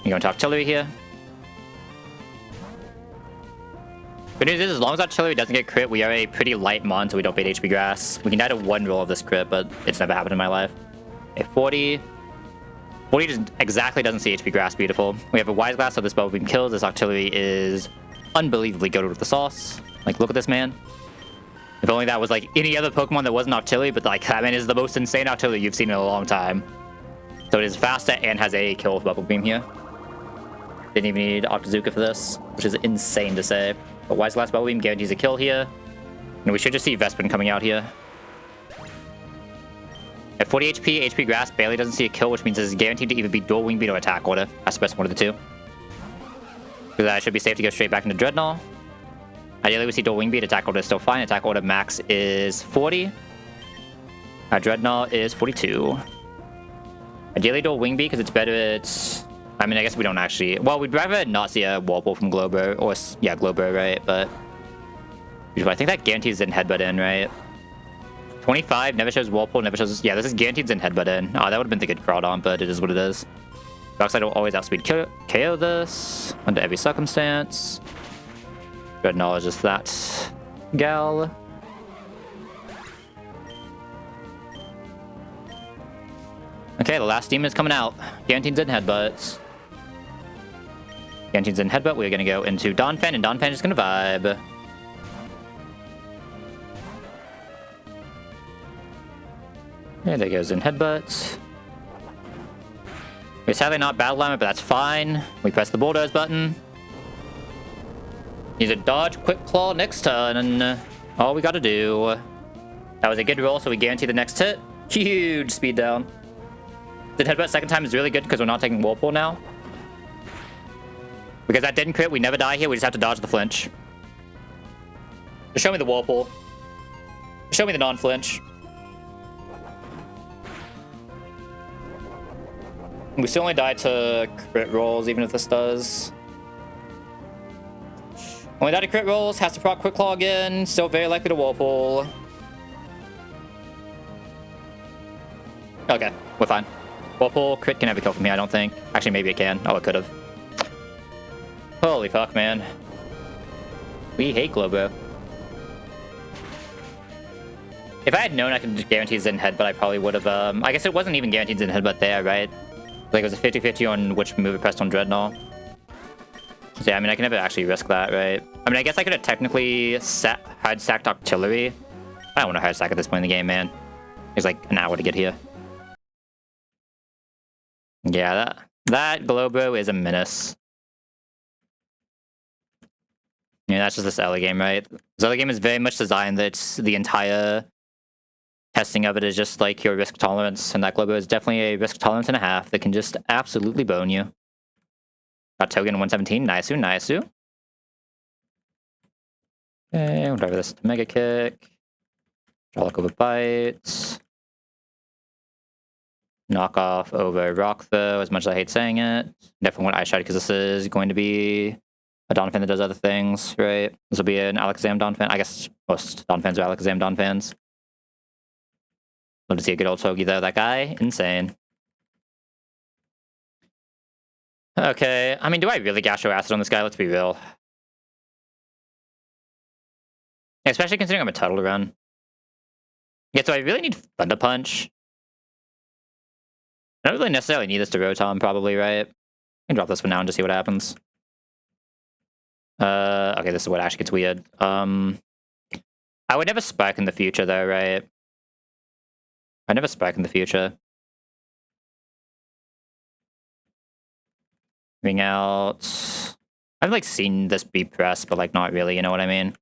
You're going to Artillery here. Good news is, as long as Artillery doesn't get crit, we are a pretty light mon, so we don't bait HP Grass. We can die to 1 roll of this crit, but it's never happened in my life. A 40. 40 just exactly doesn't see HP Grass, beautiful. We have a Wise Glass, so this Bubble Beam kills. This Artillery is unbelievably good with the sauce. Like, look at this man. If only that was like any other Pokemon that wasn't Artillery, but like, that man is the most insane Artillery you've seen in a long time. So it is faster and has a kill with Bubble Beam here. Didn't even need Octazooka for this, which is insane to say. But Wise Glass Bubble Beam guarantees a kill here. And we should just see Vespiquen coming out here. At 40 HP, HP Grass barely doesn't see a kill, which means it's guaranteed to either be Dual Wing Beat or Attack Order. That's the best one of the two. Because that should be safe to go straight back into Dreadnought. Ideally, we see Dual Wing Beat. Attack Order is still fine. Attack Order max is 40. Our Dreadnought is 42. Ideally, Dual Wing Beat because it's better at... I mean, I guess we don't actually... Well, we'd rather not see a Whirlpool from Glowbro. Or, yeah, Glowbro, right? But... I think that guarantees Zen Headbutt in, right? 25 never shows Whirlpool, never shows... Yeah, this is guaranteed Zen Headbutt in. Oh, that would have been the good Crawdon, but it is what it is. Darkseid will always outspeed KO this under every circumstance. Dreadnought is just that gal. Okay, the last demon is coming out. Guaranteed Zen Headbutts. Guaranteed in headbutt. We're gonna go into Donphan, and Donphan is gonna vibe. And there goes in headbutt. We're sadly not battle limit, but that's fine. We press the bulldoze button. Use a dodge quick claw next turn. All we gotta do. That was a good roll, so we guarantee the next hit. Huge speed down. The headbutt second time is really good because we're not taking Whirlpool now. Because that didn't crit, we never die here, we just have to dodge the flinch. Just show me the Whirlpool. Show me the non-flinch. We still only die to crit rolls, even if this does. Only die to crit rolls, has to proc quick claw again, still very likely to Whirlpool. Okay, we're fine. Whirlpool, crit can never kill from me, I don't think. Actually, maybe it can. Oh, it could have. Holy fuck, man. We hate Globo. If I had known I could guarantee Zen Headbutt, I probably would have, I guess it wasn't even guaranteed Zen Headbutt there, right? Like, it was a 50-50 on which move it pressed on Dreadnought. So yeah, I mean, I can never actually risk that, right? I mean, I guess I could have technically hard stacked Artillery. I don't want to hard stack at this point in the game, man. It's like an hour to get here. Yeah, that Globro is a menace. Yeah, that's just this early game, right? This early game is very much designed that the entire testing of it is just like your risk tolerance, and that Globo is definitely a risk tolerance and a half that can just absolutely bone you. Got Togen 117, Naisu, Naisu. Okay, we'll drive this to Mega Kick. Draw look over bites. Knock off over Rock, though, as much as I hate saying it. Definitely want Ice Shot because this is going to be a Donphan that does other things, right? This will be an Alakazam Donphan. I guess most Donphans are Alakazam Donphans. Love to see a good old Togi, though. That guy, insane. Okay, I mean, do I really Gastro Acid on this guy? Let's be real. Especially considering I'm a Turtle to run. Yeah, so I really need Thunder Punch. I don't really necessarily need this to Rotom, probably, right? I can drop this for now and just see what happens. Okay, this is what actually gets weird. I would never Spike in the future, though, right? I never Spike in the future. Ring out. I've, like, seen this be pressed, but, like, not really, you know what I mean?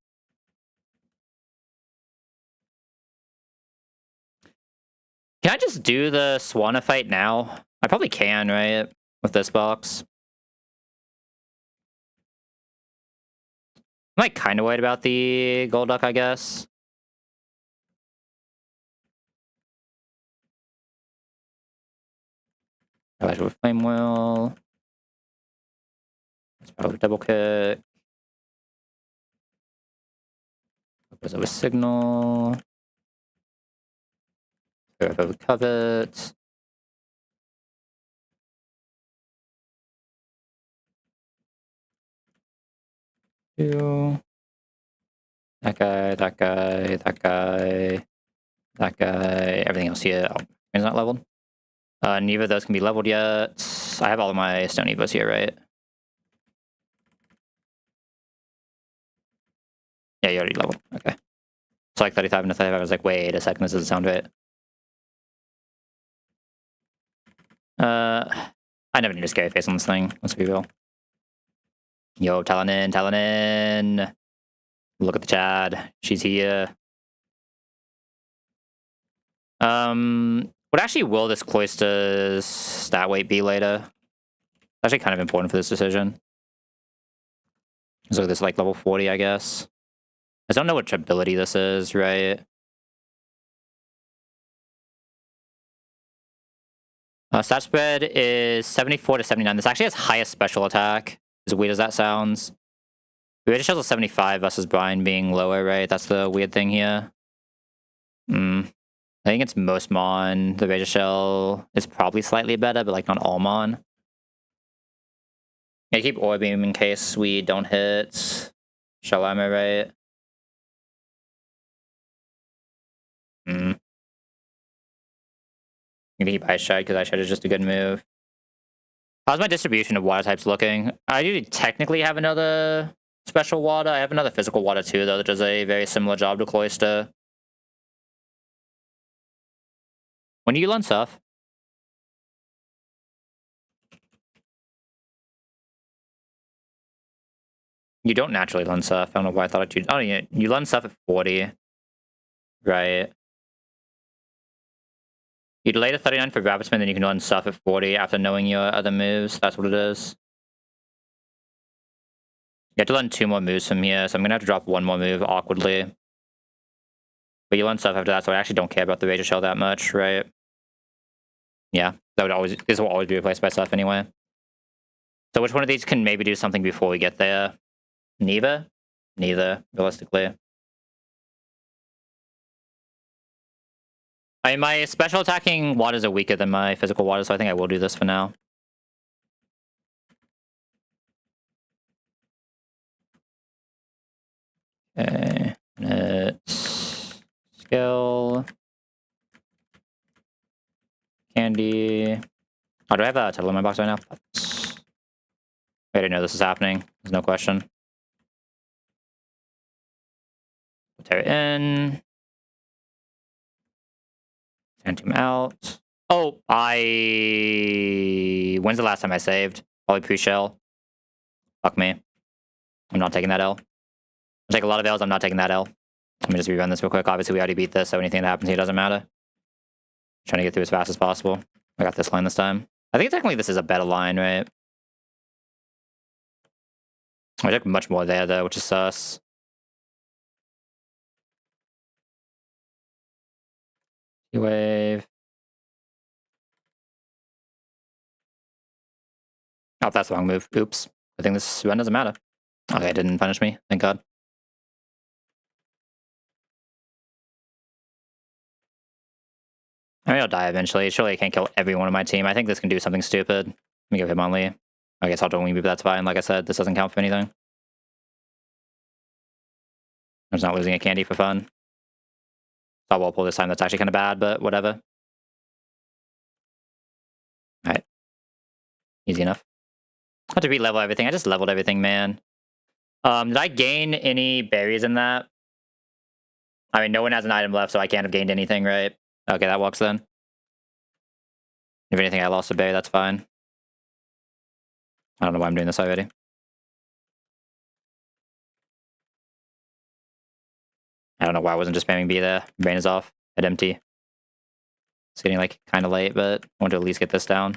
Can I just do the Swanna fight now? I probably can, right? With this box. I'm, like, kind of worried about the Golduck, I guess. I with Flame Wheel. Let's probably double kick. Goes over Signal. Over Covet. Two. That guy, that guy, that guy, that guy. Everything else here is not leveled. Neither of those can be leveled yet. I have all of my Stone Evos here, right? Yeah, you already leveled. Okay. So like 35 and 35, I was like, wait a second, this doesn't sound right. I never need a scary face on this thing, let's be real. Yo, Talanin, Talanin! Look at the Chad. She's here. What actually will this Cloyster's stat weight be later? It's actually kind of important for this decision. So this is like level 40, I guess. I don't know which ability this is, right? Stat spread is 74 to 79. This actually has highest special attack, as weird as that sounds. We just shows a 75 versus Brian being lower, right? That's the weird thing here. I think it's most Mon. The Razor Shell is probably slightly better, but like not all Mon. Yeah, keep Orb Beam in case we don't hit Shell Armor, right? I'm gonna keep Ice Shot because Ice Shot is just a good move. How's my distribution of water types looking? I do technically have another special water. I have another physical water too, though, that does a very similar job to Cloyster. When do you learn Surf? You don't naturally learn Surf. I don't know why I thought you. Oh, yeah, you learn Surf at 40. Right. You delay to 39 for Rapid Spin, then you can learn Surf at 40 after knowing your other moves. That's what it is. You have to learn 2 more moves from here, so I'm gonna have to drop 1 more move awkwardly. But you learn Surf after that, so I actually don't care about the Razor Shell that much, right? Yeah, this will always be replaced by Surf anyway. So which one of these can maybe do something before we get there? Neither? Neither, realistically. I mean, my special attacking waters are weaker than my physical waters, so I think I will do this for now. Okay, minutes. Skill. Candy. Oh, do I have a title in my box right now? I already know this is happening. There's no question. Tear it in. Phantom out. Oh, when's the last time I saved? Probably pre-shell. Fuck me. I'm not taking that L. I'll take a lot of L's, I'm not taking that L. Let me just rerun this real quick. Obviously, we already beat this, so anything that happens here doesn't matter. Trying to get through as fast as possible. I got this line this time. I think technically this is a better line, right? I took much more there, though, which is sus. Wave. Oh, that's the wrong move. Oops. I think this run doesn't matter. Okay, it didn't punish me. Thank God. I mean, I'll die eventually. Surely I can't kill everyone on my team. I think this can do something stupid. Let me go Hitmonlee. I guess I'll do Wing, but that's fine. Like I said, this doesn't count for anything. I'm just not losing a candy for fun. Thought wall pull this time. That's actually kind of bad, but whatever. Alright. Easy enough. Not to re-level everything. I just leveled everything, man. Did I gain any berries in that? I mean, no one has an item left, so I can't have gained anything, right? Okay, that works then. If anything, I lost a berry, that's fine. I don't know why I'm doing this already. I don't know why I wasn't just spamming B there. Brain is off at empty. It's getting like kind of late, but I want to at least get this down.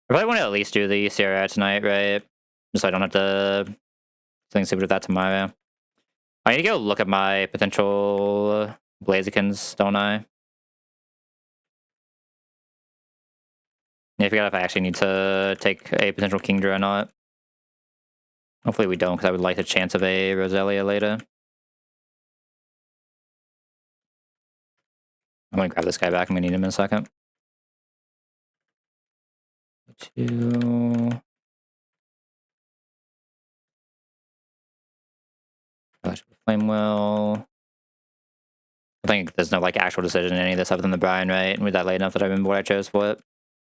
I probably want to at least do the Sierra tonight, right? Just so I don't have to do something stupid with that tomorrow. I need to go look at my potential Blazikins, don't I? I forgot if I actually need to take a potential Kingdra or not. Hopefully we don't, because I would like the chance of a Roselia later. I'm gonna grab this guy back. I'm gonna need him in a second. 2. Flame Will. I think there's no like actual decision in any of this other than the Brian, right? And with that late enough that I remember what I chose for it.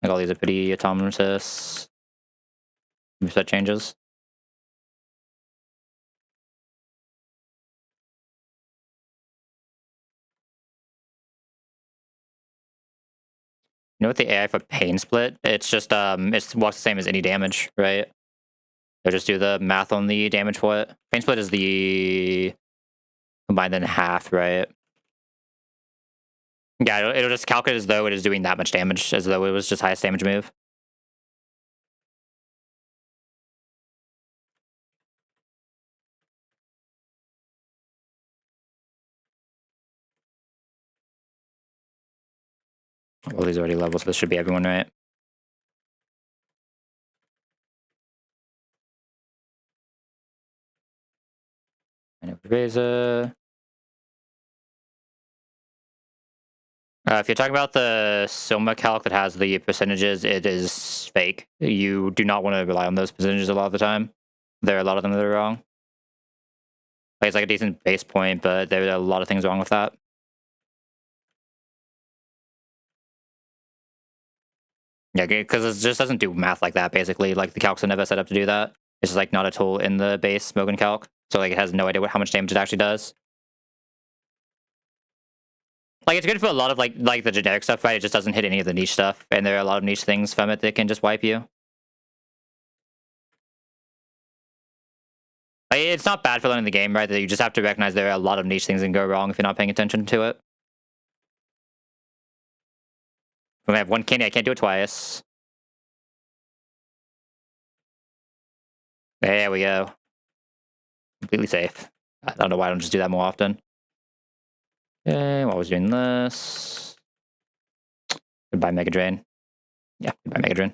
Like all these are pretty autonomous set changes. You know what the AI for pain split? It's just it works the same as any damage, right? They'll just do the math on the damage for it. Pain split is the combined in half, right? Yeah, it'll just calculate as though it is doing that much damage, as though it was just highest damage move. Well, these are already levels, so this should be everyone, right? And Razor. If you're talking about the Soma calc that has the percentages, it is fake. You do not want to rely on those percentages a lot of the time. There are a lot of them that are wrong. Like, it's like a decent base point, but there are a lot of things wrong with that. Yeah, because it just doesn't do math like that, basically. Like, the calcs are never set up to do that. It's just, like, not a tool in the base Mogan calc. So, like, it has no idea how much damage it actually does. Like, it's good for a lot of, like the generic stuff, right? It just doesn't hit any of the niche stuff. And there are a lot of niche things from it that can just wipe you. Like, it's not bad for learning the game, right? That you just have to recognize there are a lot of niche things that can go wrong if you're not paying attention to it. When I have one candy, I can't do it twice. There we go. Completely safe. I don't know why I don't just do that more often. Okay, while I was doing this. Goodbye, Mega Drain. Yeah, goodbye, Mega Drain.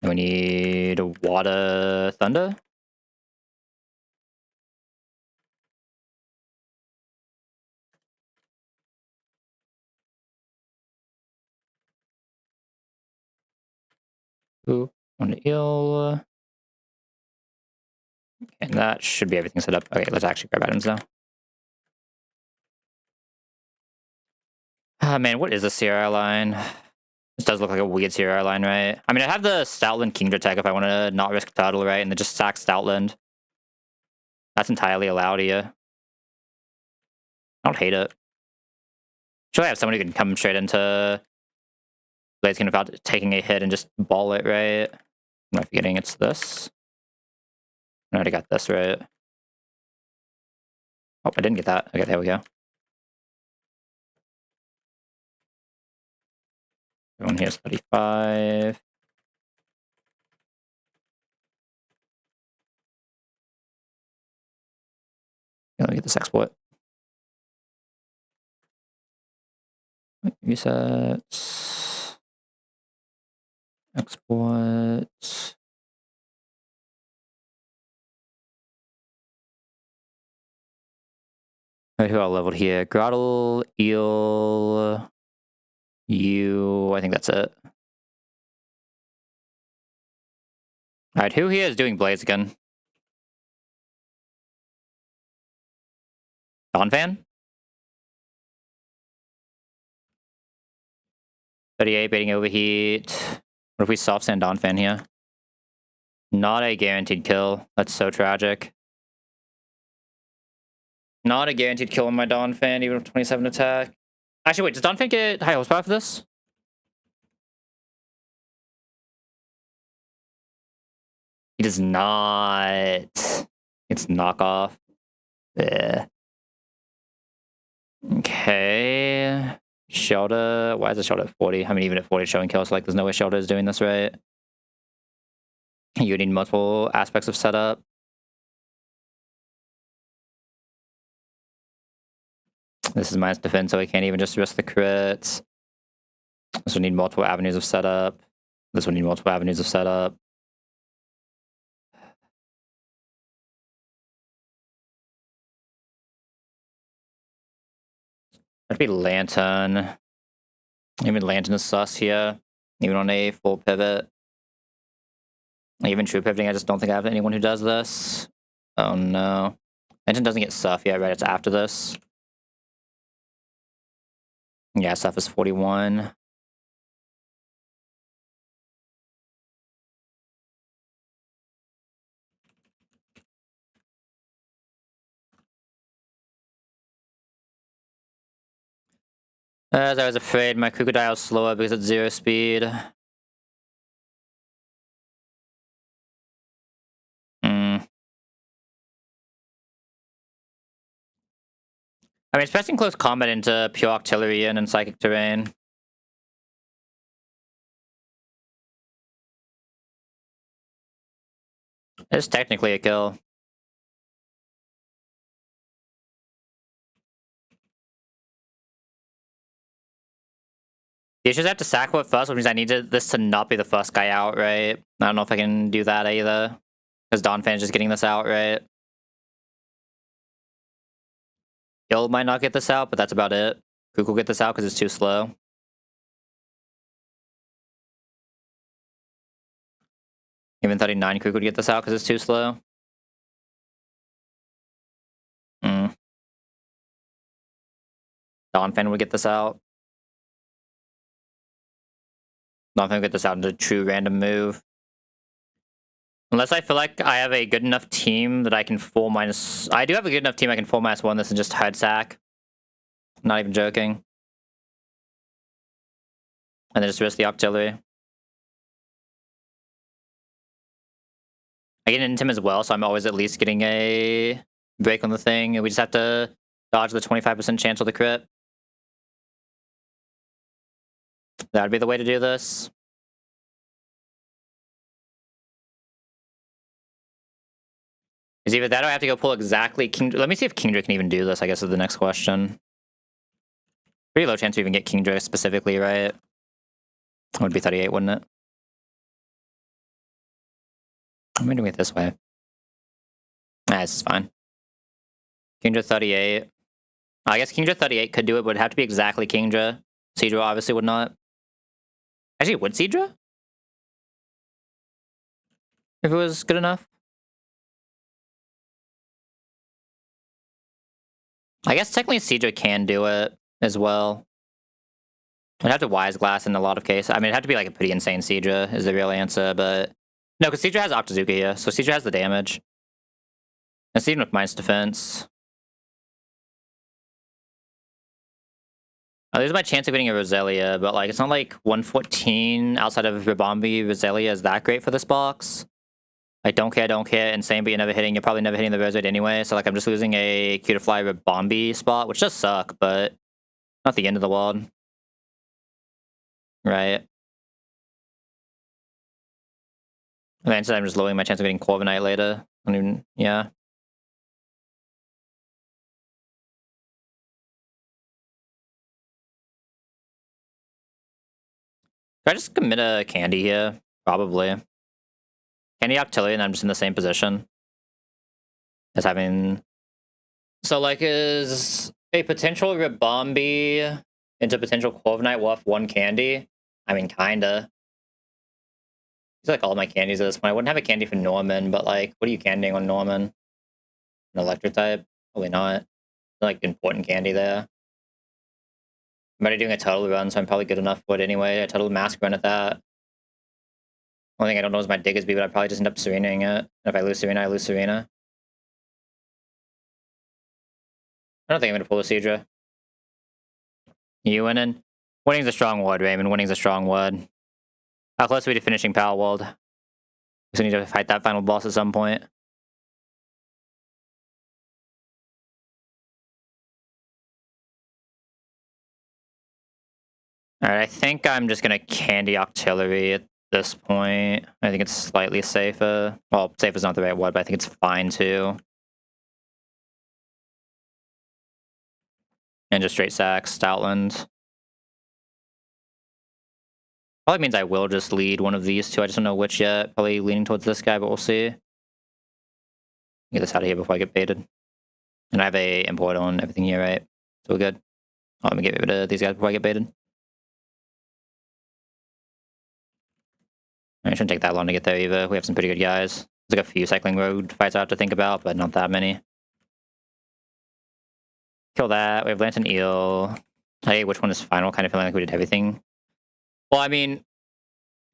And we need Water Thunder. Ooh, on the eel. And that should be everything set up. Okay, let's actually grab items now. Ah, man, what is the CRI line? This does look like a weird CRI line, right? I mean, I have the Stoutland Kingdra tech if I want to not risk Turtle, right? And then just sack Stoutland. That's entirely allowed here. I don't hate it. Surely I have someone who can come straight into Blaziken without taking a hit and just ball it, right? Am I forgetting it's this? I already got this, right? Oh, I didn't get that. Okay, there we go. Everyone here's 35. Yeah, let me get this exploit. Resets. Export. Alright, who all leveled here? Grottle, Eel, you. I think that's it. Alright, who here is doing Blaziken? Donphan? 38, baiting overheat. What if we soft sand Donphan here? Not a guaranteed kill. That's so tragic. Not a guaranteed kill on my Donphan, even with 27 attack. Actually, wait, does Donphan get high horsepower for this? He does not. It's knockoff. Yeah. Okay. Shelter. Why is the Shelter at 40? I mean, even at 40 showing kills, like, there's no way Shelter is doing this right. You need multiple aspects of setup. This is minus defense, so we can't even just risk the crits. This would need multiple avenues of setup. This would need multiple avenues of setup. That'd be Lantern. Even Lantern is sus here. Even on a full pivot. Even true pivoting, I just don't think I have anyone who does this. Oh no. Lantern doesn't get Suff yet, right? It's after this. Yeah, Suff is 41. As I was afraid, my Crocodile's slower because it's 0 speed. I mean, it's pressing close combat into pure artillery and psychic terrain. It's technically a kill. You just have to sack it first, which means I need this to not be the first guy out, right? I don't know if I can do that either. Because Donphan is just getting this out, right? Gil might not get this out, but that's about it. Kook will get this out because it's too slow. Even 39 Kook would get this out because it's too slow. Donphan would get this out. Not gonna get this out into a true random move. Unless I feel like I have a good enough team that I can full minus... I do have a good enough team I can full -1 this and just head sack. Not even joking. And then just risk the Octillery. I get an Intim as well, so I'm always at least getting a break on the thing. And we just have to dodge the 25% chance of the crit. That would be the way to do this. Is either that or I have to go pull exactly Kingdra. Let me see if Kingdra can even do this, I guess, is the next question. Pretty low chance to even get Kingdra specifically, right? It would be 38, wouldn't it? I'm doing it this way. Nah, this is fine. Kingdra 38. I guess Kingdra 38 could do it, but it would have to be exactly Kingdra. Seadra obviously would not. Actually, would Seadra? If it was good enough? I guess technically Seadra can do it as well. I'd have to Wise Glass in a lot of cases. I mean, it'd have to be like a pretty insane Seadra is the real answer, but... No, because Seadra has Octazooka, yeah, so Seadra has the damage. And Seadra with minus defense. There's my chance of getting a Roselia, but like it's not like 114 outside of Ribombi. Roselia is that great for this box. Like, don't care, insane, but you're never hitting. You're probably never hitting the Rose Rate anyway, so like I'm just losing a Cutiefly Ribombi spot, which does suck, but not the end of the world. Right. And then instead I'm just lowering my chance of getting Corviknight later. I don't even, yeah. Could I just commit a Candy here? Probably. Candy Octillery, and I'm just in the same position as having... So, like, is a potential Ribombi into potential Corviknight worth 1 Candy? I mean, kinda. It's like all my candies at this point. I wouldn't have a candy for Norman, but, like, what are you candying on Norman? An Electric type? Probably not. Like, important candy there. I'm already doing a Total run, so I'm probably good enough for it anyway. A Total Mask run at that. Only thing I don't know is my Diggersby, but I'd probably just end up Serenaing it. And if I lose Serena, I lose Serena. I don't think I'm going to pull a Seadra. You winning? Winning's a strong word, Raymond. Winning's a strong word. How close are we to finishing Power World? We still need to fight that final boss at some point. Alright, I think I'm just going to Candy Octillery at this point. I think it's slightly safer. Well, safe is not the right word, but I think it's fine too. And just straight sack, Stoutland. Probably means I will just lead one of these two. I just don't know which yet. Probably leaning towards this guy, but we'll see. Get this out of here before I get baited. And I have a import on everything here, right? So we're good. Oh, let me get rid of these guys before I get baited. It shouldn't take that long to get there either. We have some pretty good guys. There's like a few cycling road fights I have to think about, but not that many. Kill that. We have Lantern Eel. Hey, which one is final? Kind of feeling like we did everything. Well, I mean,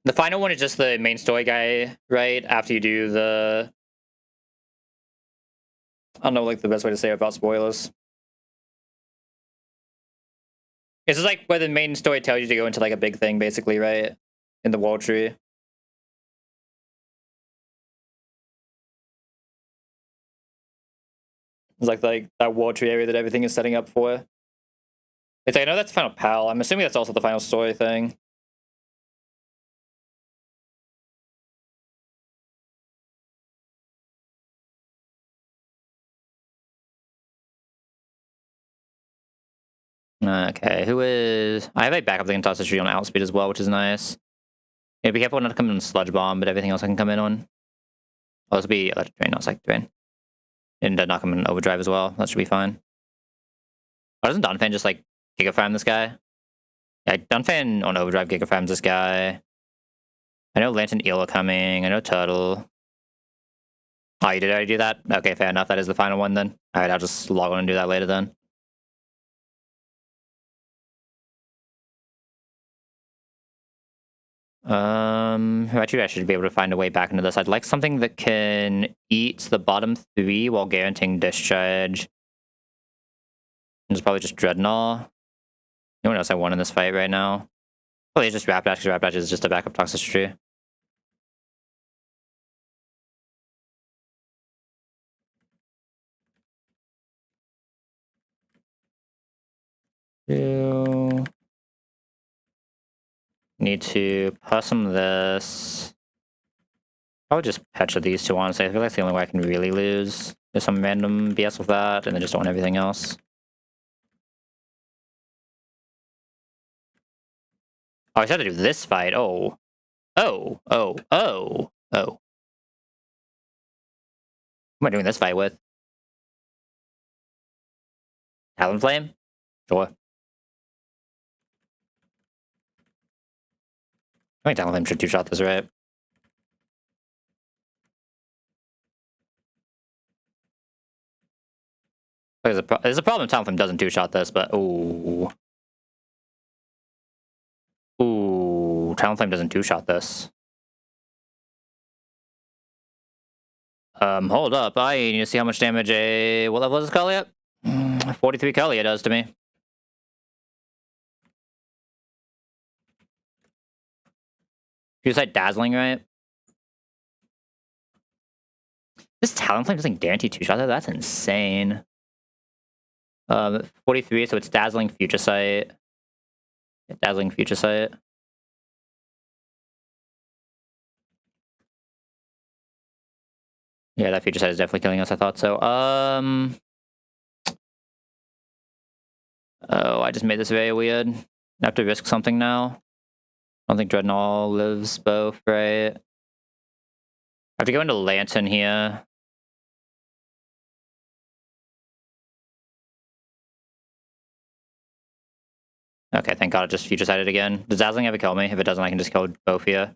the final one is just the main story guy, right? After you do the... I don't know, like, the best way to say it without spoilers. It's just like where the main story tells you to go into, like, a big thing, basically, right? In the World Tree. It's like that World Tree area that everything is setting up for. It's like, I know that's the final pal. I'm assuming that's also the final story thing. Okay, who is... I have a backup that can toss the tree on outspeed as well, which is nice. Yeah, be careful not to come in on Sludge Bomb, but everything else I can come in on. Oh, this will be Electric Drain, not Psychic Drain. And not come in Overdrive as well. That should be fine. Oh, doesn't Donphan just, like, Giga Farm this guy? Yeah, Donphan on Overdrive Giga Farms this guy. I know Lantern Eel are coming. I know Turtle. Oh, you did already do that? Okay, fair enough. That is the final one then. Alright, I'll just log on and do that later then. Actually, I should be able to find a way back into this. I'd like something that can eat the bottom 3 while guaranteeing discharge. And it's probably just Dreadnought. No one else I want in this fight right now. Probably it's just Rapidash, because Rapidash is just a backup Toxicity. Need to possum this. Probably just Petra these two, honestly. I feel like that's the only way I can really lose. There's some random BS with that, and then just own everything else. Oh, I just had to do this fight. Oh. Oh. Oh. Oh. Oh. Who am I doing this fight with? Talonflame? Sure. I think Talonflame should two-shot this, right? There's a problem if Talonflame doesn't two-shot this, but ooh. Ooh, Talonflame doesn't two-shot this. Hold up. I need to see how much damage what level is this Kalia? 43 Kalia does to me. You said dazzling, right? This Talonflame doesn't guarantee two-shot though? That's insane. 43, so it's dazzling Future Sight. Dazzling Future Sight. Yeah, that Future Sight is definitely killing us, I thought so. Oh, I just made this very weird. I have to risk something now. I don't think Dreadnought lives both, right? I have to go into Lantern here. Okay, thank god it just Future Sighted again. Does Dazzling ever kill me? If it doesn't, I can just kill both here.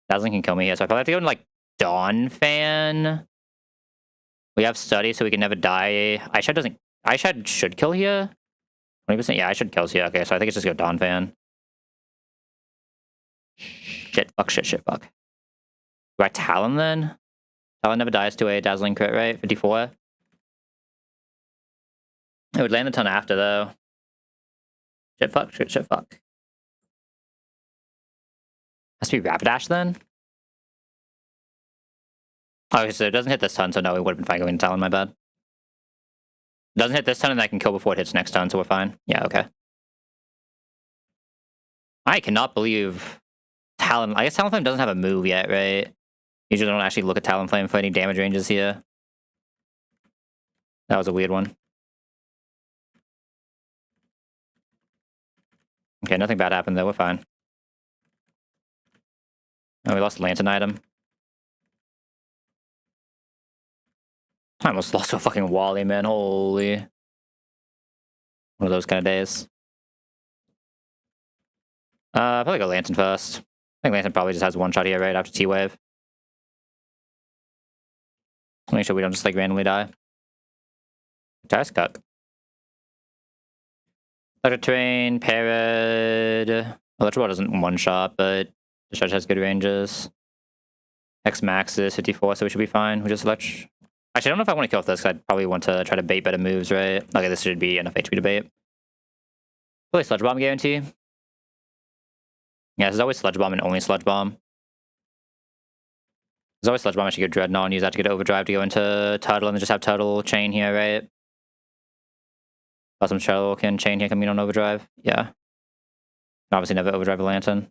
Dazzling can kill me here, so I probably have to go into, like, Dawn Fan. We have Study, so we can never die. Eyeshad should kill here? 20%? Yeah, Eyeshad kills here. Okay, so I think it's just go Dawn Fan. Shit, fuck, shit, shit, fuck. Do I Talon then? Talon never dies to a Dazzling crit, right? 54? It would land a ton after, though. Shit, fuck, shit, shit, fuck. Has to be Rapidash then? Oh, so it doesn't hit this turn, so no, it would have been fine going to Talon, my bad. It doesn't hit this turn, and I can kill before it hits next turn, so we're fine. Yeah, okay. I cannot believe Talon. I guess Talonflame doesn't have a move yet, right? Usually don't actually look at Talonflame for any damage ranges here. That was a weird one. Okay, nothing bad happened though, we're fine. Oh, we lost the Lantern item. I almost lost to a fucking Wally, man. Holy. One of those kind of days. Probably go Lantern first. I think Lantern probably just has one shot here right after T-Wave. Make sure we don't just like randomly die. Tires cut. Electric Terrain, Parad. Electric Ball doesn't one shot, but the charge has good ranges. X max is 54, so we should be fine. We just Actually, I don't know if I want to kill with this, because I'd probably want to try to bait better moves, right? Okay, this should be enough HP to bait. Probably Sludge Bomb guarantee. Yeah, there's always Sludge Bomb and only Sludge Bomb. There's always Sludge Bomb. I should go Dreadnought and use that to get Overdrive to go into Turtle and then just have Turtle chain here, right? Awesome Turtle can chain here coming on Overdrive. Yeah. Obviously never Overdrive a Lantern.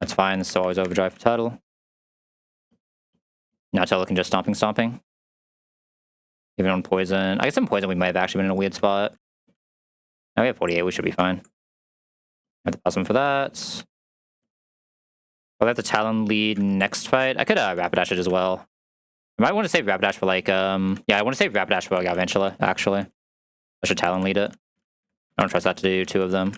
That's fine. This is always Overdrive for Turtle. Now Turtle can just Stomping. Even on Poison. I guess on Poison we might have actually been in a weird spot. Now we have 48. We should be fine. I have to pause him for that. I'll have the Talon lead next fight. I could Rapidash it as well. I might want to save Rapidash for like, yeah, I want to save Rapidash for Galvantula, actually. I should Talon lead it. I don't trust that to do two of them.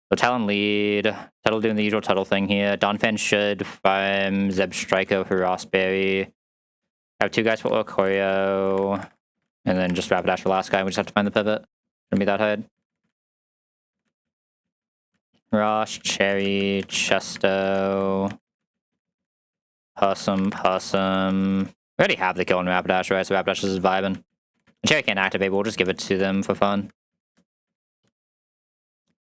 So Talon lead. Tuttle doing the usual Tuttle thing here. Donphan should farm Zeb Striko for Rossberry. I have two guys for Oricorio. And then just Rapidash for last guy. We just have to find the pivot. Gonna be that hard. Rosh, Cherry, Chesto, Possum. We already have the kill on Rapidash, right? So Rapidash is vibing. Cherry can't activate, but we'll just give it to them for fun.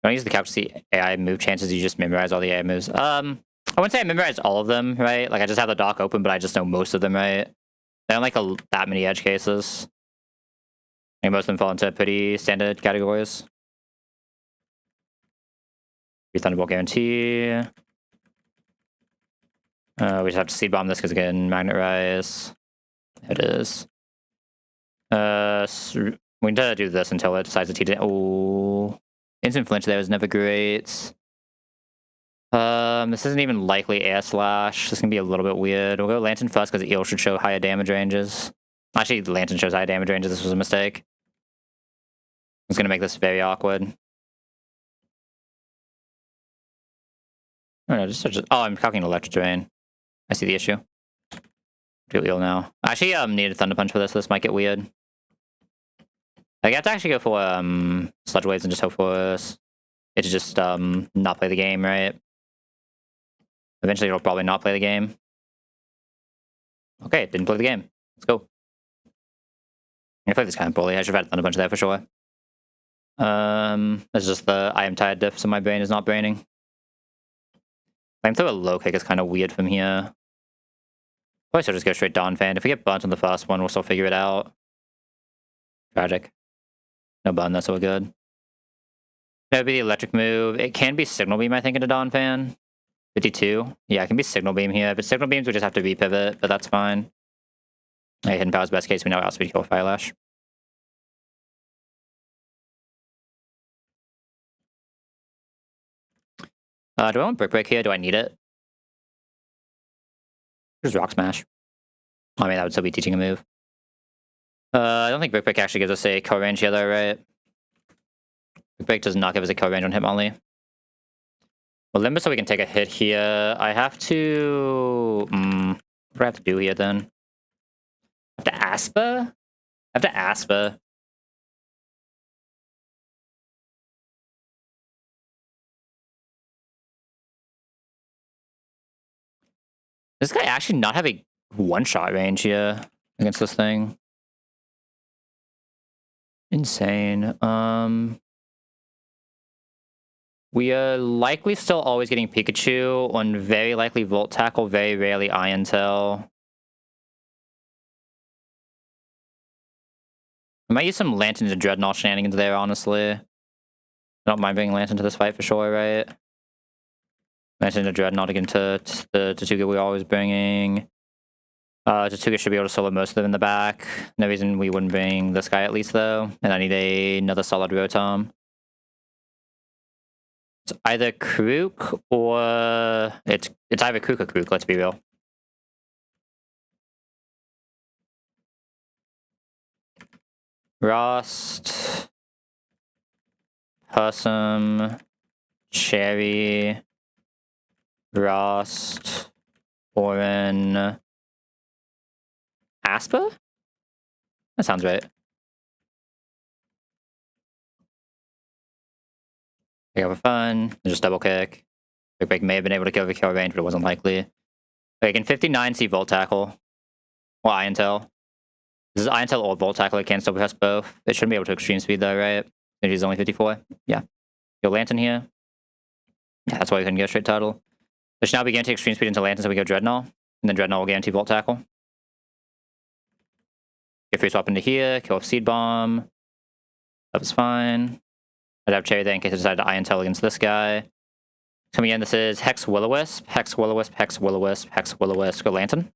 Don't use the couch to see AI move chances, you just memorize all the AI moves. I wouldn't say I memorized all of them, right? Like, I just have the dock open, but I just know most of them, right? I don't like that many edge cases. I think most of them fall into pretty standard categories. Thunderbolt guarantee. We just have to seed bomb this because again, Magnet Rise. It is. We need to do this until it decides to TD. Oh, instant flinch there is never great. This isn't even likely air slash. This is gonna be a little bit weird. We'll go Lantern first because Eel should show higher damage ranges. Actually, the Lantern shows higher damage ranges. This was a mistake. It's gonna make this very awkward. Oh no, oh, I'm calculating Electric Drain. I see the issue. Do Eel now. I actually need a Thunder Punch for this. This might get weird. Like, I have to actually go for Sludge Waves and just hope for it to just not play the game, right? Eventually it'll probably not play the game. Okay, it didn't play the game. Let's go. I play this kind of poorly. I should have had Thunder Punch there for sure. It's just the I am tired diff, so my brain is not braining. Flamethrower a low kick is kind of weird from here. Probably should just go straight Dawn Fan. If we get burnt on the first one, we'll still figure it out. Tragic. No burn, that's so good. That would be the electric move. It can be Signal Beam, I think, into Dawn Fan. 52. Yeah, it can be Signal Beam here. If it's Signal Beams, we just have to repivot, but that's fine. Okay, Hidden Power's best case. We know how else we kill Fire Lash. Do I want Brick Break here? Do I need it? Here's Rock Smash. I mean, that would still be teaching a move. I don't think Brick Break actually gives us a kill range here, though, right? Brick Break does not give us a kill range on Hitmonlee. Well, Limber so we can take a hit here. I have to... what do I have to do here, then? I have to Aspa? I have to Aspa. Does this guy actually not have a one-shot range here against this thing? Insane. We are likely still always getting Pikachu on very likely Volt Tackle, very rarely Iron Tail. I might use some Lantern to Dreadnought shenanigans there, honestly. I don't mind bringing Lantern to this fight for sure, right? Lantern to Dreadnought again to the Tatuga we're always bringing. Tatuga should be able to solo most of them in the back. No reason we wouldn't bring this guy at least, though. And I need another solid Rotom. It's either Krook or... It's either Krook or Krook, let's be real. Rost. Possum. Cherry. Rost. Orin. Aspa? That sounds right. Take over fun. Just double kick. Brick Break may have been able to kill the kill range, but it wasn't likely. Okay, can 59 see Volt Tackle? Well, Iron Tail. This is Iron Tail or Volt Tackle. It can still press both. It shouldn't be able to extreme speed though, right? It is only 54. Yeah. Go Lantern here. Yeah, that's why we couldn't go straight Turtle. It should now be guaranteed extreme speed into Lantern, so we go Dreadnought. And then Dreadnought will guarantee Volt Tackle. Get free swap into here, kill off Seed Bomb. That was fine. I'd have Cherry there in case I decided to Iron Tail against this guy. Coming in, this is Hex Will-O-Wisp, Hex Will-O-Wisp, Hex Will-O-Wisp, Hex Will-O-Wisp. Go Lantern.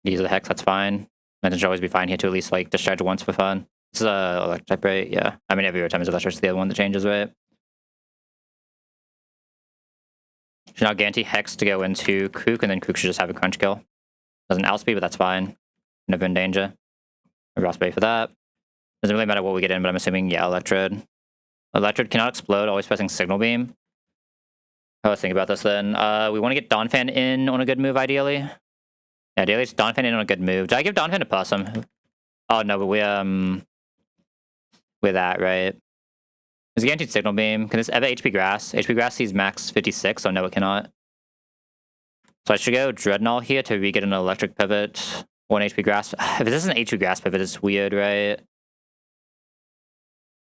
Use the Hex, that's fine. Lantern should always be fine here to at least like discharge once for fun. This is Electric type, right? Yeah. I mean, every time is Electric, it's the other one that changes, right? Should now guarantee Hex to go into Krook, and then Krook should just have a crunch kill. Doesn't outspeed, but that's fine. Never in danger. Rossbay for that. Doesn't really matter what we get in, but I'm assuming, yeah, Electrode. Electrode cannot explode, always pressing Signal Beam. Oh, let's think about this then. We want to get Donphan in on a good move, ideally. Yeah, ideally it's Donphan in on a good move. Did I give Donphan to Possum? Oh, no, but we're that, right? There's guaranteed signal beam. Can this ever HP grass? HP grass sees max 56, so no, it cannot. So I should go Dreadnought here to re-get an electric pivot. 1 HP grass. If this is an HP grass pivot, it's weird, right?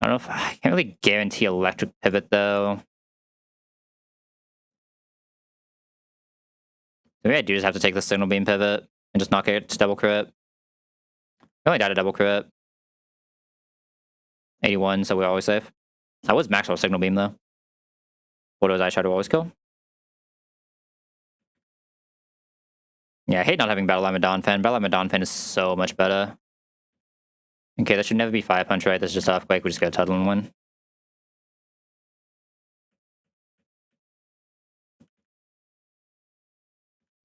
I don't know if I can't really guarantee electric pivot though. Maybe I do just have to take the signal beam pivot and just knock it to double crit. I only died a double crit. 81, so we're always safe. I was maximum signal beam though. What was I try to always kill? Yeah, I hate not having Battle Line with Donphan. Battle Line with Donphan is so much better. Okay, that should never be Fire Punch, right? That's just Earthquake. We just go Tuttle and win.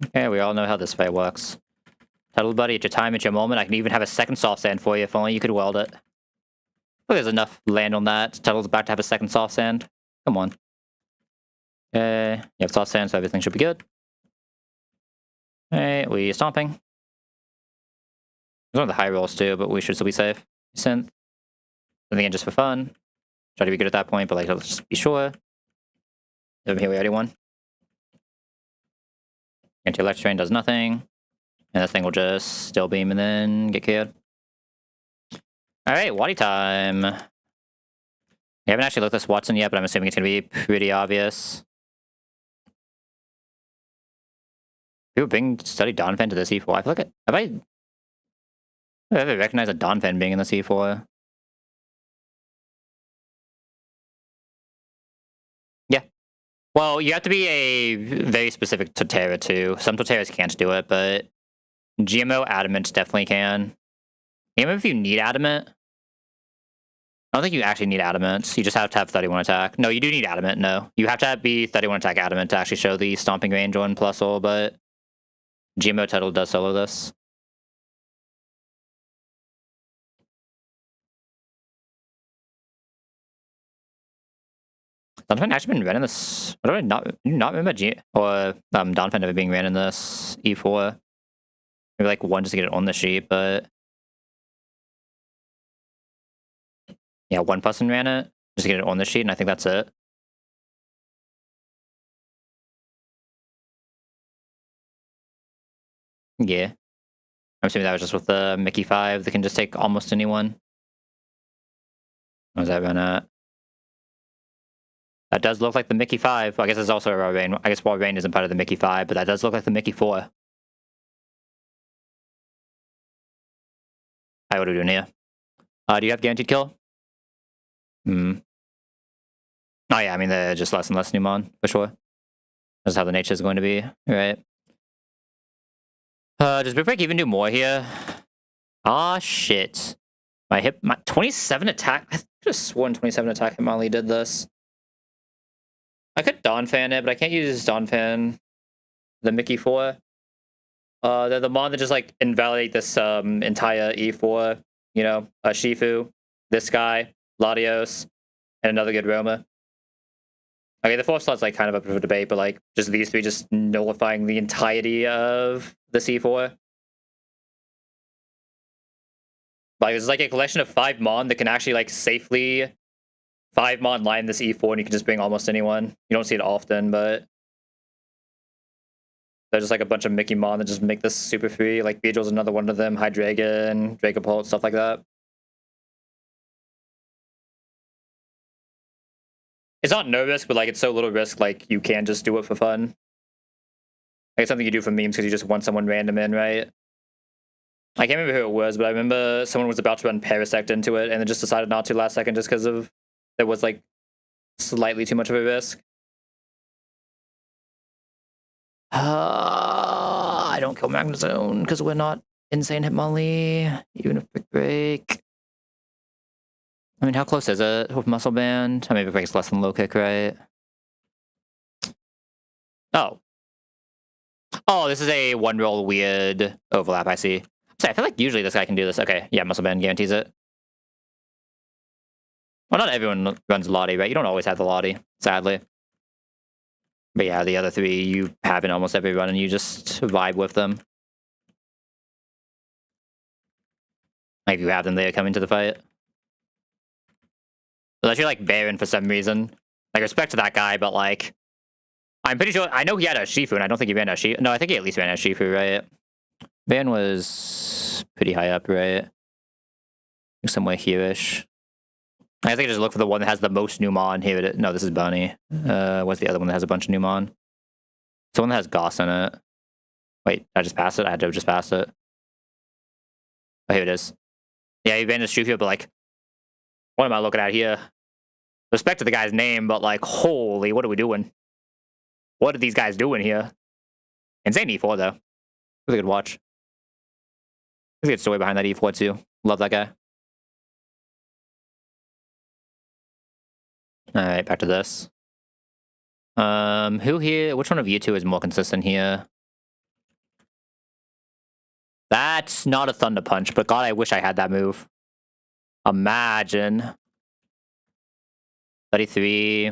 Okay, we all know how this fight works. Tuttle buddy, at your time, at your moment. I can even have a second soft sand for you if only you could weld it. Well, there's enough land on that. Tuttle's about to have a second soft sand. Come on. Okay, you have soft sand, so everything should be good. Alright, we stomping. There's one of the high rolls too, but we should still be safe. Synth. I think just for fun. Try to be good at that point, but like let's just be sure. Over here we already won. Anti-electric train does nothing. And this thing will just still beam and then get killed. Alright, Waddy time. We haven't actually looked at this Watson yet, but I'm assuming it's gonna be pretty obvious. People bring study Donphan to the C4. I feel like have I ever recognized a Donphan being in the C4? Yeah. Well, you have to be a very specific Totera too. Some Toteras can't do it, but GMO Adamant definitely can. Even if you need Adamant, I don't think you actually need Adamant. You just have to have 31 attack. No, you do need Adamant, no. You have to be 31 attack Adamant to actually show the Stomping range on plus all, but GMO Tuttle does solo this. Donphan actually been running this. What do I not remember Donphan ever being ran in this E4? Maybe like one just to get it on the sheet, but yeah, one person ran it just to get it on the sheet, and I think that's it. Yeah, I'm assuming that was just with the Mickey 5 that can just take almost anyone. What was that run at? That does look like the Mickey 5. Well, I guess it's also a Raw Rain. I guess Raw Rain isn't part of the Mickey 5, but that does look like the Mickey 4. Hi, what are we doing here? Do you have guaranteed kill? Hmm. Oh yeah, I mean, they're just less and less Numon, for sure. That's how the nature is going to be, right? Does Big Break even do more here? Ah, shit. My 27 attack. I just sworn 27 attack Hitmonlee did this. I could Donphan it, but I can't use Donphan the Mickey 4. They're the mon that just like invalidate this entire E4. You know, Shifu, this guy, Latios, and another good Roma. Okay, the fourth slot's like kind of up for debate, but like just these three just nullifying the entirety of the C4. Like it's like a collection of 5 mon that can actually like safely 5 mon line this E4, and you can just bring almost anyone. You don't see it often, but there's just like a bunch of Mickey mon that just make this super free. Like Beedrill's another one of them, Hydreigon, Dracopult, stuff like that. It's not no risk, but like it's so little risk, like you can just do it for fun. Like it's something you do for memes because you just want someone random in, right? I can't remember who it was, but I remember someone was about to run Parasect into it and then just decided not to last second just because of there was like slightly too much of a risk. I don't kill Magnezone because we're not insane Hitmonlee, even if Big Break. I mean, how close is it with Muscle Band? I mean, Big Break's less than low kick, right? Oh. Oh, this is a one roll weird overlap, I see. So I feel like usually this guy can do this. Okay, yeah, Muscle Band guarantees it. Well, not everyone runs Lottie, right? You don't always have the Lottie, sadly. But yeah, the other three you have in almost every run and you just vibe with them. Like if you have them, they come into the fight. Unless you're like Baron for some reason. Like, respect to that guy, but like, I'm pretty sure, I know he had a Shifu, and I don't think he ran a Shifu. No, I think he at least ran a Shifu, right? Baron was pretty high up, right? Somewhere here-ish. I think I just look for the one that has the most Numon. Here it is. No, this is Bunny. What's the other one that has a bunch of Numon? It's the one that has Goss in it. Wait, I just passed it? I had to just pass it. Oh, here it is. Yeah, he ran a Shifu, but like, what am I looking at here? Respect to the guy's name, but like, holy, what are we doing? What are these guys doing here? Insane E4, though. Really good watch. There's a good story behind that E4, too. Love that guy. Alright, back to this. Who here? Which one of you two is more consistent here? That's not a Thunder Punch, but God, I wish I had that move. Imagine. 33.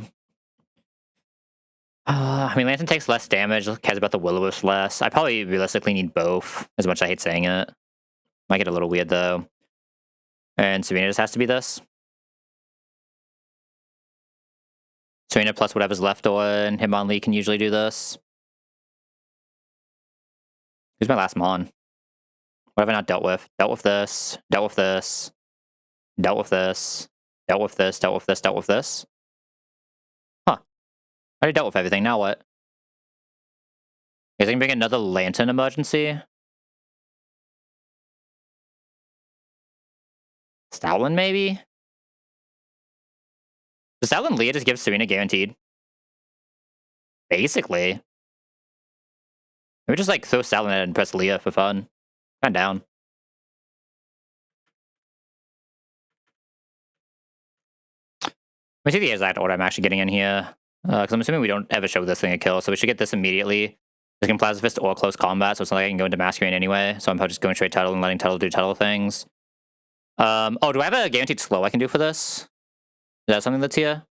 I mean, Lantern takes less damage, cares about the Will-O-Wisp less. I probably realistically need both, as much as I hate saying it. Might get a little weird, though. And Serena just has to be this. Serena plus whatever's left on Hitmonlee can usually do this. Who's my last Mon? What have I not dealt with? Dealt with this. Dealt with this. Dealt with this. Dealt with this. Dealt with this. Dealt with this. Huh. I already dealt with everything. Now what? Is I can bring another Lantern emergency? Stoutland, maybe? Does Stoutland Leah just give Serena guaranteed? Basically. Maybe just like throw Stoutland at it and press Leah for fun. Kind of down. Let me see the exact order I'm actually getting in here. Because I'm assuming we don't ever show this thing a kill, so we should get this immediately. This can Plasma Fist or close combat, so it's not like I can go into Masquerade anyway. So I'm probably just going straight Tuttle and letting Tuttle do Tuttle things. Oh, do I have a guaranteed slow I can do for this? Is that something that's here?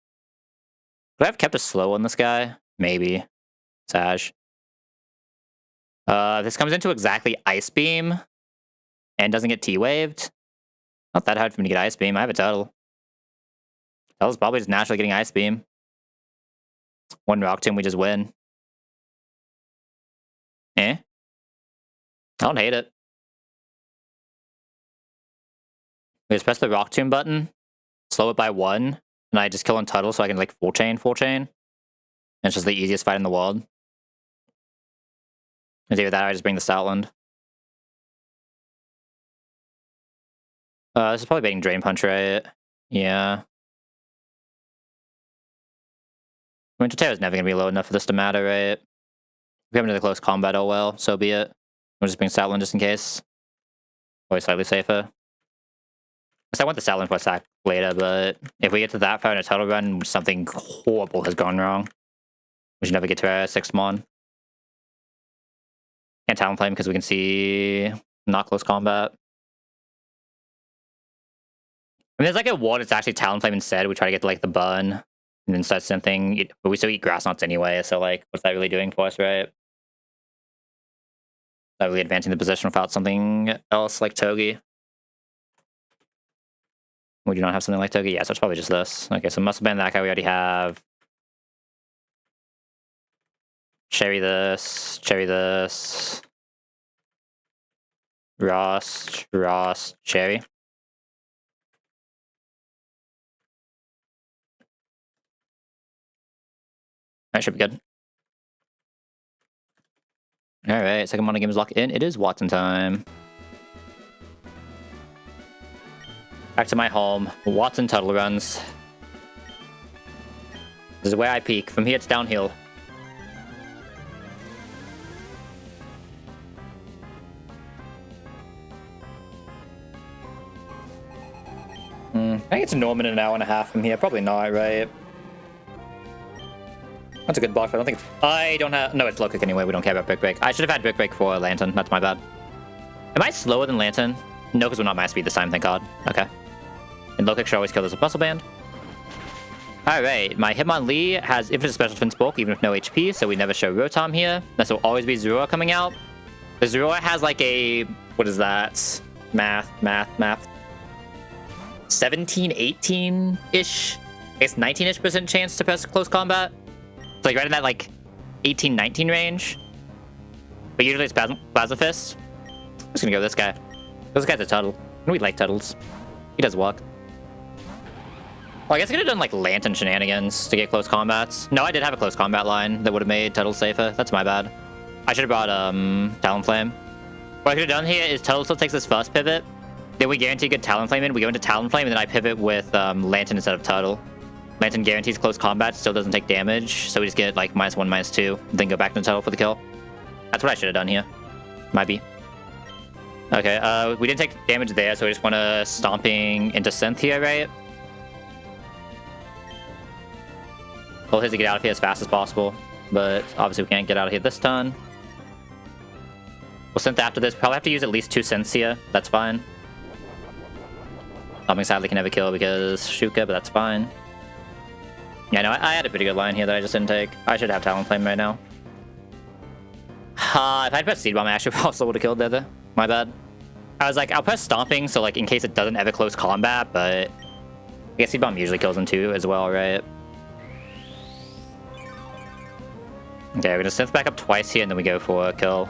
Do I have kept a slow on this guy? Maybe. Saj. This comes into exactly Ice Beam and doesn't get T-waved. Not that hard for me to get Ice Beam. I have a Tuttle. Tuttle's probably just naturally getting Ice Beam. One Rock Tomb, we just win. I don't hate it. We just press the Rock Tomb button, slow it by 1, and I just kill on Tuttle so I can like full chain. And it's just the easiest fight in the world. And either that or I just bring the Stoutland. This is probably baiting Drain Punch, right? Yeah. I mean, Totera's never gonna be low enough for this to matter, right? If we have another close combat, oh well, so be it. We'll just bring Stoutland just in case. Always slightly safer. I want the Stoutland for a sack later, but if we get to that far in a Tuttle run, something horrible has gone wrong. We should never get to our 6th Mon. Can't Talonflame because we can see not close combat. I mean, there's like a ward that's actually Talonflame instead. We try to get to like the burn and then start something, but we still eat grass knots anyway. So like, what's that really doing for us, right? Not really advancing the position without something else like Togi. We do not have something like Togi. Yeah, so it's probably just this. Okay, so Muscle Band, that guy we already have. Cherry this. Cherry this. Rost. Rost. Cherry. That should be good. Alright, second Mono game is locked in. It is Watson time. Back to my home. Watson Tuttle runs. This is where I peak. From here, it's downhill. I think it's Norman in an hour and a half from here. Probably not, right? That's a good block, but I don't think it's... I don't have... No, it's low kick anyway. We don't care about Brick Break. I should have had Brick Break for Lantern. That's my bad. Am I slower than Lantern? No, because we're not max speed this time, thank God. Okay. And low kick should always kill as a Muscle Band. Alright, my Hitmonlee has infinite special defense bulk, even with no HP, so we never show Rotom here. This will always be Zorua coming out. The Zorua has like a... What is that? Math. 17, 18-ish I guess 19-ish% chance to press close combat. It's like right in that like 18-19 range. But usually it's Plasma Fist. I'm just gonna go with this guy. This guy's a Tuttle. We like Tuttles. He does walk. Well, I guess I could have done like Lantern shenanigans to get close combats. No, I did have a close combat line that would have made Tuttle safer. That's my bad. I should have brought Talonflame. What I could have done here is Tuttle still takes this first pivot. Then we guarantee good Talonflame in. We go into Talonflame, and then I pivot with Lantern instead of Tuttle. Lantern guarantees close combat, still doesn't take damage, so we just get like -1, -2, then go back to Tuttle for the kill. That's what I should have done here. Might be. Okay, we didn't take damage there, so we just want to Stomping into Synth here, right? Goal is to get out of here as fast as possible, but obviously we can't get out of here this turn. We'll Synth after this. Probably have to use at least 2 Synths here. That's fine. Stomping sadly can never kill because Shuka, but that's fine. Yeah, no, I had a pretty good line here that I just didn't take. I should have Talonflame right now. If I'd pressed Seed Bomb, I actually also would have killed there. My bad. I was like, I'll press Stomping, so like in case it doesn't ever close combat, but I guess Seed Bomb usually kills him too as well, right? Okay, we're gonna Synth back up twice here, and then we go for a kill.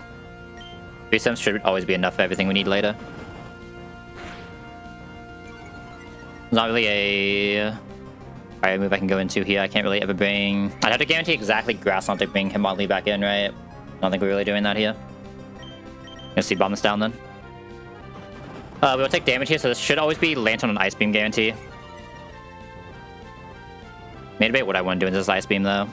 3 Synths should always be enough for everything we need later. There's not really a fire move I can go into here. I can't really ever bring... I'd have to guarantee exactly Grass Knot to bring Hitmonlee back in, right? I don't think we're really doing that here. Gonna Seed Bomb this down then. We will take damage here, so this should always be Lantern on Ice Beam guarantee. May debate what I want to do in this Ice Beam though.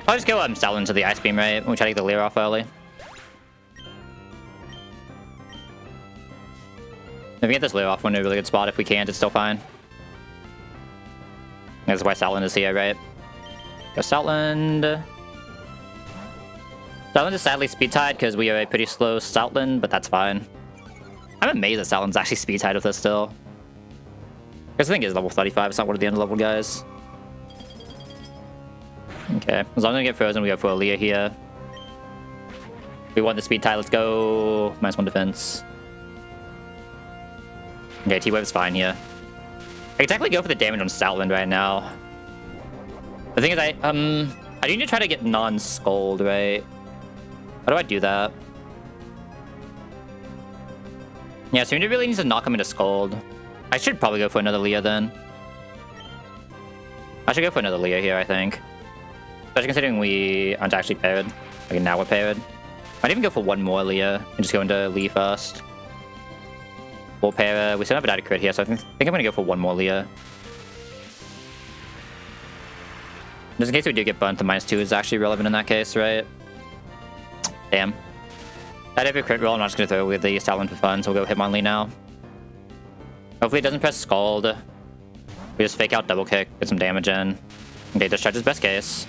I'll just go Stoutland into the Ice Beam, right? When we try to get the Leer off early. If we get this Leer off, we're in a really good spot. If we can't, it's still fine. That's why Stoutland is here, right? Go Stoutland. Stoutland is sadly speed-tied because we are a pretty slow Stoutland, but that's fine. I'm amazed that Stoutland's actually speed-tied with us still. Because the thing is level 35, it's not one of the end-level guys. Okay, as long as we get frozen, we go for a Leer here. We want the speed tie, let's go. -1 defense. Okay, T-Wave's fine here. I can technically go for the damage on Stoutland right now. The thing is, I need to try to get non-Scold, right? How do I do that? Yeah, so we really need to knock him into Scold. I should probably go for another Leer then. I should go for another Leer here, I think. Especially considering we aren't actually paired. Okay, now we're paired. I'd even go for one more Leer and just go into Lee first. Full pair. We still have a crit here, so I think I'm gonna go for one more Leer. Just in case we do get burnt, the -2 is actually relevant in that case, right? Damn. I'd have a crit roll. I'm not just gonna throw with the Stoutland for fun, so we'll go Hitmonlee now. Hopefully it doesn't press Scald. We just fake out double kick, get some damage in. Okay, discharge is best case.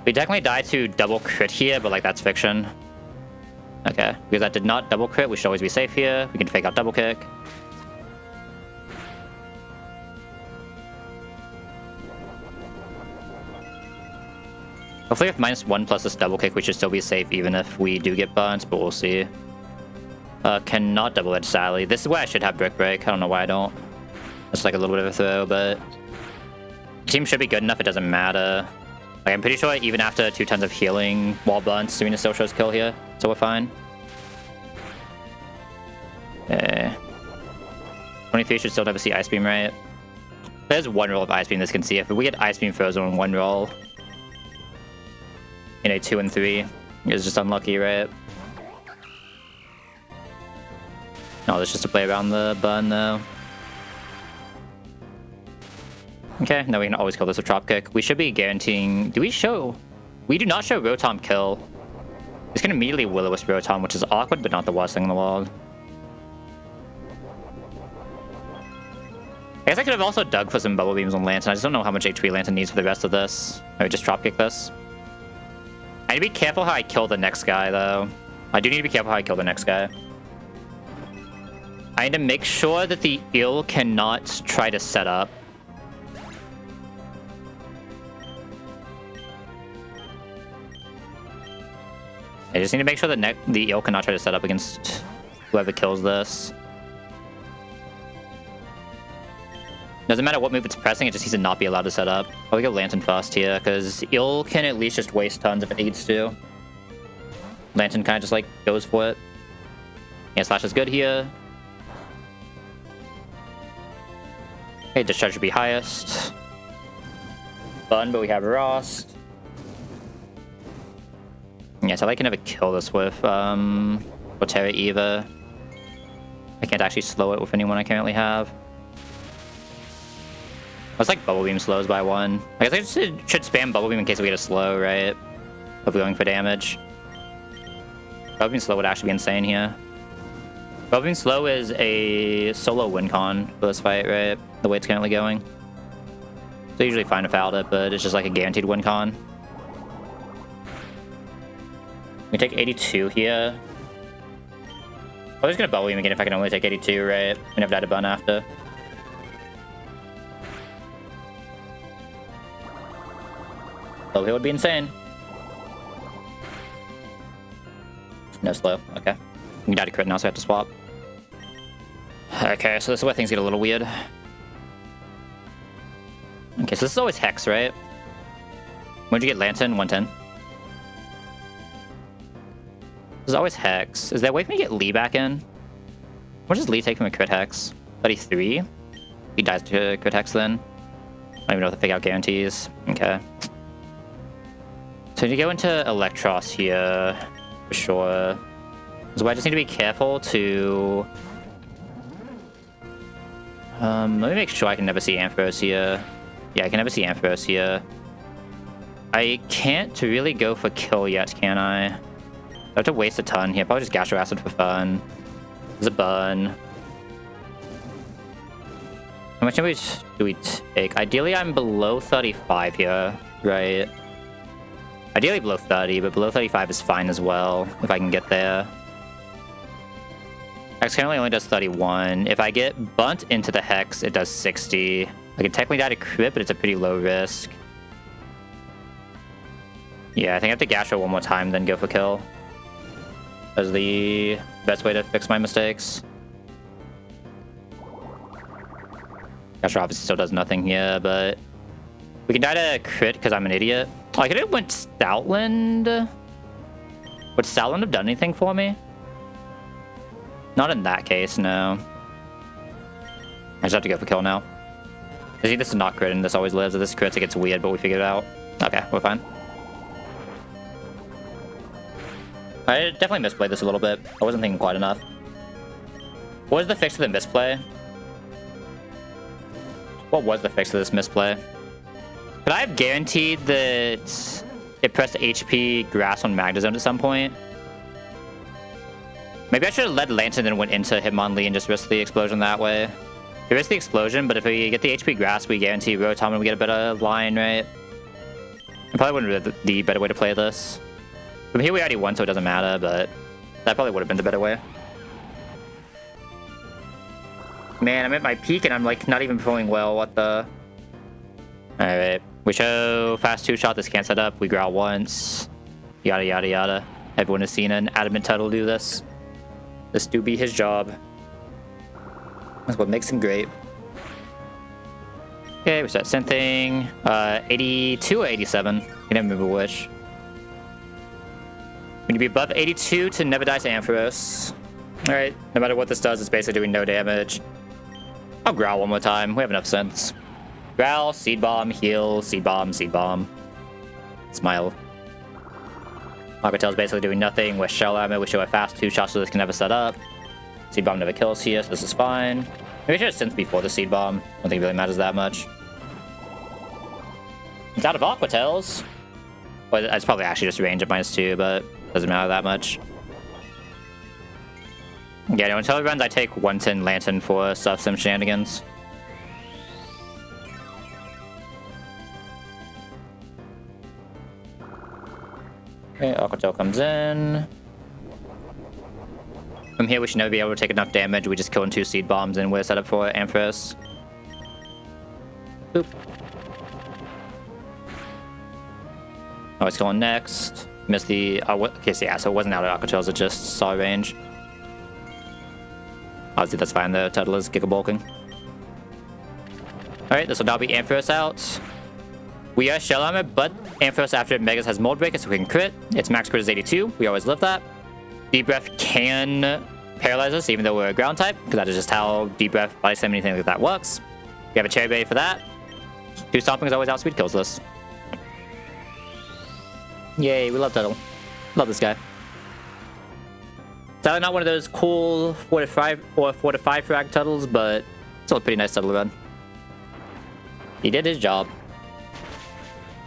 We technically die to double crit here, but like that's fiction. Okay, because that did not double crit, we should always be safe here. We can fake out double kick. Hopefully with -1 plus this double kick, we should still be safe even if we do get burnt, but we'll see. Cannot double edge Sally. This is where I should have Brick Break. I don't know why I don't. It's like a little bit of a throw, but the team should be good enough, it doesn't matter. Like, I'm pretty sure even after 2 tons of healing, wall burnt, Serena still shows kill here, so we're fine. Okay. 23 should still never see Ice Beam, right? There's one roll of Ice Beam this can see. If we get Ice Beam frozen on one roll in a 2 and 3, it's just unlucky, right? No, that's just to play around the burn, though. Okay, now we can always kill this with Drop Kick. We should be guaranteeing... Do we show... We do not show Rotom kill. It's gonna immediately Will-O-Wisp Rotom, which is awkward, but not the worst thing in the world. I guess I could have also dug for some Bubble Beams on Lantern. I just don't know how much HP Lantern needs for the rest of this. I would just Drop Kick this. I need to be careful how I kill the next guy, though. I do need to be careful how I kill the next guy. I need to make sure that the Eel cannot try to set up. I just need to make sure that the Eel cannot try to set up against whoever kills this. Doesn't matter what move it's pressing, it just needs to not be allowed to set up. I'll go Lantern first here, because Il can at least just waste tons if it needs to. Lantern kind of just, like, goes for it. Yeah, Slash is good here. Okay, Discharge should be highest. Fun, but we have Rost. Yeah, so I can never kill this with, Terra Eva. I can't actually slow it with anyone I currently have. Let's like Bubble Beam slows by 1. I guess I should spam Bubble Beam in case we get a slow, right? Of going for damage. Bubble Beam slow would actually be insane here. Bubble Beam slow is a solo win con for this fight, right? The way it's currently going. So usually fine without it, but it's just like a guaranteed win con. We take 82 here. I'm just gonna Bubble Beam again if I can only take 82, right? We never died a bun after. Oh, it would be insane. No slow. Okay. We died a crit now, so I have to swap. Okay, so this is where things get a little weird. Okay, so this is always Hex, right? When'd you get Lantern? 110. This is always Hex. Is there a way for me to get Lee back in? What does Lee take from a crit Hex? 33? He dies to a crit Hex then. I don't even know what the fake out guarantees. Okay. So you go into Electros here, for sure. So I just need to be careful to... let me make sure I can never see Ampharos here. Yeah, I can never see Ampharos here. I can't really go for kill yet, can I? I have to waste a ton here. Probably just Gastro Acid for fun. There's a burn. How much damage do we take? Ideally, I'm below 35 here, right? Ideally below 30, but below 35 is fine as well, if I can get there. Hex currently only does 31. If I get bunt into the Hex, it does 60. I can technically die to crit, but it's a pretty low risk. Yeah, I think I have to Gastro one more time, then go for kill. That's the best way to fix my mistakes. Gastro obviously still does nothing here, but... we can die to crit because I'm an idiot. Oh, I could have went Stoutland. Would Stoutland have done anything for me? Not in that case, no. I just have to go for kill now. I think this is not crit and this always lives. If this crits, it gets weird, but we figured it out. Okay, we're fine. I definitely misplayed this a little bit. I wasn't thinking quite enough. What was the fix to the misplay? What was the fix to this misplay? Could I have guaranteed that it pressed HP Grass on Magnezone at some point? Maybe I should have led Lantern and went into Hitmonlee and just risked the explosion that way. We risk the explosion, but if we get the HP Grass, we guarantee Rotom and we get a better line, right? It probably wouldn't be the better way to play this. From here we already won, so it doesn't matter, but that probably would have been the better way. Man, I'm at my peak and I'm like not even performing well. What the... Alright. We show fast 2-shot, this can't set up, we growl once. Yada yada yada. Everyone has seen an adamant turtle do this. This do be his job. That's what makes him great. Okay, we start synthing. 82 or 87? I can never remember which. We need to be above 82 to never die to Ampharos. Alright, no matter what this does, it's basically doing no damage. I'll growl one more time, we have enough sense. Growl, Seed Bomb, heal, Seed Bomb, Seed Bomb. Smile. Aqua Tail's basically doing nothing with Shell Ammo. We show a fast 2-shot so this can never set up. Seed Bomb never kills here, so this is fine. Maybe I should have synth before the Seed Bomb. I don't think it really matters that much. It's out of Aqua Tails. Well, it's probably actually just range at -2, but doesn't matter that much. Yeah, no, until it runs, I take 110 Lantern for stuff sim shenanigans. Okay, Aqua Tail comes in. From here, we should never be able to take enough damage. We just kill in 2 Seed Bombs and we're set up for Ampharos. Boop. Oh, it's going next. Missed the... okay, so yeah, so it wasn't out of Aqua Tails, it just saw range. Obviously, that's fine. The turtle is Giga Bulking. Alright, this will now be Ampharos out. We are Shell Armor, but Ampharos after Megas has Mold Breaker, so we can crit. Its max crit is 82. We always live that. Deep Breath can paralyze us, even though we're a ground type, because that is just how Deep Breath, Body Slam, anything like that works. We have a Cherry Berry for that. 2 Stomping is always outspeed kills this. Yay, we love Tuttle. Love this guy. Sadly not one of those cool 4 to 5 or 4 to 5 frag Tuttles, but still a pretty nice Tuttle run. He did his job.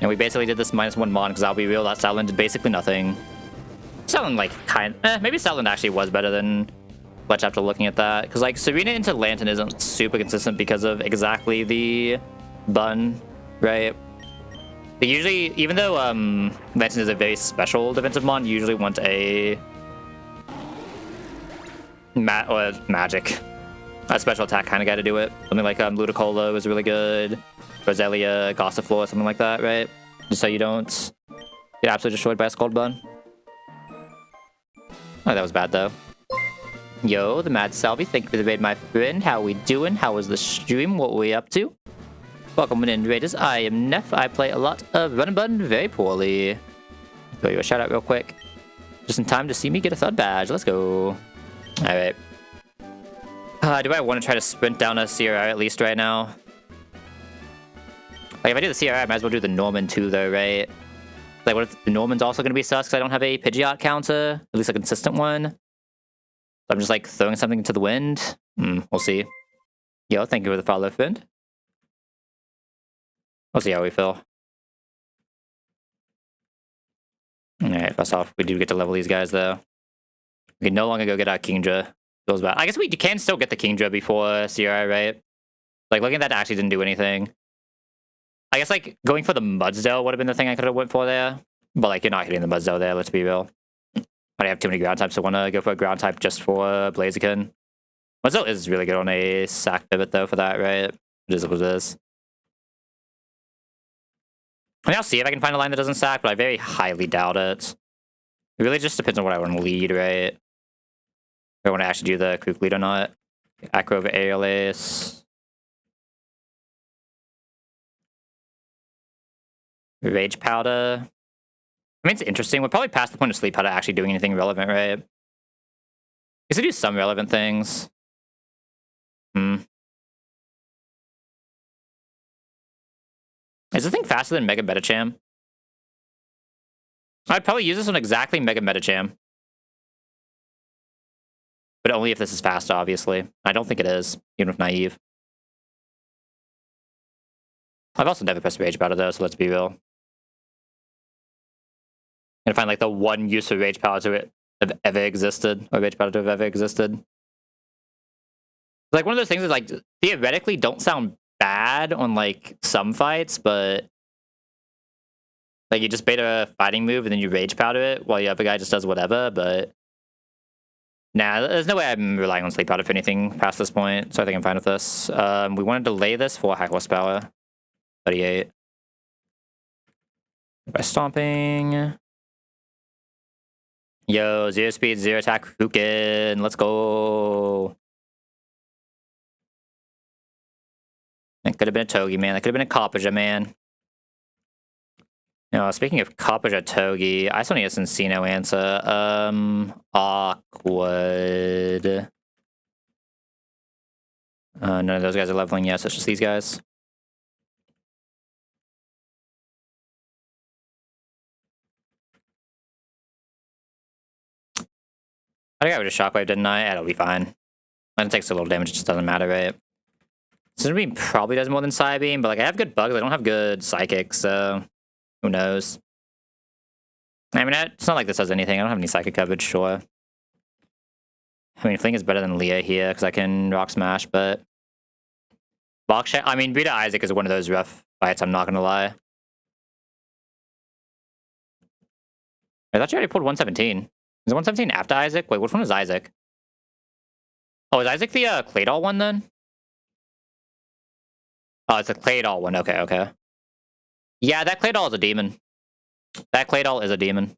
And we basically did this -1 mon, because I'll be real, that Satlin did basically nothing. Satlin, like, maybe Satlin actually was better than Fletch after looking at that. Because, like, Serena into Lantern isn't super consistent because of exactly the bun, right? They usually, even though Lantern is a very special defensive mon, you usually want a magic, a special attack kind of guy to do it. Something like Ludicolo is really good. Roselia, Gossiflor, something like that, right? Just so you don't get absolutely destroyed by a Scald Bun. Oh, that was bad, though. Yo, the Mad Salvi, thank you for the raid, my friend. How we doing? How was the stream? What were we up to? Welcome in, Raiders. I am Neff. I play a lot of Run and Bun very poorly. Throw you a shout out real quick. Just in time to see me get a third badge. Let's go. Alright. Do I want to try to sprint down a CRR at least right now? Like, if I do the CRR, I might as well do the Norman too, though, right? Like, what if the Norman's also going to be sus because I don't have a Pidgeot counter? At least a consistent one? So I'm just, like, throwing something into the wind? We'll see. Yo, thank you for the follow, friend. We'll see how we feel. Alright, first off, we do get to level these guys, though. We can no longer go get our Kingdra. Feels bad. I guess we can still get the Kingdra before CRI, right? Like, looking at that actually didn't do anything. I guess, like, going for the Mudsdale would have been the thing I could have went for there. But, like, you're not hitting the Mudsdale there, let's be real. I have too many ground types, so I want to go for a ground type just for Blaziken. Mudsdale is really good on a sack pivot, though, for that, right? It is what it is. I mean, I'll see if I can find a line that doesn't sack, but I very highly doubt it. It really just depends on what I want to lead, right? If I want to actually do the Kook lead or not. Acro over Aerial Ace. Rage Powder. I mean, it's interesting. We're probably past the point of Sleep Powder actually doing anything relevant, right? Because they do some relevant things. Is the thing faster than Mega Metacham? I'd probably use this on exactly Mega Metacham. But only if this is faster, obviously. I don't think it is, even with Naive. I've also never pressed Rage Powder, though, so let's be real. And find, like, the one use of Rage Powder to have ever existed, or Rage Powder to have ever existed. It's like one of those things that, like, theoretically don't sound bad on, like, some fights, but like, you just bait a fighting move and then you Rage Powder it while your other guy just does whatever, but nah, there's no way I'm relying on Sleep Powder for anything past this point, so I think I'm fine with this. We want to delay this for high horsepower. 38. By stomping. Yo, 0 speed, 0 attack, Fukin. Let's go. That could have been a Togi, man. That could have been a Coppaja, man. You know, speaking of Coppaja Togi, I still need a Cincino answer. Awkward. None of those guys are leveling yet, so it's just these guys. I think I would have Shockwave, didn't I? It'll be fine. And it takes a little damage, it just doesn't matter, right? Cinnamon probably does more than Psybeam, but like I have good bugs, I don't have good Psychic, so who knows? I mean, it's not like this does anything. I don't have any Psychic coverage, sure. I mean, Fling is better than Leah here, because I can Rock Smash, but I mean, Rita Isaac is one of those rough fights, I'm not gonna lie. I thought you already pulled 117. Is it 117 after Isaac? Wait, which one is Isaac? Oh, is Isaac the Claydol one then? Oh, it's a Claydol one. Okay, okay. Yeah, that Claydol is a demon. That Claydol is a demon.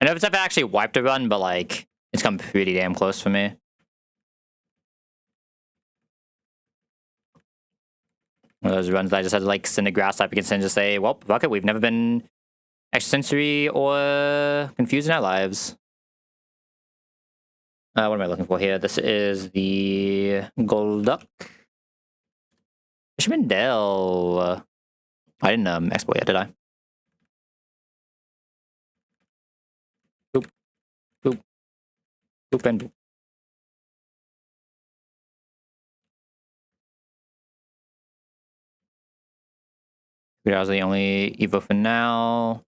I know if it's ever actually wiped a run, but like, it's come pretty damn close for me. One of those runs that I just had to like send a grass type against and just say, well, fuck it, we've never been extrasensory or confused in our lives. What am I looking for here? This is the Golduck. Schmindel. I didn't export yet, did I? Boop. Boop. Boop and boop. That was the only Evo for now.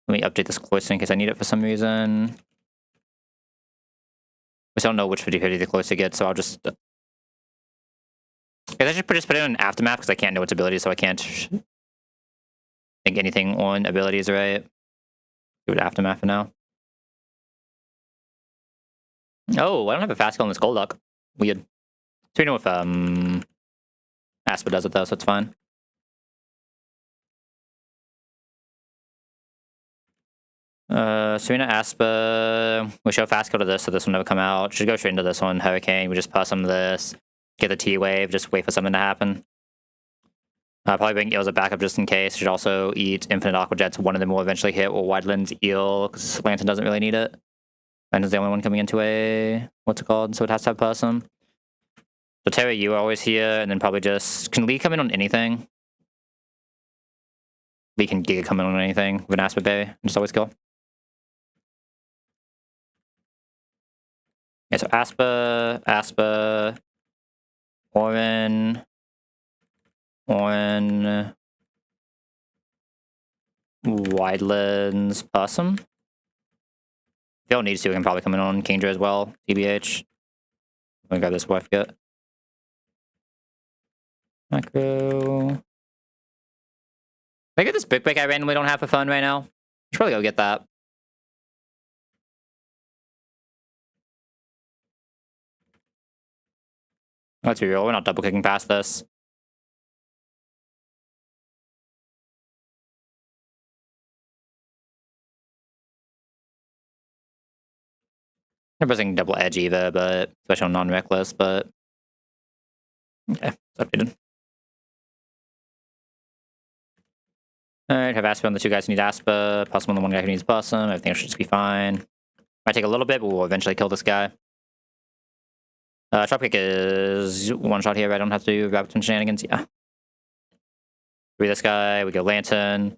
Let me update this cloister in case I need it for some reason. I don't know which 50/50 the cloister gets, so I'll just... I guess I should just put it in Aftermath because I can't know its abilities, so I can't think anything on abilities, right? Give it Aftermath for now. Oh, I don't have a fast kill on this Golduck. Weird. So we know if Aspa does it though, so it's fine. Serena Aspa, we show fast kill to this, so this will never come out. Should go straight into this one. Hurricane, we just pass some of this, get the T-Wave, just wait for something to happen. Probably bring Eels a backup just in case. Should also eat Infinite Aqua Jets. One of them will eventually hit, or Wide Lens Eel, because Lantern doesn't really need it. Lantern's the only one coming into a... what's it called? So it has to have person. So Terra, you are always here, and then probably just... Can Lee come in on anything? Lee can Giga come in on anything with an Aspa Berry. Just always kill. Yeah, so Aspa, Orin, Wide Lens, Possum. If you don't need to, we can probably come in on Kingdra as well, TBH. I'm gonna grab this wife get. Macro. Can I get this Brick Break I randomly don't have for fun right now? I should probably go get that. Let's be real, we're not double kicking past this. I'm pressing double edge either, but especially on non-reckless, but okay, it's updated. Alright, have Aspa on the two guys who need Aspa, Possum on the one guy who needs Possum. Everything should just be fine. Might take a little bit, but we'll eventually kill this guy. Dropkick is one shot here, I don't have to do Rabbit shenanigans, yeah. Read this guy, we go Lantern.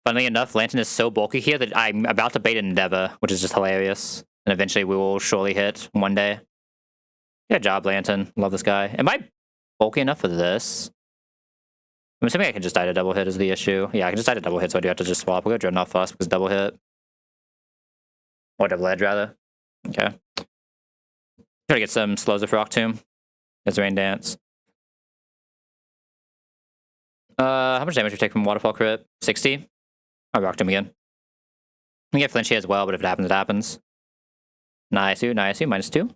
Funnily enough, Lantern is so bulky here that I'm about to bait an Endeavor, which is just hilarious. And eventually we will surely hit one day. Good job, Lantern. Love this guy. Am I bulky enough for this? I'm assuming I can just die to double hit is the issue. Yeah, I can just die to double hit, so I do have to just swap. We'll go Dreadnought first because double hit. Or double edge, rather. Okay. Try to get some slows of Rock Tomb. It's Rain Dance. How much damage we take from Waterfall crit? 60? I'll Rock Tomb again. We get flinch here as well, but if it happens, it happens. Nice, -2.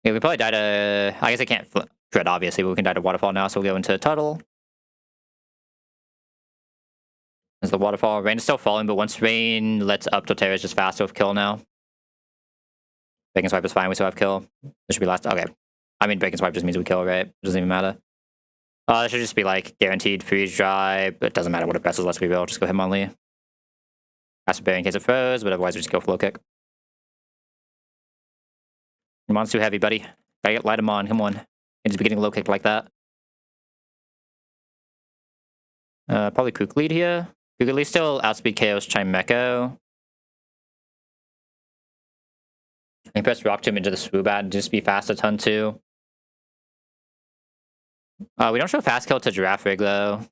Yeah, we probably die to... I guess I can't crit, obviously, but we can die to Waterfall now, so we'll go into Tuttle. There's the Waterfall. Rain is still falling, but once Rain lets up, Torterra is just faster with kill now. Breaking Swipe is fine, we still have kill. This should be last... Okay. I mean, Breaking Swipe just means we kill, right? It doesn't even matter. This should just be, like, guaranteed freeze dry, but it doesn't matter what it presses, let's be real. Just go Hitmonlee. Aspa Berry in case it froze, but otherwise we just go Flow Kick. Your mon's too heavy, buddy. Gotta light him on, come on. Can't just be getting low kicked like that. Probably Kook lead here. Kook at least still outspeed KO's Chimecho. You can press Rock Tomb into the Swoobat and just be fast a ton too. We don't show fast kill to Giraffe Rig though.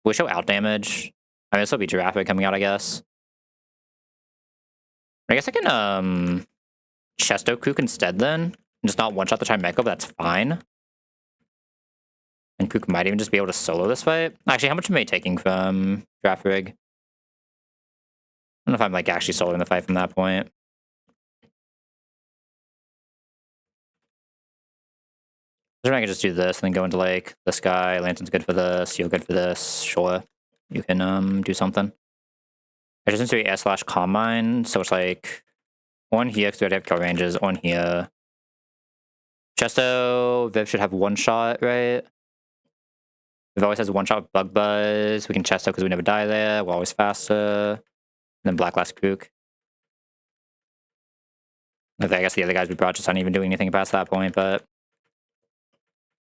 We show out damage. I mean, this will be Giraffe Rig coming out, I guess. I guess I can Chesto Kook instead then. And just not one shot the Chimecho, but that's fine. And Kook might even just be able to solo this fight. Actually, how much am I taking from Giraffe Rig? I don't know if I'm like actually soloing the fight from that point. I can just do this and then go into like this guy. Lantern's good for this. You're good for this. Sure, you can do something. I just into S/Calm Mind, so it's like on here because we already have kill ranges. On here, Chesto Viv should have one shot, right? We've always has one shot with Bug Buzz. We can chest out because we never die there. We're always faster. And then Black Last Kook. I guess the other guys we brought just aren't even doing anything past that point, but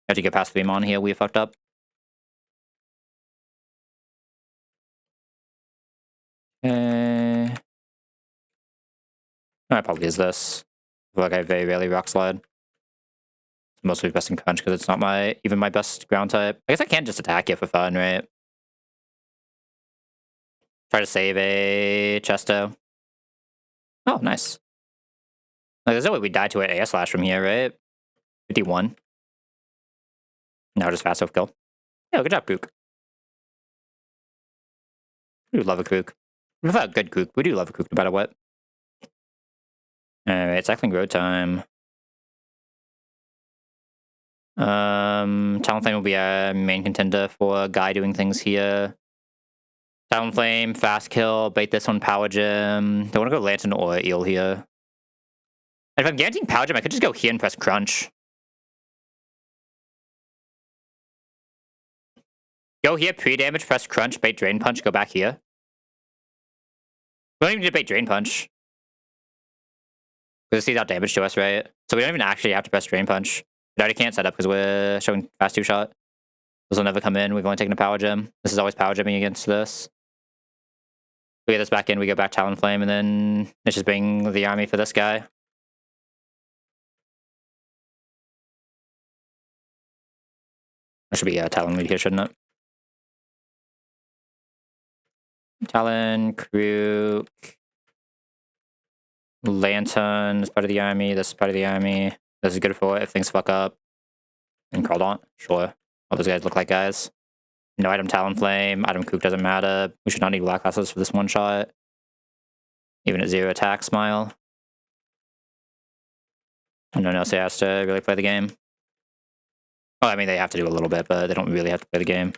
have to get past the beam on here. We fucked up. I probably is this. I feel like I very rarely rock slide. Mostly best in crunch because it's not even my best ground type. I guess I can't just attack it for fun, right? Try to save a Chesto. Oh, nice. Like, there's no way we die to an AS Slash from here, right? 51. Now just fast kill. Yeah, good job, Kook. We do love a Kook. We have a good Kook. We do love a Kook no matter what. Alright, cycling road time. Talonflame will be our main contender for a guy doing things here. Talonflame, fast kill, bait this one, Power Gem. Do I want to go Lantern or Eel here? And if I'm guaranteeing Power Gem, I could just go here and press Crunch. Go here, pre-damage, press Crunch, bait Drain Punch, go back here. We don't even need to bait Drain Punch. Because it sees out damage to us, right? So we don't even actually have to press Drain Punch. We already can't set up because we're showing fast 2-shot. This will never come in. We've only taken a Power Gem. This is always Power Gemming against this. We get this back in, we go back Talonflame, and then let's just bring the army for this guy. That should be a Talon lead here, shouldn't it? Talon, Krook, Lantern is part of the army. This is part of the army. This is good for if things fuck up. And Crawdaunt, sure. All those guys look like guys. No item Talonflame. Item Kook doesn't matter. We should not need Black Classes for this one shot. Even at 0 attack, Smile. And no one else has to really play the game. Oh, I mean, they have to do a little bit, but they don't really have to play the game.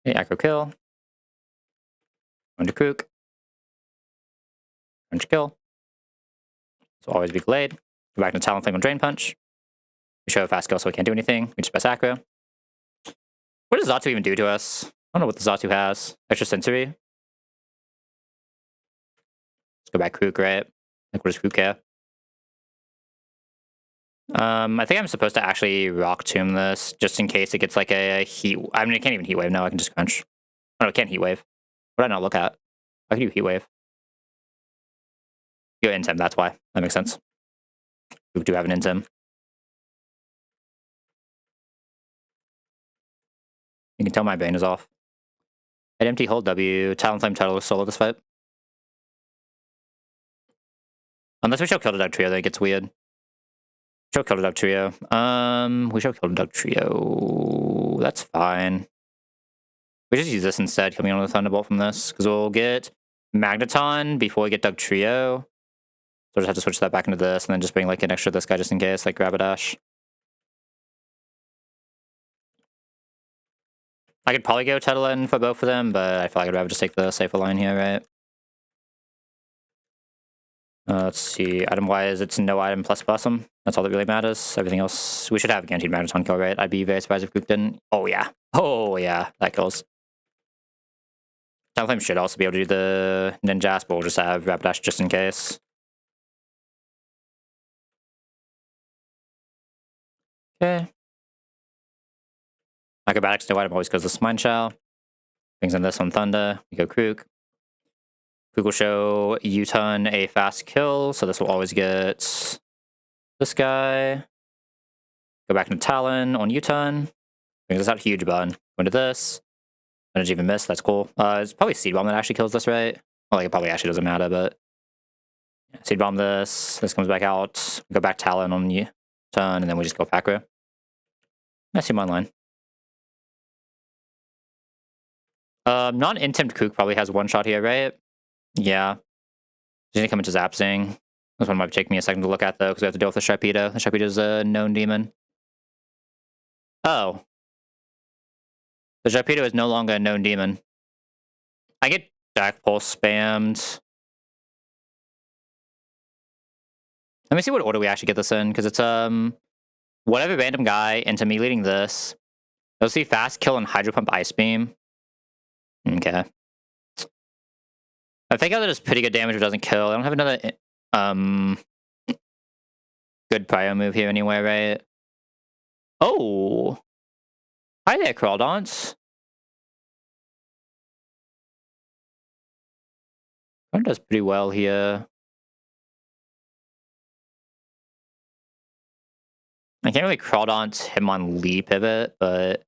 Okay, Acro kill. Going to Kook. Crunch kill. This will always be delayed. Go back to Talonflame on Drain Punch. We show a fast kill so we can't do anything. We just press Acro. What does Xatu even do to us? I don't know what the Xatu has. Extra sensory. Let's go back Kook, right? Like, what does Kook care? I think I'm supposed to actually Rock Tomb this, just in case it gets like a Heat... I mean, it can't even Heat Wave now, I can just Crunch. Oh, no, it can't Heat Wave. What did I not look at? I can do Heat Wave. You go Intim, that's why. That makes sense. We do have an Intim. You can tell my Bane is off. At empty, hold W. Talonflame totally solo this fight. Unless we show Kill the Dog Trio, then it gets weird. Show Kill the Dog Trio. We show Kill the Dog Trio. That's fine. We just use this instead, coming on the Thunderbolt from this, because we'll get Magneton before we get Dug Trio. So we'll just have to switch that back into this, and then just bring like an extra this guy just in case, like Rapidash. I could probably go Tuttlin for both of them, but I feel like I'd rather just take the safer line here, right? Let's see, item-wise, it's no item plus Blossom. That's all that really matters. Everything else, we should have guaranteed Magneton kill, right? I'd be very surprised if Kook didn't. Oh yeah. Oh yeah, that kills. Talonflame should also be able to do the Ninjas, but we'll just have Rapidash just in case. Okay. Acrobatics, no item always goes to Mine Shell. Brings in this on Thunder. We go Krook. Krook will show U-Turn a fast kill, so this will always get this guy. Go back into Talon on U-Turn. Brings us out huge bun. Go into this. Managed even miss, that's cool. It's probably Seed Bomb that actually kills this, right? Well, like, it probably actually doesn't matter, but... Yeah, Seed Bomb this. This comes back out. Go back Talon on U-Turn, and then we just go Facro. I see him online. Non-intimmed Kook probably has one shot here, right? Yeah. He's gonna come into Zapsing. This one might take me a second to look at, though, because we have to deal with the Sharpedo. The Sharpedo is a known demon. Oh. The Sharpedo is no longer a known demon. I get Dark Pulse spammed. Let me see what order we actually get this in, because it's whatever random guy into me leading this. Let's see fast kill and hydro pump ice beam. Okay. I think that does pretty good damage if it doesn't kill. I don't have another good prio move here anyway, right? Oh! Hi there, Crawdance. Crawdance does pretty well here. I can't really Crawdance him on Lee pivot, but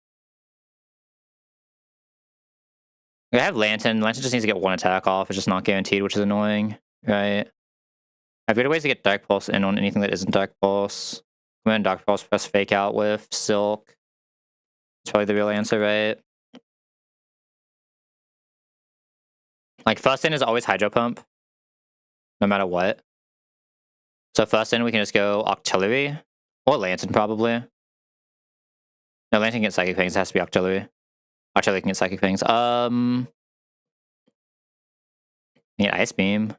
I have Lantern. Lantern just needs to get one attack off. It's just not guaranteed, which is annoying, right? I have good ways to get Dark Pulse in on anything that isn't Dark Pulse. I'm gonna Dark Pulse press Fake Out with Silk. It's probably the real answer, right? Like, first in is always Hydro Pump, no matter what. So first in, we can just go Octillery, or Lantern, probably. No, Lantern can get Psychic Fangs. It has to be Octillery. Octillery can get Psychic Fangs. I get Ice Beam.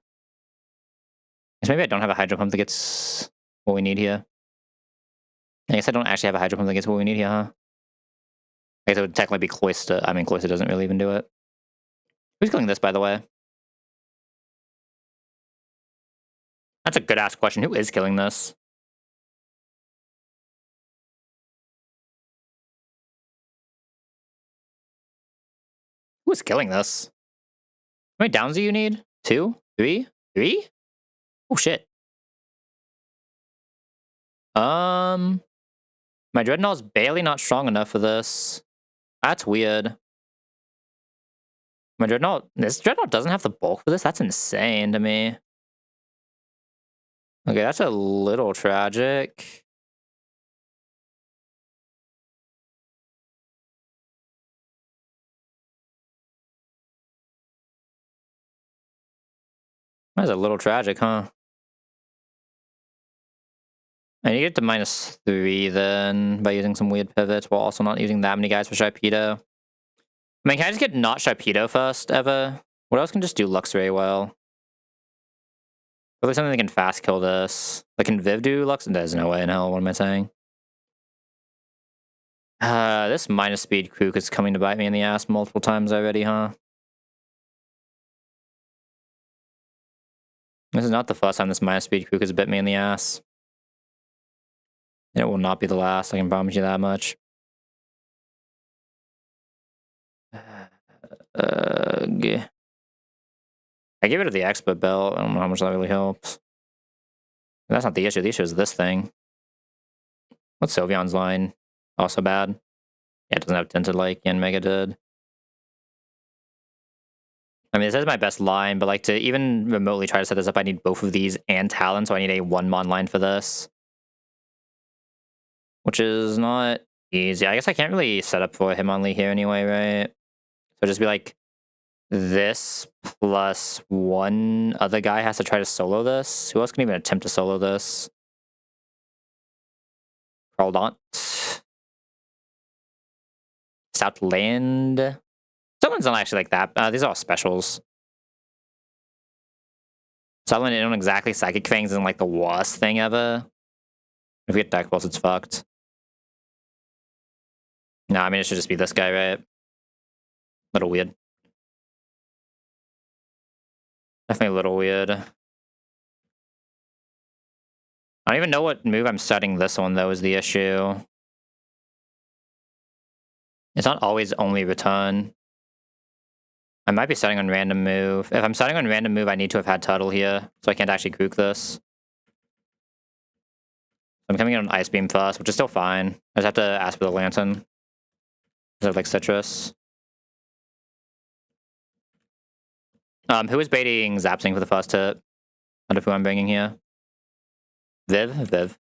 Guess maybe I don't have a Hydro Pump that gets what we need here. I guess I don't actually have a Hydro Pump that gets what we need here, huh? I guess it would technically be Cloyster. I mean, Cloyster doesn't really even do it. Who's killing this, by the way? That's a good-ass question. Who is killing this? Who is killing this? How many downs do you need? 2? 3? 3? Oh, shit. My Dreadnought's barely not strong enough for this. That's weird. My Dreadnought... This Dreadnought doesn't have the bulk for this? That's insane to me. Okay, that's a little tragic. That's a little tragic, huh? I need to get to -3 then by using some weird pivots while also not using that many guys for Sharpedo. I mean, can I just get not Sharpedo first, ever? What else can just do Luxray well? Probably something that can fast kill this. Like, can Viv do Lux? There's no way in hell, what am I saying? This -speed Krook is coming to bite me in the ass multiple times already, huh? This is not the first time this -speed Krook has bit me in the ass. It will not be the last, I can promise you that much. I get rid of the expert belt. I don't know how much that really helps. That's not the issue. The issue is this thing. What's Sylveon's line? Also bad. Yeah, it doesn't have Tinted like Mega did. I mean, this is my best line, but like to even remotely try to set this up, I need both of these and Talon, so I need a 1-mon line for this. Which is not easy. I guess I can't really set up for Hitmonlee here anyway, right? So just be like, this plus one other guy has to try to solo this. Who else can even attempt to solo this? Crawdaunt. Stoutland. Someone's not actually like that. These are all specials. Stoutland isn't exactly Psychic Fangs isn't like the worst thing ever. If we get Dark Pulse, it's fucked. No, I mean, it should just be this guy, right? Little weird. Definitely a little weird. I don't even know what move I'm studying this one, though, is the issue. It's not always only return. I might be starting on random move. If I'm starting on random move, I need to have had Turtle here, so I can't actually Krook this. I'm coming in on Ice Beam first, which is still fine. I just have to ask for the Lantern. Because I have, like, Citrus. Who is baiting Zapsing for the first hit? Out of who I'm bringing here? Viv? Viv.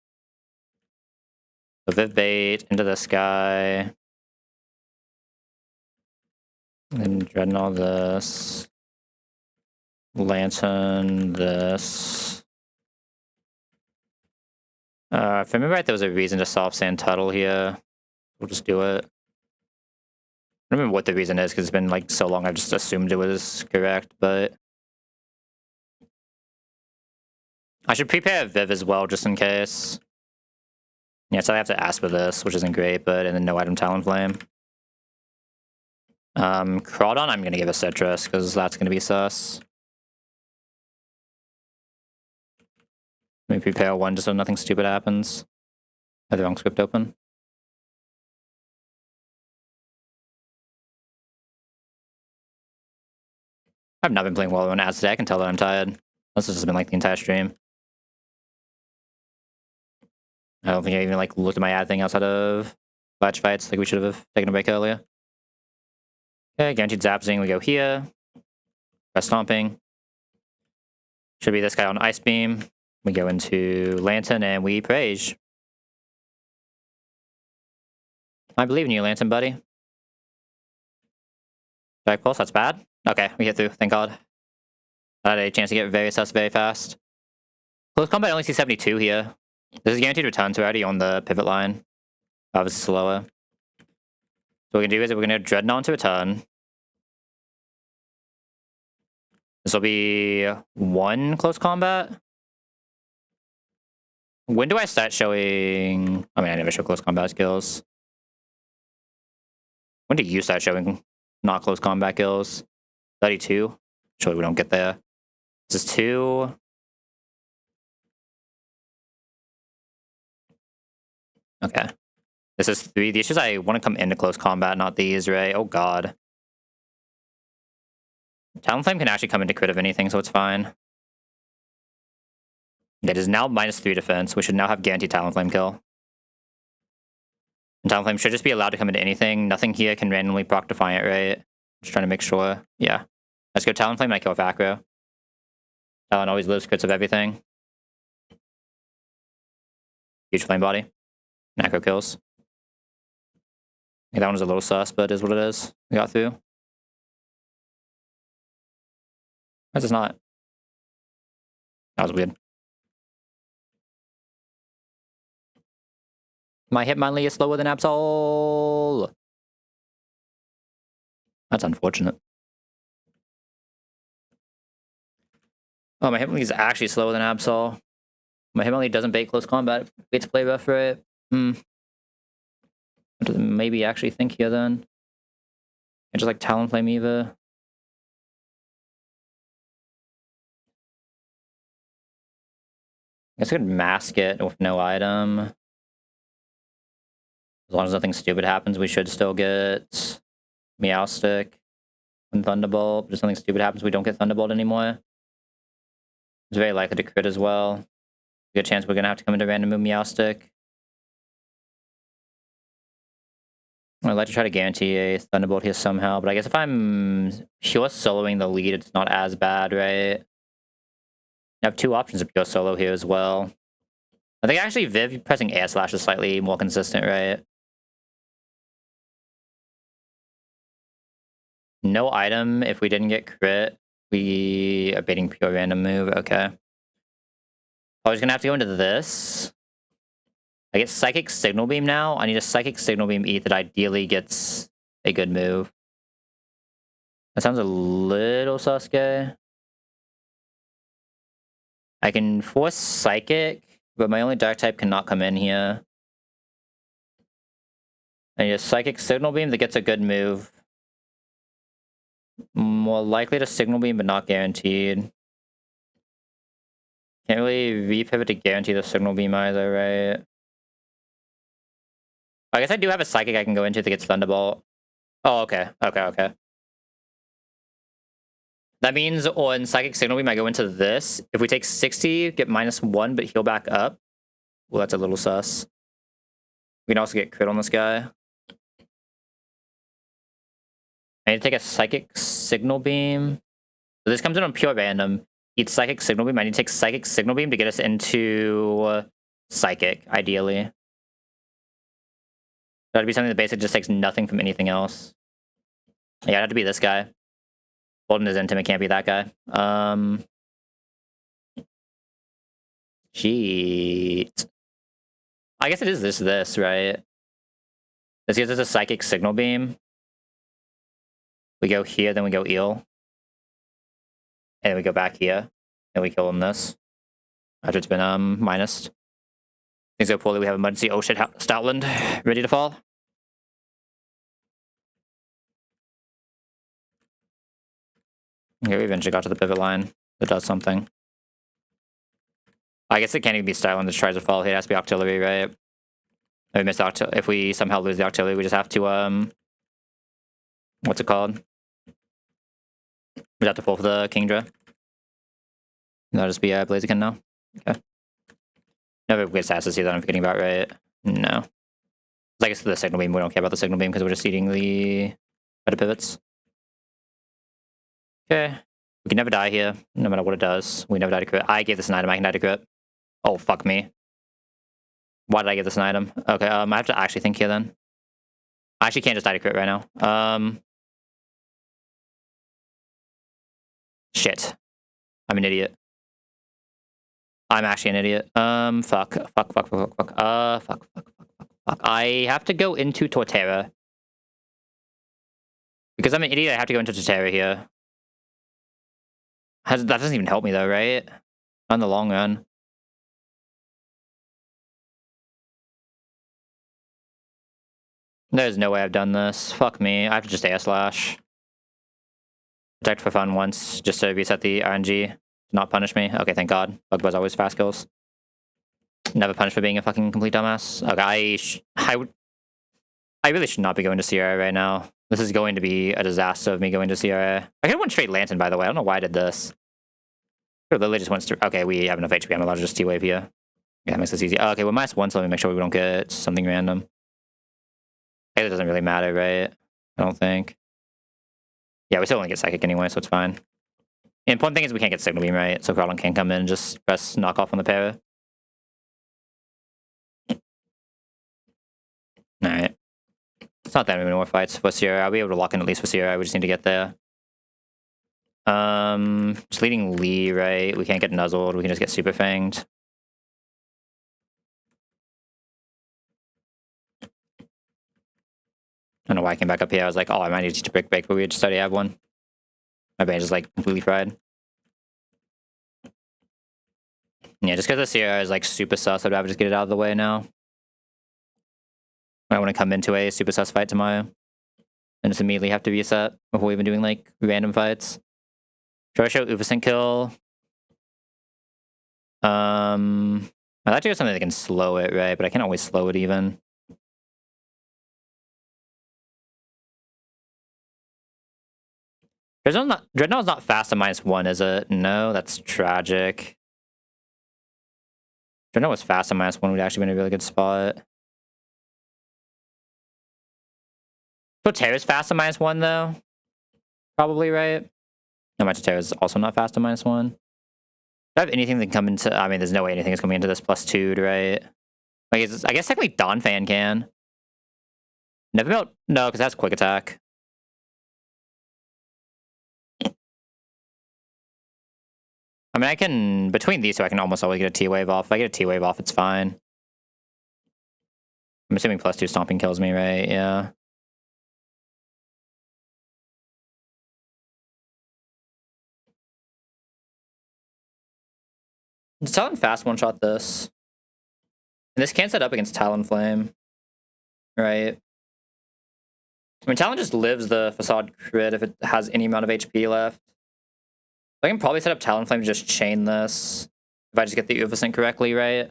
So Viv bait into this guy. And Dreadnought this. Lantern this. If I remember right, there was a reason to Soft Sand Tuttle here. We'll just do it. I don't remember what the reason is, because it's been like so long, I just assumed it was correct, but... I should prepare a Viv as well, just in case. Yeah, so I have to ask for this, which isn't great, but and then no item Talonflame. Crawdon, I'm gonna give a Citrus, because that's gonna be sus. Let me prepare one just so nothing stupid happens. I have the wrong script open. I've not been playing well on ads today. I can tell that I'm tired. This has just been like the entire stream. I don't think I even like looked at my ad thing outside of Latch Fights. Like we should have taken a break earlier. Okay, guaranteed Zapsing. We go here. Press Stomping. Should be this guy on Ice Beam. We go into Lantern and we Prage. I believe in you, Lantern, buddy. Strike Pulse, that's bad. Okay, we hit through, thank God. I had a chance to get very sus very fast. Close combat only sees 72 here. This is guaranteed returns already on the pivot line. Obviously slower. So what we're gonna do is we're gonna Dreadnought to return. This will be 1 close combat. When do I start showing... I mean, I never show close combat skills. When do you start showing not close combat kills? 32? Surely we don't get there. This is 2. Okay. This is 3. The issue is I want to come into close combat, not these, right? Oh god. Talonflame can actually come into crit of anything, so it's fine. It is now -3 defense. We should now have guaranteed Talonflame kill. And Talonflame should just be allowed to come into anything. Nothing here can randomly proc Defiant, right? Just trying to make sure. Yeah. Let's go Talonflame and I kill with Acro. Talon always lives crits of everything. Huge Flame Body. Acro kills. Okay, that one was a little sus, but it is what it is. We got through. Why is this not? That was weird. My Hitmonlee is slower than Absol. That's unfortunate. Oh, my Hitmonlee is actually slower than Absol. My Hitmonlee doesn't bait close combat. Waits play rough for it. Maybe actually think here then. I just like Talonflame either. I guess I could mask it with no item. As long as nothing stupid happens, we should still get Meowstic and Thunderbolt. But if something stupid happens, we don't get Thunderbolt anymore. It's very likely to crit as well. Good chance we're gonna have to come into random move Meowstic. I'd like to try to guarantee a Thunderbolt here somehow, but I guess if I'm pure soloing the lead, it's not as bad, right? I have 2 options of pure solo here as well. I think actually Viv pressing Air Slash is slightly more consistent, right? No item if we didn't get crit. We are baiting pure random move, okay. I was gonna have to go into this. I get Psychic Signal Beam now. I need a Psychic Signal Beam ETH that ideally gets a good move. That sounds a little Sasuke. I can force Psychic, but my only Dark type cannot come in here. I need a Psychic Signal Beam that gets a good move. More likely to Signal Beam, but not guaranteed. Can't really repivot to guarantee the Signal Beam either, right? I guess I do have a Psychic I can go into that gets Thunderbolt. Oh, okay. Okay. That means on Psychic Signal Beam, I go into this. If we take 60, get -1, but heal back up. Well, that's a little sus. We can also get crit on this guy. I need to take a Psychic Signal Beam. So this comes in on pure random. Eat Psychic Signal Beam. I need to take Psychic Signal Beam to get us into Psychic, ideally. That'd be something that basically just takes nothing from anything else. Yeah, it'd have to be this guy. Golden is intimate, can't be that guy. Cheat. I guess it is this, right? This gives us a Psychic Signal Beam. We go here, then we go Eel. And then we go back here. And we kill him this. after it's been minused. Things go poorly, we have emergency. Oh shit, Stoutland ready to fall. Okay, we eventually got to the pivot line that does something. I guess it can't even be Stoutland that tries to fall. It has to be artillery, right? If we miss if we somehow lose the artillery, we just have to what's it called? We have to pull for the Kingdra. That'll just be Blaziken now. Okay. Never good sasses here that I'm forgetting about, right? No. I guess the signal beam, we don't care about the signal beam because we're just eating the better pivots. Okay. We can never die here, no matter what it does. We never die to crit. I gave this an item, I can die to crit. Oh, fuck me. Why did I give this an item? Okay, I have to actually think here then. I actually can't just die to crit right now. Shit. I'm an idiot. I'm actually an idiot. Fuck. I have to go into Torterra. Because I'm an idiot, I have to go into Torterra here. That doesn't even help me though, right? On the long run. There's no way I've done this. Fuck me. I have to just Air Slash. Protect for fun once, just to reset the RNG. Not punish me. Okay, thank God. Bugbear's always fast kills. Never punished for being a fucking complete dumbass. Okay, I really should not be going to CRA right now. This is going to be a disaster of me going to CRA. I could have went straight Lantern, by the way. I don't know why I did this. Literally just went straight. Okay, we have enough HP. I'm allowed to just T-Wave here. Yeah, that makes this easy. Okay, we're -1, so let me make sure we don't get something random. It doesn't really matter, right? I don't think. Yeah, we still only get Psychic anyway, so it's fine. The important thing is we can't get Signal Beam, right? So Crowdland can't come in and just press knock off on the para. Alright. It's not that many more fights for Sierra. I'll be able to lock in at least for Sierra. We just need to get there. Just leading Lee, right? We can't get nuzzled. We can just get super fanged. I don't know why I came back up here. I was like, oh, I might need to teach a brick break, but we just already have one. My brain is like completely fried. Yeah, just because the Sierra is like super sus, I'd rather just get it out of the way now. I want to come into a super sus fight tomorrow. And just immediately have to reset before even doing like random fights. Should I show Uvasint kill? I'd like to go something that can slow it, right? But I can't always slow it even. Dreadnought's not fast at -1, is it? No, that's tragic. Dreadnought was fast at -1 would actually been a really good spot. Torterra's fast at -1 though. Probably, right? No, my Torterra's also not fast at -1. Do I have anything that can come into... I mean, there's no way anything is coming into this +2, right? Like, I guess technically Donphan can. Never built... No, because that's quick attack. I mean, I can... Between these two, I can almost always get a T-Wave off. If I get a T-Wave off, it's fine. I'm assuming +2 stomping kills me, right? Yeah. Does Talon fast one-shot this? And this can't set up against Talonflame. Right? I mean, Talon just lives the Facade crit if it has any amount of HP left. I can probably set up Talonflame to just chain this. If I just get the Uvasint correctly, right?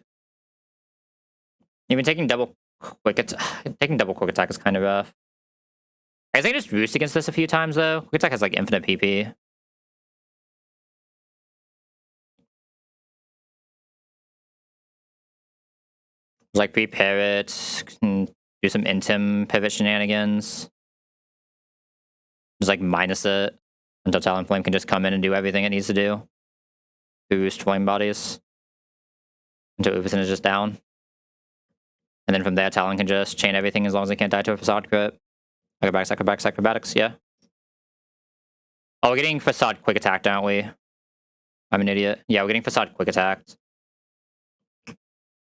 Even taking double quick attack is kind of rough. I guess I can just roost against this a few times, though. Quick attack has, like, infinite PP. Like, prepare it, do some Intim pivot shenanigans. Just, like, minus it until Talonflame can just come in and do everything it needs to do. Boost flame bodies. Until Uvasint is just down. And then from there, Talon can just chain everything as long as they can't die to a Facade crit. Acrobatics, yeah. Oh, we're getting Facade quick attacked, aren't we? I'm an idiot. Yeah, we're getting Facade quick attacked.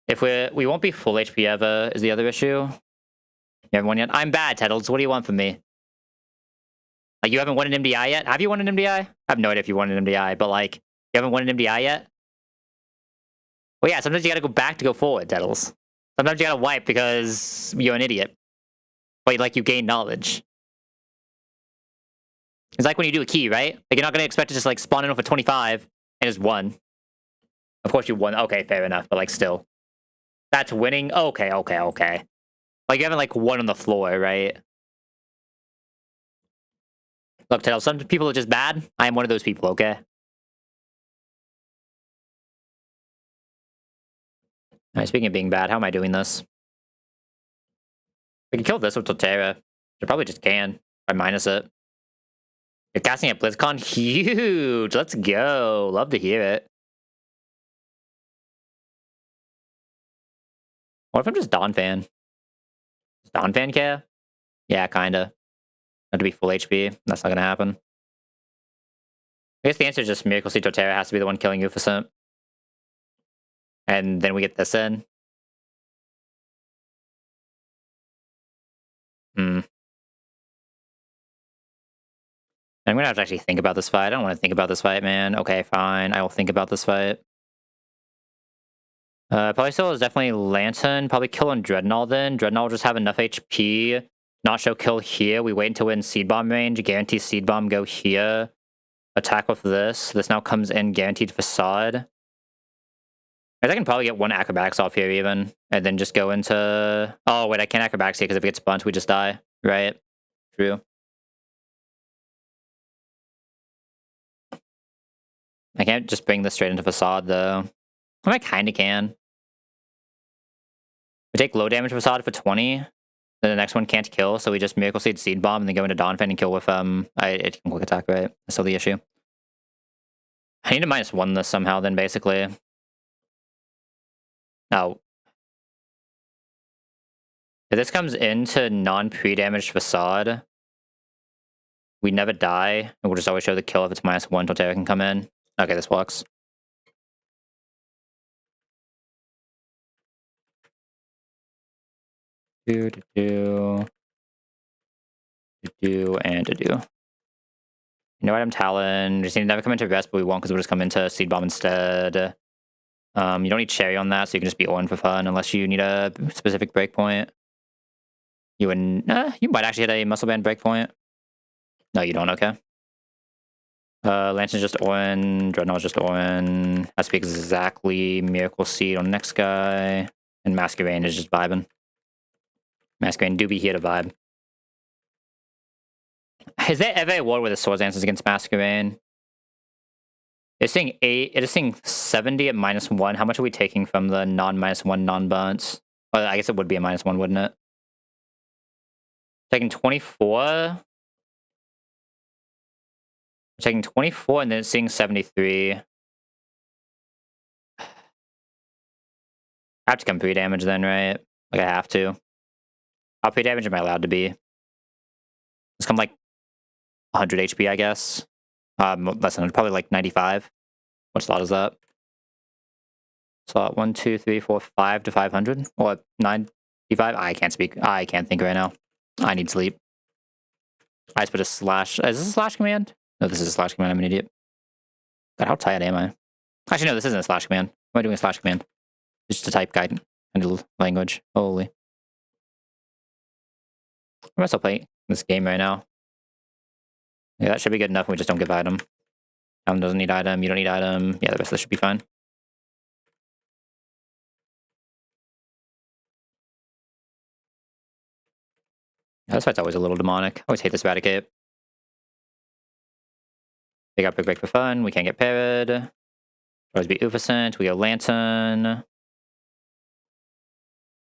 If we won't be full HP ever is the other issue. You haven't won yet? I'm bad, Tettles. What do you want from me? Like, you haven't won an MDI yet? Have you won an MDI? I have no idea if you won an MDI, but, like, you haven't won an MDI yet? Well, yeah, sometimes you gotta go back to go forward, Dettles. Sometimes you gotta wipe because you're an idiot. But, like, you gain knowledge. It's like when you do a key, right? Like, you're not gonna expect to just, like, spawn in with a 25 and just 1. Of course you won. Okay, fair enough, but, like, still. That's winning? Okay. Like, you having, like, 1 on the floor, right? Look, Tettles, some people are just bad. I am one of those people, okay? Alright, speaking of being bad, how am I doing this? We can kill this with Totera. I probably just can. I minus it. You're casting at BlizzCon? Huge! Let's go. Love to hear it. What if I'm just Dawn fan? Does Dawn fan care? Yeah, kinda. Not to be full HP. That's not gonna happen. I guess the answer is just Miracle Seed Totera has to be the one killing Ufacent. And then we get this in. I'm gonna have to actually think about this fight. I don't want to think about this fight, man. Okay, fine. I will think about this fight. Probably still is definitely Lantern. Probably kill on Dreadnought then. Dreadnought will just have enough HP. Not show kill here. We wait until we're in Seed Bomb range. Guarantee Seed Bomb go here. Attack with this. This now comes in guaranteed Facade. I can probably get 1 Acrobatics off here even. And then just go into... Oh, wait, I can't Acrobatics here because if it gets bunt, we just die. Right? True. I can't just bring this straight into Facade, though. I kinda can. We take low damage Facade for 20. Then the next one can't kill, so we just Miracle Seed Seed Bomb and then go into Dawnfen and kill with, it can quick attack, right? That's still the issue. I need to -1 this somehow, then, basically. Now, if this comes into non-pre-damaged Facade, we never die, and we'll just always show the kill if it's -1 until Terra can come in. Okay, this works. Do, and do. You know what? I'm Talon. Just need to never come into rest, but we won't because we'll just come into Seed Bomb instead. You don't need Cherry on that, so you can just be on for fun unless you need a specific breakpoint. You might actually hit a Muscle Band breakpoint. No, you don't. Okay. Lantern's just on. Dreadnought's just on. Has to be exactly Miracle Seed on the next guy. And Masquerain is just vibing. Masquerain do be here to vibe. Is there ever a war where the Swords answers against Masquerain? It's saying 8. It is saying 70 at -1. How much are we taking from the non-1 non-bunts? Well, I guess it would be a -1, wouldn't it? Taking 24. Taking 24 and then it's seeing 73. I have to come pre-damage then, right? Like I have to. How pre-damage am I allowed to be? Just come like 100 HP, I guess. Less than probably like 95. What slot is that? Slot 1, 2, 3, 4, 5 to 500 or 95. I can't speak. I can't think right now. I need sleep. I just put a slash. Is this a slash command? No, this is a slash command. I'm an idiot. God, how tired am I? Actually, no, this isn't a slash command. Why am I doing a slash command? It's just a type guide and language. Holy. I'm still playing this game right now. Yeah, that should be good enough. We just don't give item. Alan doesn't need item. You don't need item. Yeah, the rest of this should be fine. Yeah, this fight's always a little demonic. I always hate this Eradicate. They got Big Break for fun. We can't get parried. Always be Ufacent. We go Lantern.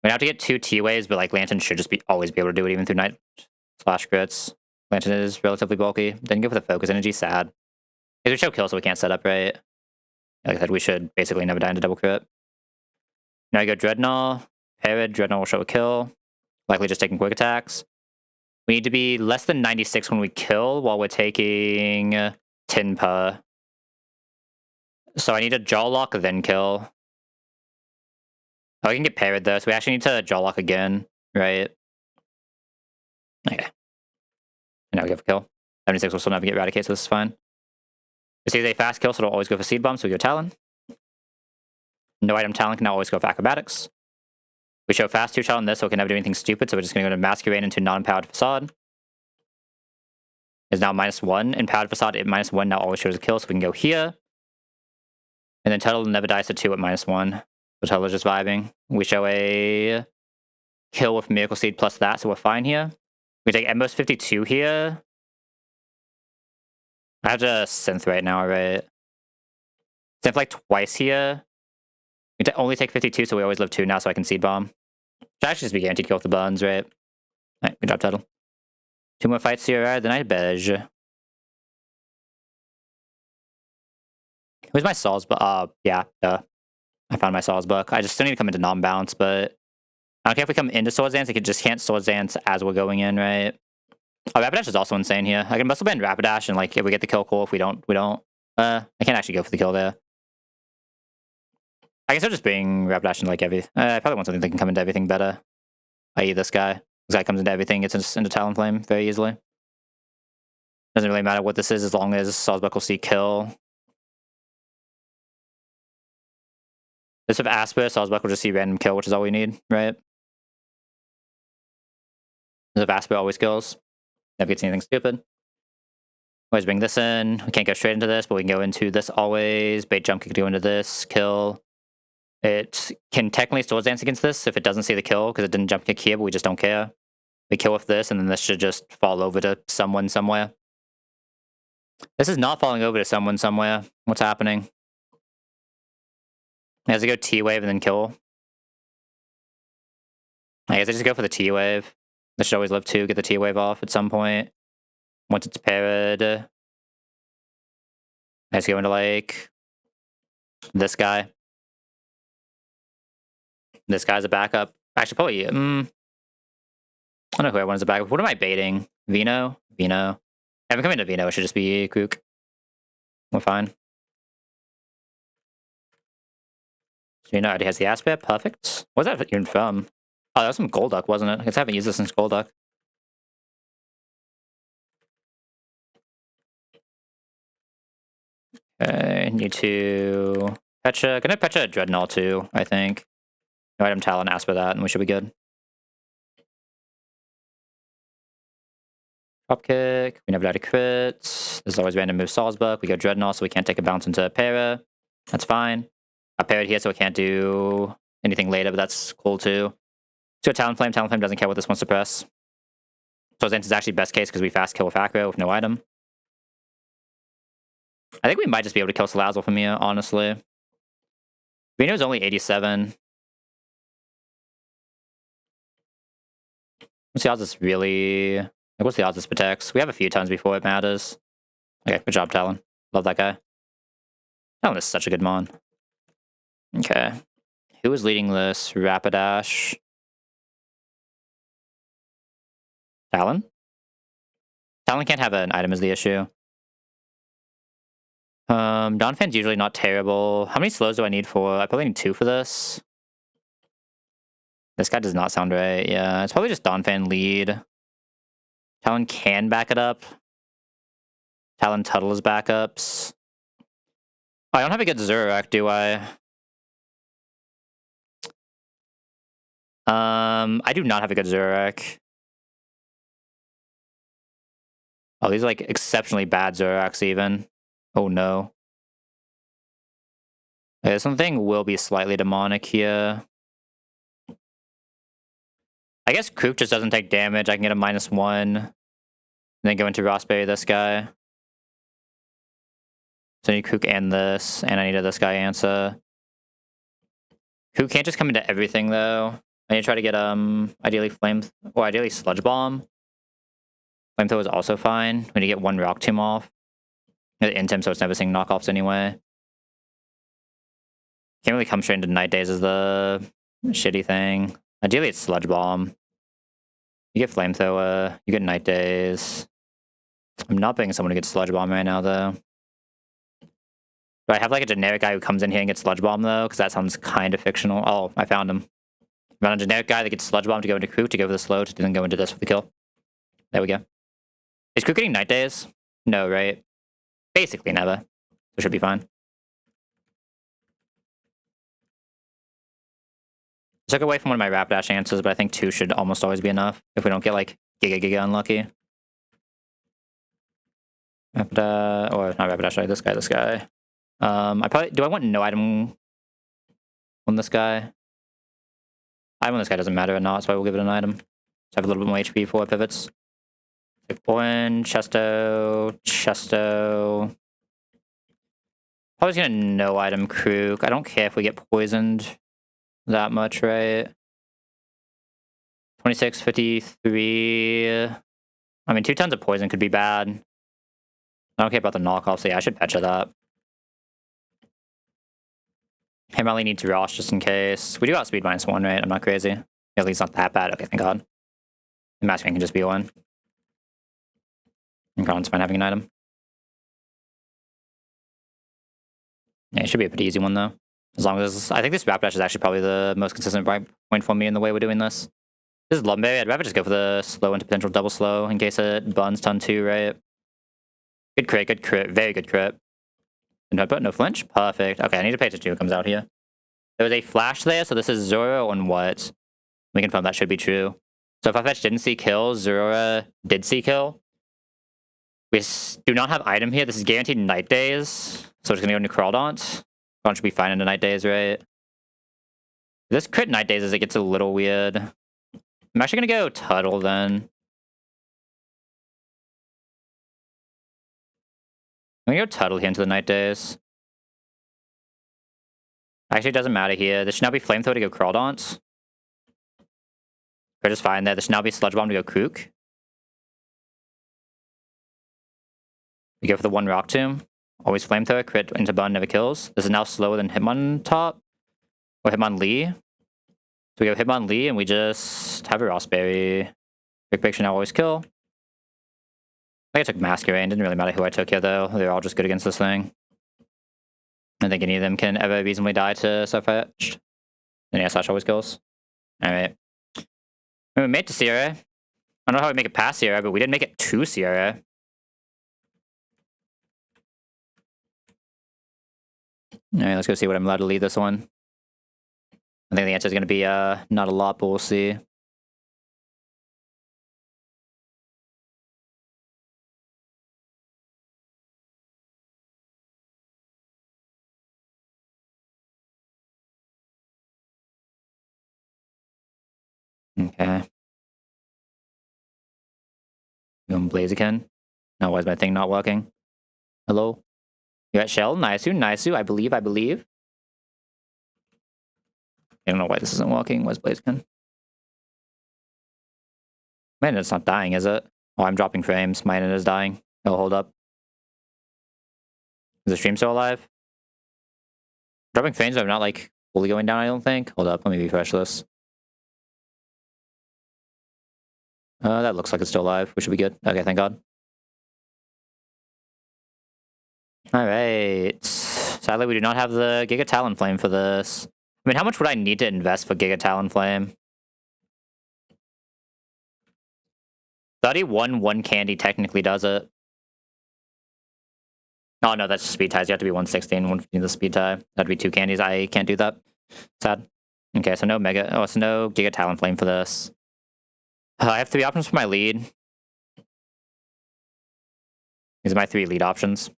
We have to get 2 T-Waves, but like Lantern should just always be able to do it even through Night Slash crits. Lantern is relatively bulky. Didn't go for the Focus Energy, sad. Because we show kill, so we can't set up right. Like I said, we should basically never die into double crit. Now you go Dreadnought. Parried. Dreadnought will show a kill. Likely just taking quick attacks. We need to be less than 96 when we kill while we're taking 10 per. So I need a Jaw Lock, then kill. Oh, we can get parried though, so we actually need to Jaw Lock again, right? Okay. And now we go for kill. 76 will still never get Eradicate, so this is fine. This is a fast kill, so it'll always go for Seed Bomb, so we go Talon. No item talent can now always go for acrobatics. We show fast 2-shot on this, so we can never do anything stupid, so we're just going to go to Masquerade into non-empowered facade. Is now -1. Empowered facade at -1 now always shows a kill, so we can go here. And then Tuttle never dies to 2 at -1. So Tuttle's just vibing. We show a kill with Miracle Seed plus that, so we're fine here. We take Embers 52 here. I have to synth right now, right? Synth like twice here. We only take 52, so we always live 2 now, so I can Seed Bomb. Should actually just be guaranteed to kill with the buns, right? Alright, good job, Tuttle. 2 more fights here, right? Then I Beige. Where's my Saul's book? Yeah, duh. I found my Saul's book. I just still need to come into non-bounce, but I don't care if we come into Swords Dance, I just can't Swords Dance as we're going in, right? Oh, Rapidash is also insane here. I can muscle band Rapidash, and like if we get the kill, cool. If we don't, we don't. I can't actually go for the kill there. I guess I'll just bring Rapidash into like I probably want something that can come into everything better. I.e. this guy. This guy comes into everything, gets into Talonflame very easily. Doesn't really matter what this is as long as Sawsbuck will see kill. This with Asper, Sawsbuck will just see random kill, which is all we need, right? This with Asper always kills. Never gets anything stupid. Always bring this in. We can't go straight into this, but we can go into this always. Bait jump can go into this. Kill. It can technically Swords Dance against this if it doesn't see the kill, because it didn't jump kick here, but we just don't care. We kill with this, and then this should just fall over to someone somewhere. This is not falling over to someone somewhere. What's happening? It has to go T-Wave and then kill. I guess I just go for the T-Wave. This should always live 2, get the T-Wave off at some point. Once it's paired. I just go into like this guy. This guy's a backup. Actually, probably. I don't know who I want as a backup. What am I baiting? Vino? Vino. I haven't come into Vino. It should just be Kook. We're fine. Vino already has the aspect. Perfect. What's that even from? Oh, that was from Golduck, wasn't it? I guess I haven't used this since Golduck. Okay, need to Petra. Gonna Petra Dreadnought too, I think. No item Talon, ask for that, and we should be good. Dropkick. We never die to crits. There's always random move Salzbuck. We go Dreadnought, so we can't take a bounce into Para. That's fine. I parried here, so we can't do anything later, but that's cool too. So Talonflame. Talonflame doesn't care what this wants to press. So Zance is actually best case because we fast kill with Acro with no item. I think we might just be able to kill Salazzle from here, honestly. Vino's only 87. What's the odds this really... Like, what's the odds this protects? We have a few times before it matters. Okay, good job, Talon. Love that guy. Talon is such a good mon. Okay. Who is leading this? Rapidash. Talon? Talon can't have an item is the issue. Donphan's usually not terrible. How many slows do I need for? I probably need 2 for this. This guy does not sound right. Yeah, it's probably just Donphan lead. Talon can back it up. Talon Tuttle is backups. Oh, I don't have a good Zurak, do I? I do not have a good Zurak. Oh, these are like exceptionally bad Zuraks even. Oh no. Okay, something will be slightly demonic here. I guess Krook just doesn't take damage. I can get a -1. And then go into Rossberry this guy. So I need Krook and this. And I need this guy answer. Krook can't just come into everything though. I need to try to get ideally ideally Sludge Bomb. Flamethrower is also fine. We need to get 1 Rock Tomb off. Intim, so it's never seeing knockoffs anyway. Can't really come straight into Night Days as the shitty thing. Ideally, it's Sludge Bomb. You get Flamethrower, you get Night Days. I'm not picking someone to get Sludge Bomb right now, though. Do I have like a generic guy who comes in here and gets Sludge Bomb, though? Because that sounds kind of fictional. Oh, I found him. I found a generic guy that gets Sludge Bomb to go into Krook, to go for the slow, to then go into this for the kill. There we go. Is Krook getting Night Days? No, right? Basically never. So it should be fine. Took away from one of my Rapidash answers, but I think 2 should almost always be enough if we don't get like Giga unlucky. Rapidash, or not Rapidash, sorry, this guy. Do I want no item on this guy? Item on this guy doesn't matter or not, so I will give it an item. So I have a little bit more HP before it pivots. Orange, Chesto. Probably gonna no item Krook. I don't care if we get poisoned that much, right? 26, 53. I mean, 2 tons of poison could be bad. I don't care about the knockoff, so yeah, I should Pecha that. Hammerly needs Rosh just in case. We do outspeed -1, right? I'm not crazy. At least not that bad. Okay, thank God. The Mask Man can just be 1. And Cron's fine having an item. Yeah, it should be a pretty easy one, though. As long as... I think this Rapidash is actually probably the most consistent point for me in the way we're doing this. This is Lumberry. I'd rather just go for the slow into potential double slow in case it buns ton 2, right? Good crit. Very good crit. No flinch? Perfect. Okay, I need to pay attention to who comes out here. There was a flash there, so this is Zoro on what? We confirm that should be true. So if Farfetch didn't see kill, Zoro did see kill. We do not have item here. This is guaranteed Night Days. So it's going to go into Crawdaunt. Crawdaunt should be fine into Night Days, right? This crit Night Days as it gets a little weird. I'm actually going to go Tuttle then. I'm going to go Tuttle here into the Night Days. Actually, it doesn't matter here. This should now be Flamethrower to go Crawdaunt. Crit is fine there. This should now be Sludge Bomb to go Krook. We go for the 1 Rock Tomb. Always Flamethrower, crit into Bun, never kills. This is now slower than Hitmontop. Or Hitmonlee. So we go Hitmonlee and we just have a Rossberry. Quick Pick should now always kill. I think I took Masquerain. Didn't really matter who I took here though. They're all just good against this thing. I don't think any of them can ever reasonably die to Farfetch'd. And yeah, Slash always kills. Alright. We made it to Sierra. I don't know how we make it past Sierra, but we didn't make it to Sierra. Alright, let's go see what I'm allowed to lead this one. I think the answer is going to be not a lot, but we'll see. Okay. Going Blaziken. Now, why is my thing not working? Hello? You got Shell? Nice, I believe. I don't know why this isn't working. Where's Blaziken? My internet's not dying, is it? Oh, I'm dropping frames. My internet is dying. Oh, hold up. Is the stream still alive? Dropping frames, but I'm not, like, fully going down, I don't think. Hold up, let me refresh this. That looks like it's still alive. We should be good. Okay, thank God. Alright. Sadly, we do not have the Giga Talonflame for this. I mean, how much would I need to invest for Giga Talonflame? 31 1 candy technically does it. Oh no, that's speed ties. You have to be 116, 115 the speed tie. That'd be 2 candies. I can't do that. Sad. Okay, so no Mega. Oh, so no Giga Talonflame for this. I have 3 options for my lead. These are my 3 lead options.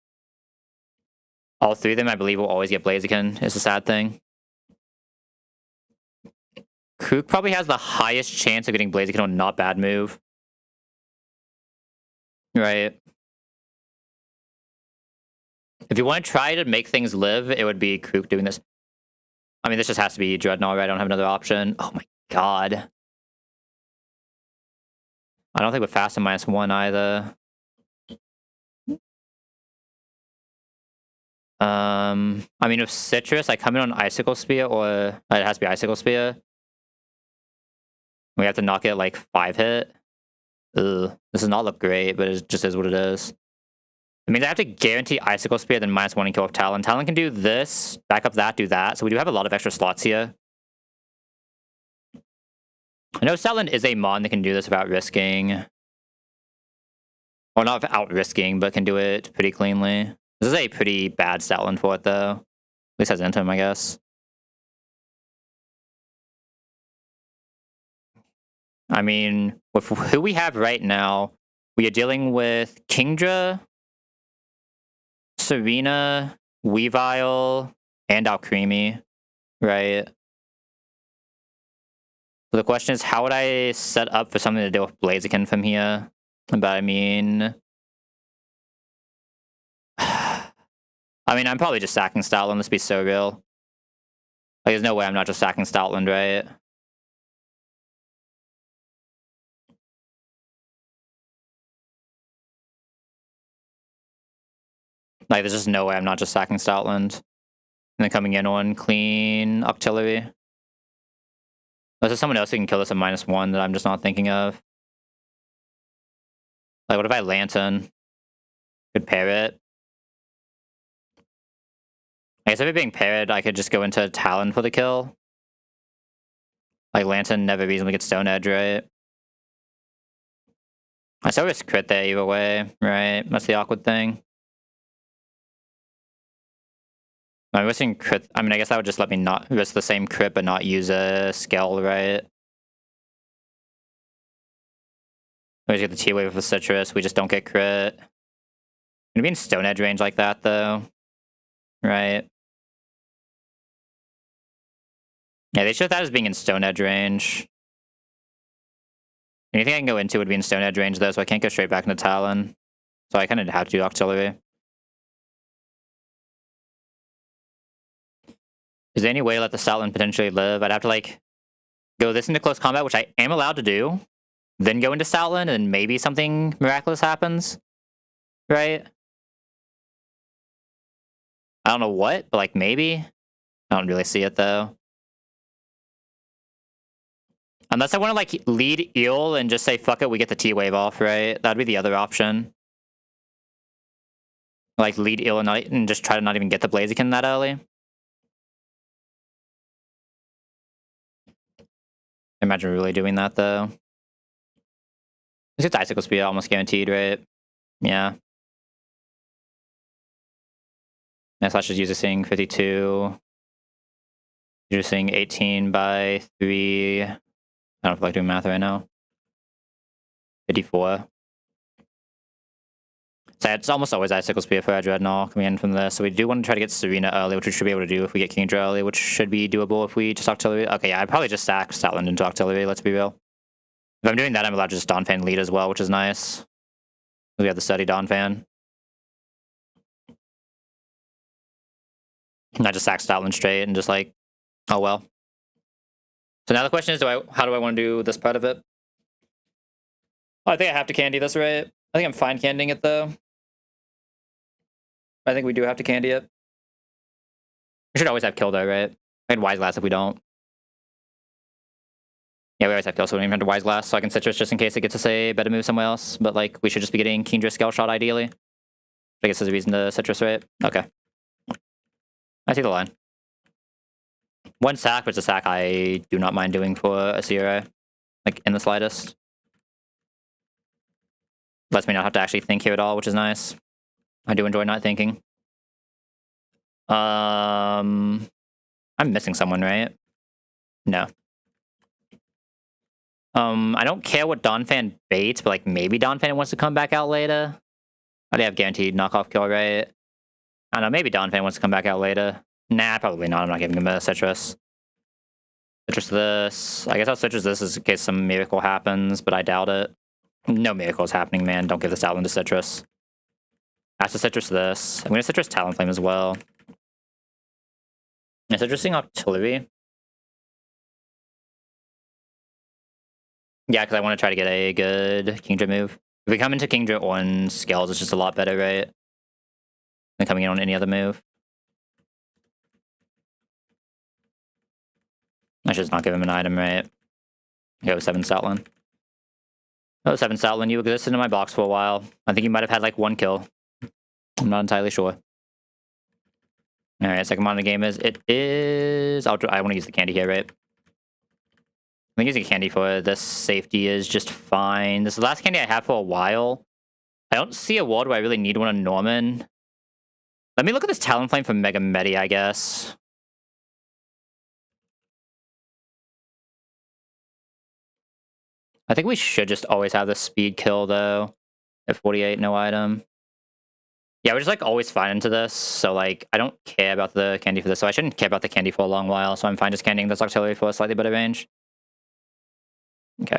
All 3 of them, I believe, will always get Blaziken. It's a sad thing. Krook probably has the highest chance of getting Blaziken on not bad move. Right. If you want to try to make things live, it would be Krook doing this. I mean, this just has to be Dreadnought, right? I don't have another option. Oh my God. I don't think we're fast in -1 either. I mean, with Citrus, I come in on Icicle Spear, or it has to be Icicle Spear. We have to knock it like 5 hit. Ugh, this does not look great, but it just is what it is. It means I have to guarantee Icicle Spear, then -1 and kill off Talon. Talon can do this, back up that, do that. So we do have a lot of extra slots here. I know Talon is a mon that can do this without risking. Well, not without risking, but can do it pretty cleanly. This is a pretty bad Talon for it, though. At least has Intim, I guess. I mean, with who we have right now, we are dealing with Kingdra, Serena, Weavile, and Alcremie, right? So the question is, how would I set up for something to deal with Blaziken from here? But I mean... I'm probably just sacking Stoutland, let's be so real. Like, there's no way I'm not just sacking Stoutland, right? Like, there's just no way I'm not just sacking Stoutland. And then coming in on clean Octillery. Unless there's someone else who can kill this at -1 that I'm just not thinking of. Like, what if I Lantern? Could pair it. I guess if it being paired, I could just go into Talon for the kill. Like, Lantern never reasonably gets Stone Edge, right? I still risk crit there either way, right? That's the awkward thing. I'm risking crit. I mean, I guess that would just let me not risk the same crit but not use a Skell, right? We just get the T-Wave with Citrus, we just don't get crit. Gonna be in Stone Edge range like that, though. Right? Yeah, they should have that as being in Stone Edge range. Anything I can go into would be in Stone Edge range, though, so I can't go straight back into Talon. So I kind of have to do Octillery. Is there any way to let the Stoutland potentially live? I'd have to, like, go this into close combat, which I am allowed to do. Then go into Stoutland, and maybe something miraculous happens. Right? I don't know what, but, like, maybe. I don't really see it, though. Unless I want to, like, lead Eel and just say, fuck it, we get the T-Wave off, right? That'd be the other option. Like, lead Eel and just try to not even get the Blaziken that early. Imagine really doing that, though. This gets Icicle Speed almost guaranteed, right? Yeah. Slash just using 52. Using 18 by 3. I don't feel like doing math right now. 54. So it's almost always Icicle Spear for our Dreadnought coming in from this. So we do want to try to get Serena early, which we should be able to do if we get Kingdra early, which should be doable if we just Octillery. Okay, yeah, I'd probably just sack Stoutland into Octillery, let's be real. If I'm doing that, I'm allowed to just Donphan lead as well, which is nice. We have the steady Donphan. And I just sack Stoutland straight and just like, oh well. So now the question is, how do I want to do this part of it? Oh, I think I have to candy this, right? I think I'm fine candying it, though. I think we do have to candy it. We should always have kill, though, right? I'd Wise Glass if we don't. Yeah, we always have kill, so we don't even have to Wise Glass, so I can Citrus just in case it gets us a better move somewhere else. But, like, we should just be getting Kingdra Scale Shot, ideally. I guess there's a reason to Citrus, right? Okay. I see the line. One sack, but it's a sack I do not mind doing for a CRA. Like, in the slightest. Lets me not have to actually think here at all, which is nice. I do enjoy not thinking. I'm missing someone, right? No. I don't care what Donphan baits, but like maybe Donphan wants to come back out later. I do have guaranteed knockoff kill, right? I don't know, maybe Donphan wants to come back out later. Nah, probably not. I'm not giving him a Citrus. Citrus this. I guess I'll Citrus this in case some miracle happens, but I doubt it. No miracle is happening, man. Don't give this Outland to Citrus. I have to Citrus this. I'm going to Citrus Talonflame as well. Is Citrusing Octillery? Yeah, because I want to try to get a good Kingdra move. If we come into Kingdra on Scales, it's just a lot better, right? Than coming in on any other move. I should just not give him an item, right? Go 7 Stoutland. Oh, 7 Stoutland, you existed in my box for a while. I think you might have had like 1 kill. I'm not entirely sure. Alright, second mod in the game is... I want to use the candy here, right? I think using candy for this safety is just fine. This is the last candy I have for a while. I don't see a world where I really need one on Norman. Let me look at this Talonflame from Mega Medi, I guess. I think we should just always have the speed kill, though. At 48, no item. Yeah, we're just, like, always fine into this. So, like, I don't care about the candy for this. So I shouldn't care about the candy for a long while. So I'm fine just candying this artillery for a slightly better range. Okay.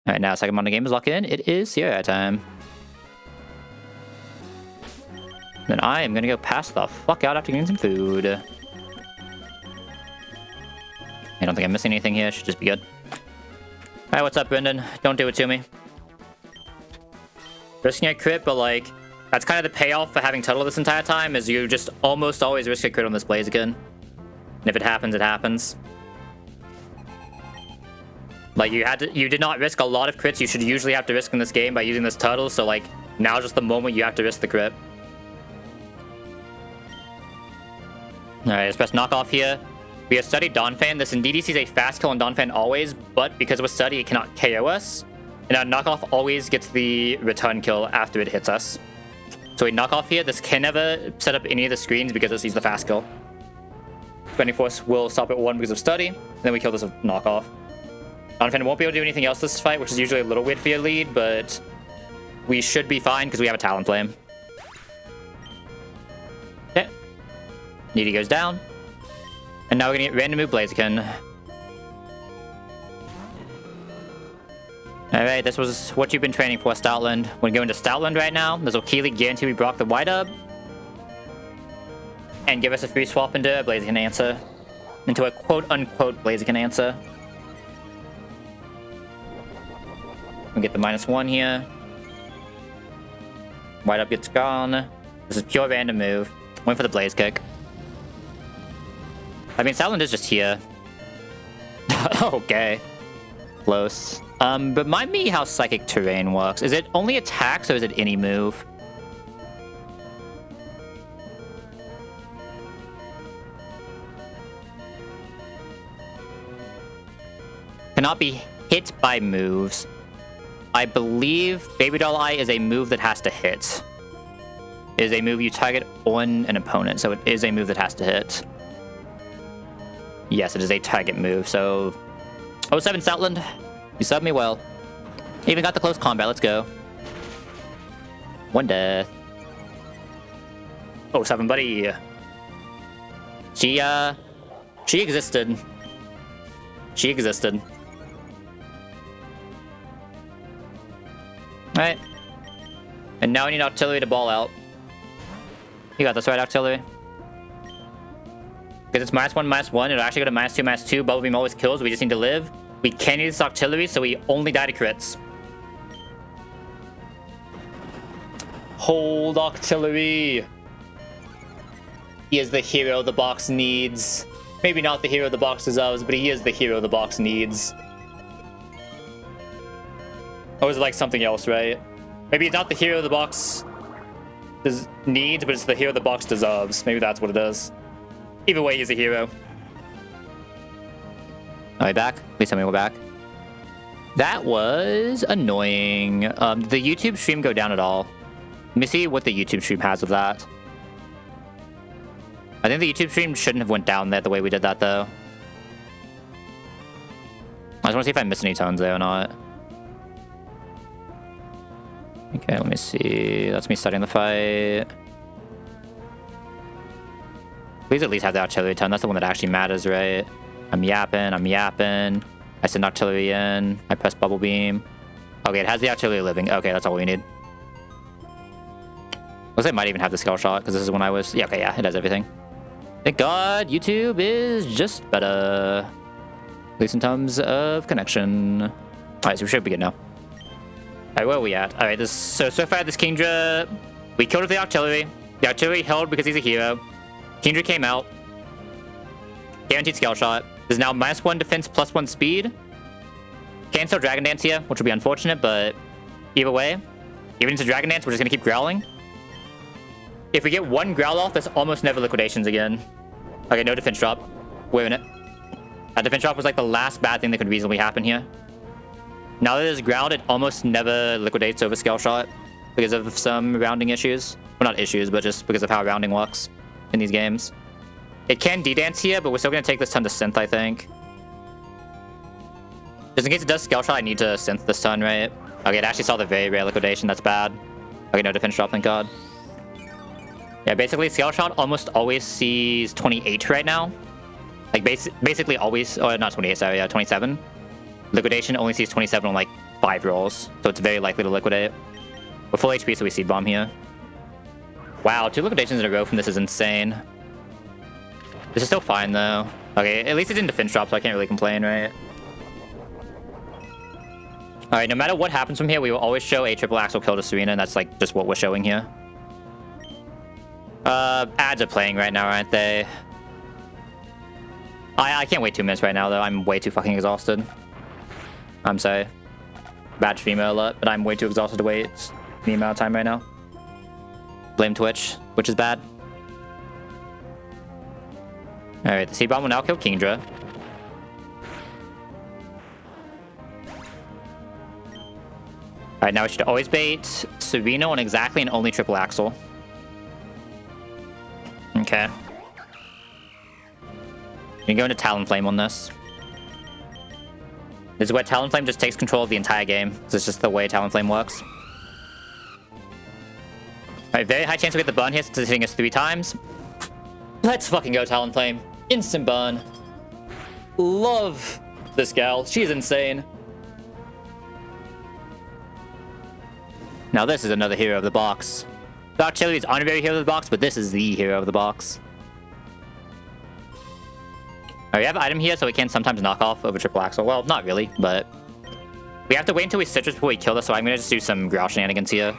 All right, now second mod of the game is locked in. It is Sierra time. Then I am going to go pass the fuck out after getting some food. I don't think I'm missing anything here. Should just be good. Alright, what's up, Brendan? Don't do it to me. Risking a crit, but like, that's kind of the payoff for having Tuttle this entire time, is you just almost always risk a crit on this Blaziken. And if it happens, it happens. Like, you did not risk a lot of crits you should usually have to risk in this game by using this Tuttle, so like, now's just the moment you have to risk the crit. Alright, let's press knockoff here. We have studied Donphan. This indeed sees a fast kill on Donphan always, but because it was study, it cannot KO us. And our knockoff always gets the return kill after it hits us. So we knock off here. This can never set up any of the screens because it sees the fast kill. Bending Force will stop at 1 because of study. And then we kill this with knockoff. Donphan won't be able to do anything else this fight, which is usually a little weird for your lead, but we should be fine because we have a Talonflame. Okay. Needy goes down. And now we're gonna get random move Blaziken. Alright, this was what you've been training for, Stoutland. We're going to Stoutland right now. This will keyly guarantee we block the white up. And give us a free swap into a Blaziken answer. Into a quote-unquote Blaziken answer. We get the -1 here. White up gets gone. This is pure random move. Went for the Blaze Kick. I mean, Stoutland is just here. Okay. Close. Remind me how Psychic Terrain works. Is it only attacks or is it any move? Cannot be hit by moves. I believe Baby Doll Eye is a move that has to hit. It is a move you target on an opponent, so it is a move that has to hit. Yes, it is a target move, so... 07 Stoutland, you subbed me well. Even got the close combat, let's go. 1 death. 07, buddy. She existed. She existed. Alright. And now we need artillery to ball out. You got this right, artillery. Because it's -1/-1, it'll actually go to -2/-2. Bubble Beam always kills, we just need to live. We can use this artillery, so we only die to crits. Hold artillery. He is the hero the box needs. Maybe not the hero the box deserves, but he is the hero the box needs. Or is it like something else, right? Maybe it's not the hero the box needs, but it's the hero the box deserves. Maybe that's what it is. Either way, he's a hero. Are we back? Please tell me we're back. That was annoying. Did the YouTube stream go down at all? Let me see what the YouTube stream has of that. I think the YouTube stream shouldn't have went down there the way we did that, though. I just want to see if I missed any tones there or not. Okay, let me see. That's me starting the fight. Please at least have the artillery tone. That's the one that actually matters, right? I'm yapping. I send artillery in. I press bubble beam. Okay, it has the artillery living. Okay, that's all we need. Looks like it might even have the skill shot, because this is when I was... Yeah, okay, yeah, it has everything. Thank God, YouTube is just better. At least in terms of connection. Alright, so we should be good now. Alright, where are we at? Alright, so far this Kingdra... We killed with the artillery. The artillery held because he's a hero. Kingdra came out. Guaranteed skill shot. There's now -1 defense, +1 speed. Can still Dragon Dance here, which will be unfortunate, but either way, even into Dragon Dance, we're just gonna keep growling. If we get 1 growl off, that's almost never liquidations again. Okay, no defense drop. We're in it. That defense drop was like the last bad thing that could reasonably happen here. Now that it's growled, it almost never liquidates over skill shot because of some rounding issues. Well, not issues, but just because of how rounding works in these games. It can D-dance here, but we're still going to take this ton to synth, I think. Just in case it does scale shot, I need to synth this turn, right? Okay, it actually saw the very rare liquidation. That's bad. Okay, no defense drop, thank God. Yeah, basically, scale shot almost always sees 28 right now. Like, basically always, or not 28, sorry, 27. Liquidation only sees 27 on, like, 5 rolls. So it's very likely to liquidate. We're full HP, so we seed bomb here. Wow, 2 liquidations in a row from this is insane. This is still fine, though. Okay, at least it didn't defense drop, so I can't really complain, right? Alright, no matter what happens from here, we will always show a triple axle kill to Serena, and that's, like, just what we're showing here. Ads are playing right now, aren't they? I can't wait 2 minutes right now, though. I'm way too fucking exhausted. I'm sorry. Bad streamer alert, but I'm way too exhausted to wait the amount of time right now. Blame Twitch, which is bad. Alright, the seed bomb will now kill Kingdra. Alright, now we should always bait Serena on exactly and only triple axle. Okay. You can go into Talonflame on this. This is where Talonflame just takes control of the entire game. This is just the way Talonflame works. Alright, very high chance we get the burn here since it's hitting us 3 times. Let's fucking go, Talonflame. Instant burn. Love this gal. She's insane. Now this is another hero of the box. Dark Chili is honorary hero of the box, but this is the hero of the box. Alright, we have an item here, so we can sometimes knock off over triple axle. Well, not really, but we have to wait until we citrus before we kill this, so I'm gonna just do some growl shenanigans here.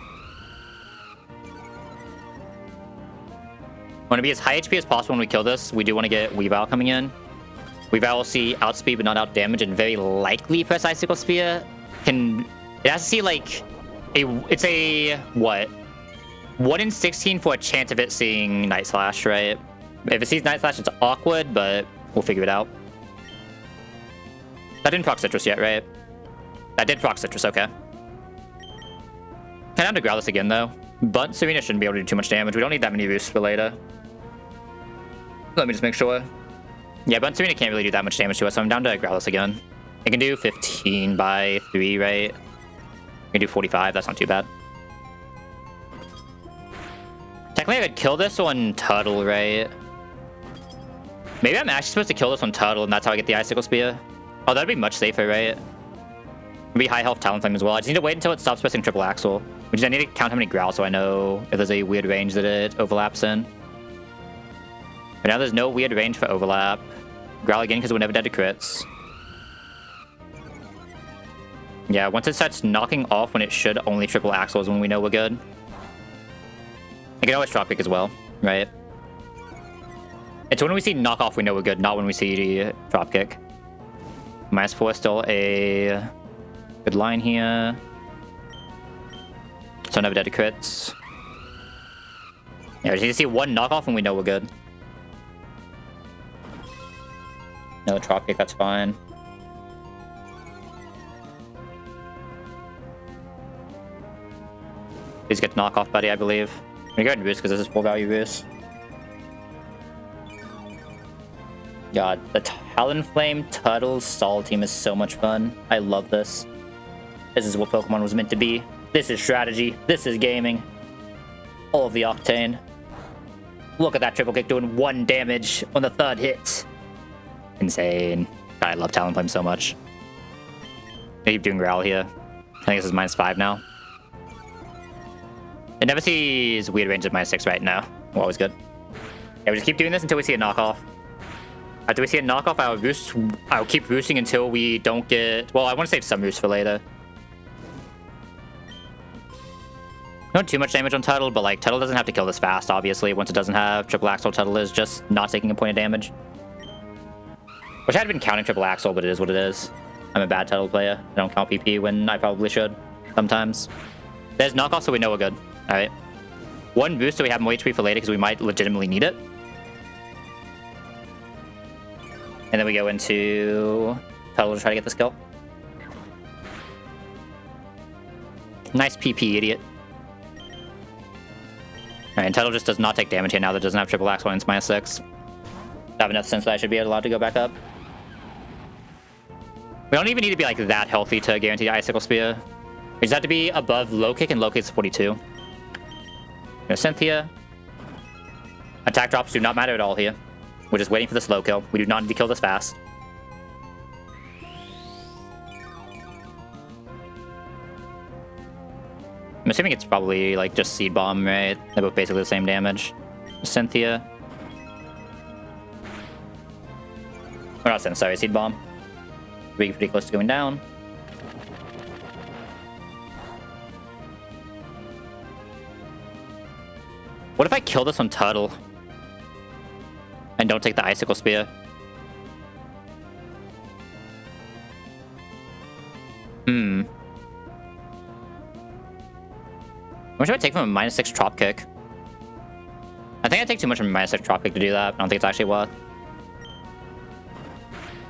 Want to be as high HP as possible when we kill this. We do want to get Weavile coming in. Weavile will see outspeed but not out damage, and very likely press Icicle Spear. It has to see like it's a what? 1 in 16 for a chance of it seeing Night Slash, right? If it sees Night Slash, it's awkward, but we'll figure it out. That didn't proc Citrus yet, right? That did proc Citrus, okay. Kind of have to growl this again, though. But Serena shouldn't be able to do too much damage. We don't need that many boosts for later. Let me just make sure. Yeah, but Serena can't really do that much damage to us, so I'm down to growl this again. I can do 15 by 3, right? I can do 45, that's not too bad. Technically, I could kill this on Turtle, right? Maybe I'm actually supposed to kill this on Turtle, and that's how I get the Icicle Spear. Oh, that'd be much safer, right? It'd be high health Talonflame as well. I just need to wait until it stops pressing triple axle. Which is I need to count how many growls so I know if there's a weird range that it overlaps in. But now there's no weird range for overlap. Growl again because we're never dead to crits. Yeah, once it starts knocking off when it should only triple axle is when we know we're good. I can always drop kick as well, right? It's when we see knock off we know we're good, not when we see drop kick. -4 still a good line here. So never dead to crits. Yeah, we just need to see 1 knockoff and we know we're good. No drop kick, that's fine. Please get knockoff, buddy, I believe. I'm gonna go ahead and boost because this is full value boost. God, the Talonflame Turtle Sol team is so much fun. I love this. This is what Pokemon was meant to be. This is strategy. This is gaming. All of the Octane. Look at that triple kick doing 1 damage on the 3rd hit. Insane. God, I love Talonflame so much. I keep doing Growl here. I think this is -5 now. It never sees weird range at -6 right now. Well, always good. Yeah, we just keep doing this until we see a knockoff. After we see a knockoff, I'll keep boosting until we don't get... Well, I want to save some boost for later. Not too much damage on Tuttle, but like Tuttle doesn't have to kill this fast, obviously. Once it doesn't have triple axle, Tuttle is just not taking a point of damage. Wish I had been counting triple axle, but it is what it is. I'm a bad Tuttle player. I don't count PP when I probably should. Sometimes. There's knockoff, so we know we're good. Alright. 1 boost so we have more HP for later because we might legitimately need it. And then we go into Tuttle to try to get this kill. Nice PP, idiot. Alright, and Tuttle just does not take damage here now that doesn't have triple axle and it's -6. I have enough sense that I should be allowed to go back up. We don't even need to be like that healthy to guarantee Icicle Spear. We just have to be above low kick, and low kick's 42. Cynthia. Attack drops do not matter at all here. We're just waiting for the slow kill. We do not need to kill this fast. I'm assuming it's probably like just Seed Bomb, right? They're both basically the same damage. Cynthia. Or not Cynthia, sorry, Seed Bomb. Pretty close to going down. What if I kill this on Turtle? And don't take the Icicle Spear? How much do I take from a -6 Trop Kick? I think I take too much from a -6 Trop Kick to do that. I don't think it's actually worth.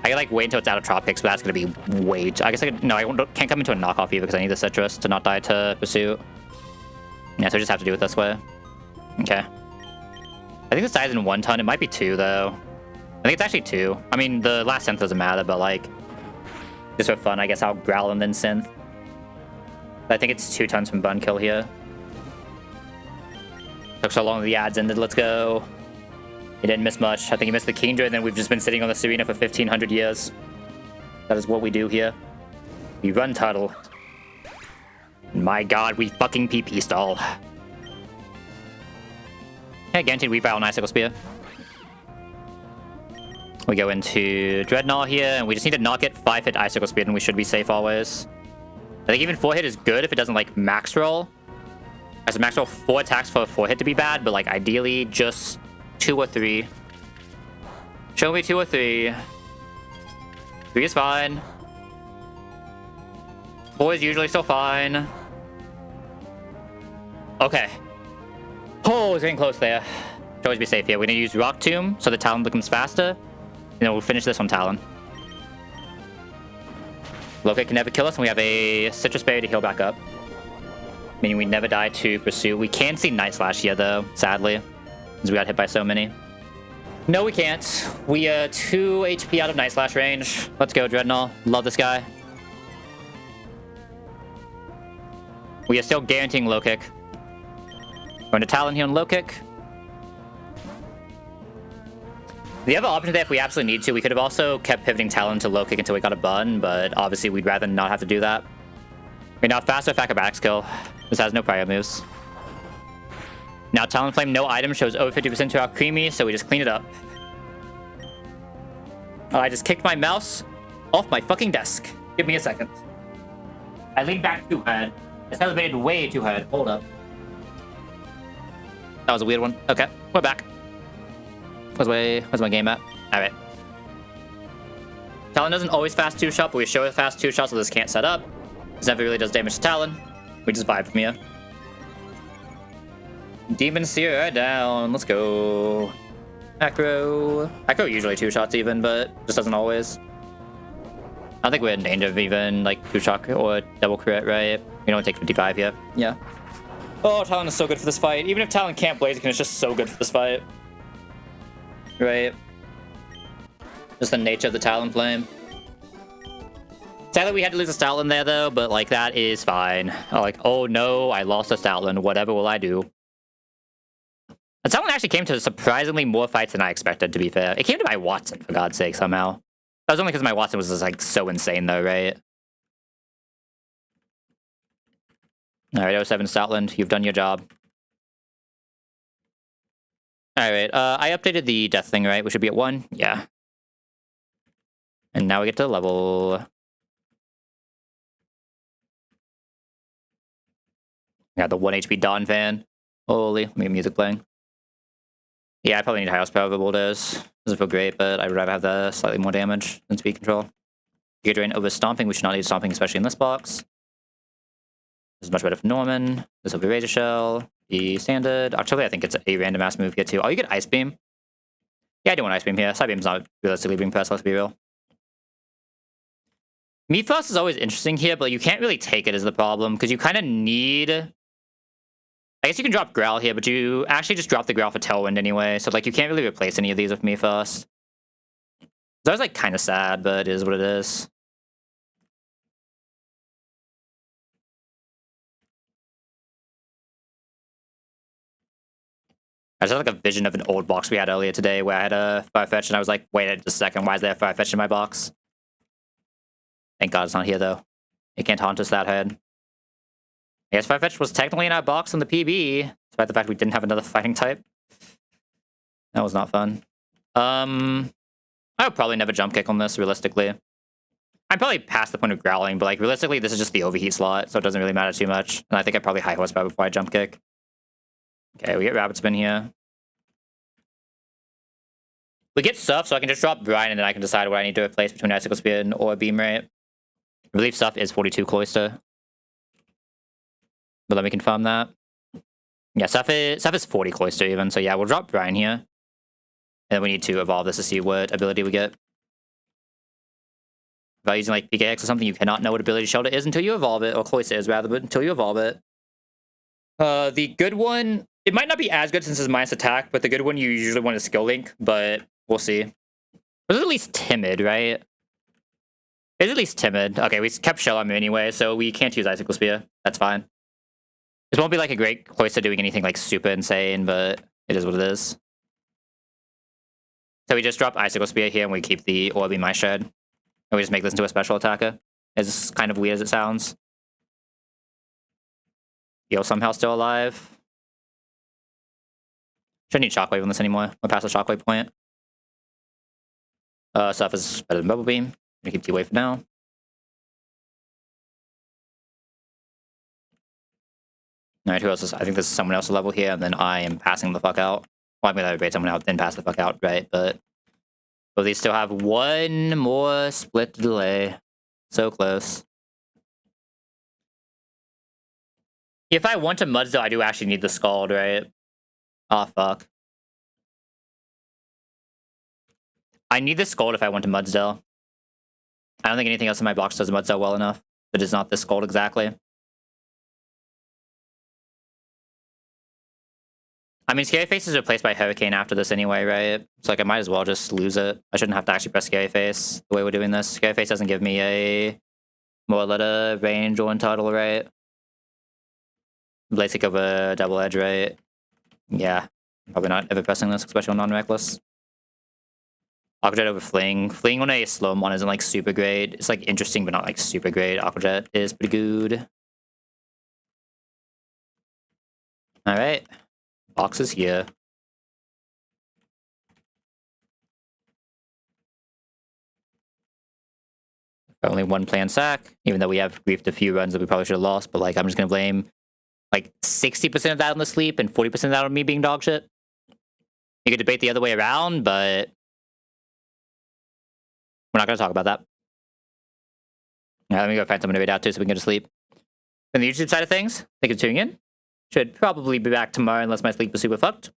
I can like wait until it's out of Trop Kicks, but that's gonna be way too... I guess I could... No, I can't come into a knockoff either because I need the Citrus to not die to Pursuit. Yeah, so I just have to do it this way. Okay. I think this dies in 1 ton. It might be 2, though. I think it's actually 2. I mean, the last synth doesn't matter, but like... just for fun, I guess I'll Growl and then synth. I think it's 2 tons from Bun Kill here. Took so long the ads ended. Let's go. He didn't miss much. I think he missed the Kingdra, and then we've just been sitting on the Serena for 1,500 years. That is what we do here. We run Turtle. My god, we fucking PP stall. Yeah, guaranteed Weavile and Icicle Spear. We go into Dreadnought here, and we just need to not get 5-hit Icicle Spear, and we should be safe always. I think even 4-hit is good if it doesn't, like, max roll. As a max roll 4 attacks for a 4-hit to be bad, but, like, ideally just 2 or 3. Show me 2 or 3. 3 is fine. 4 is usually still fine. Okay. Oh, it's getting close there. Should always be safe here. We're gonna use Rock Tomb so the Talon becomes faster. And then we'll finish this on Talon. Loki can never kill us, and we have a Citrus Berry to heal back up. Meaning we never die to Pursue. We can see Night Slash here, though, sadly. Because we got hit by so many. No, we can't. We are 2 HP out of Night Slash range. Let's go, Dreadnought. Love this guy. We are still guaranteeing low kick. Going to Talon here on low kick. The other option there, if we absolutely need to, we could have also kept pivoting Talon to low kick until we got a bun, but obviously we'd rather not have to do that. Okay, now faster acrobatics kill. This has no prior moves. Now Talon Flame, no item, shows over 50% to our Creamy, so we just clean it up. Oh, I just kicked my mouse off my fucking desk. Give me a second. I leaned back too hard. It's elevated way too hard. Hold up. That was a weird one. Okay, we're back. Where's my game at? Alright. Talon doesn't always fast 2-shot, but we show a fast 2-shot, so this can't set up. This never really does damage to Talon. We just vibe from here. Demon Seer down. Let's go. Acro. Acro usually 2-shots even, but just doesn't always. I don't think we're in danger of even like 2-shot or double crit, right? We don't take 55 here. Yeah. Oh, Talon is so good for this fight. Even if Talon can't Blaziken, it's just so good for this fight. Right. Just the nature of the Talon Flame. Sadly, we had to lose a Stoutland there, though, but, like, that is fine. Like, oh no, I lost a Stoutland. Whatever will I do? The Stoutland actually came to surprisingly more fights than I expected, to be fair. It came to my Watson, for God's sake, somehow. That was only because my Watson was just, like, so insane, though, right? Alright, 07 Stoutland, you've done your job. Alright, I updated the death thing, right? We should be at 1? Yeah. And now we get to level... Got the 1 HP Dawn fan. Holy, let me get music playing. Yeah, I probably need House Power Boulders. Doesn't feel great, but I would rather have the slightly more damage than speed control. Giga Drain over Stomping. We should not need Stomping, especially in this box. This is much better for Norman. This will be Razor Shell. The standard. Actually, I think it's a random ass move here too. Oh, you get Ice Beam. Yeah, I do want Ice Beam here. Side Beam's not realistically being pressed, let's be real. Meatfrost is always interesting here, but you can't really take it as the problem, because you kind of need... I guess you can drop Growl here, but you actually just drop the Growl for Tailwind anyway, so like you can't really replace any of these with Meatfrost. So I was like kind of sad, but it is what it is. I just had like a vision of an old box we had earlier today where I had a Farfetch and I was like, wait a second, why is there a Farfetch in my box? Thank God it's not here though. It can't haunt us that hard. I guess Farfetch was technically in our box in the PB, despite the fact we didn't have another fighting type. That was not fun. I would probably never jump kick on this, realistically. I'm probably past the point of growling, but like realistically, this is just the overheat slot, so it doesn't really matter too much. And I think I probably high horsepower before I jump kick. Okay, we get Rabbit Spin here. We get Surf, so I can just drop Brian, and then I can decide what I need to replace between Icicle Spin or Beam Rate. I believe Surf is 42 Cloister. But let me confirm that. Yeah, Surf is 40 Cloister even, so yeah, we'll drop Brian here. And then we need to evolve this to see what ability we get. By using like PKX or something, you cannot know what ability Shelter is until you evolve it, or Cloister is rather, but until you evolve it. The good one, it might not be as good since it's minus attack, but the good one you usually want is Skill Link, but we'll see. It's at least timid, right? It's at least timid. Okay, we kept Shell Armor anyway, so we can't use Icicle Spear. That's fine. This won't be like a great Cloister doing anything like super insane, but it is what it is. So we just drop Icicle Spear here and we keep the Orby My Shed. And we just make this into a special attacker. As kind of weird as it sounds. Yo, somehow still alive. Shouldn't need Shockwave on this anymore. We're past the Shockwave point. Surf is better than Bubble Beam. I'm gonna keep D-Wave for now. Alright, who else is... I think this is someone else's level here, and then I am passing the fuck out. Well, I'm gonna bait someone out, then pass the fuck out, right? But these still have one more split delay. So close. If I want to Mudsdale, I do actually need the Scald, right? Oh, fuck. I need the Scald if I want to Mudsdale. I don't think anything else in my box does Mudsdale well enough. But it's not the Scald exactly. I mean, Scary Face is replaced by Hurricane after this anyway, right? So like, I might as well just lose it. I shouldn't have to actually press Scary Face the way we're doing this. Scary Face doesn't give me a more letter range or entitle, right? Blazic over Double Edge, right? Yeah, probably not ever pressing this, especially on non-reckless. Aquajet over Fling. Fling on a slow mon isn't like super great. It's like interesting, but not like super great. Aquajet is pretty good. Alright. Box is here. Only one planned sack, even though we have griefed a few runs that we probably should have lost, but like I'm just gonna blame like 60% of that on the sleep and 40% of that on me being dog shit. You could debate the other way around, but we're not gonna talk about that. Let me go find someone to read out to so we can go to sleep. On the YouTube side of things, thank you for tuning in. Should probably be back tomorrow unless my sleep is super fucked.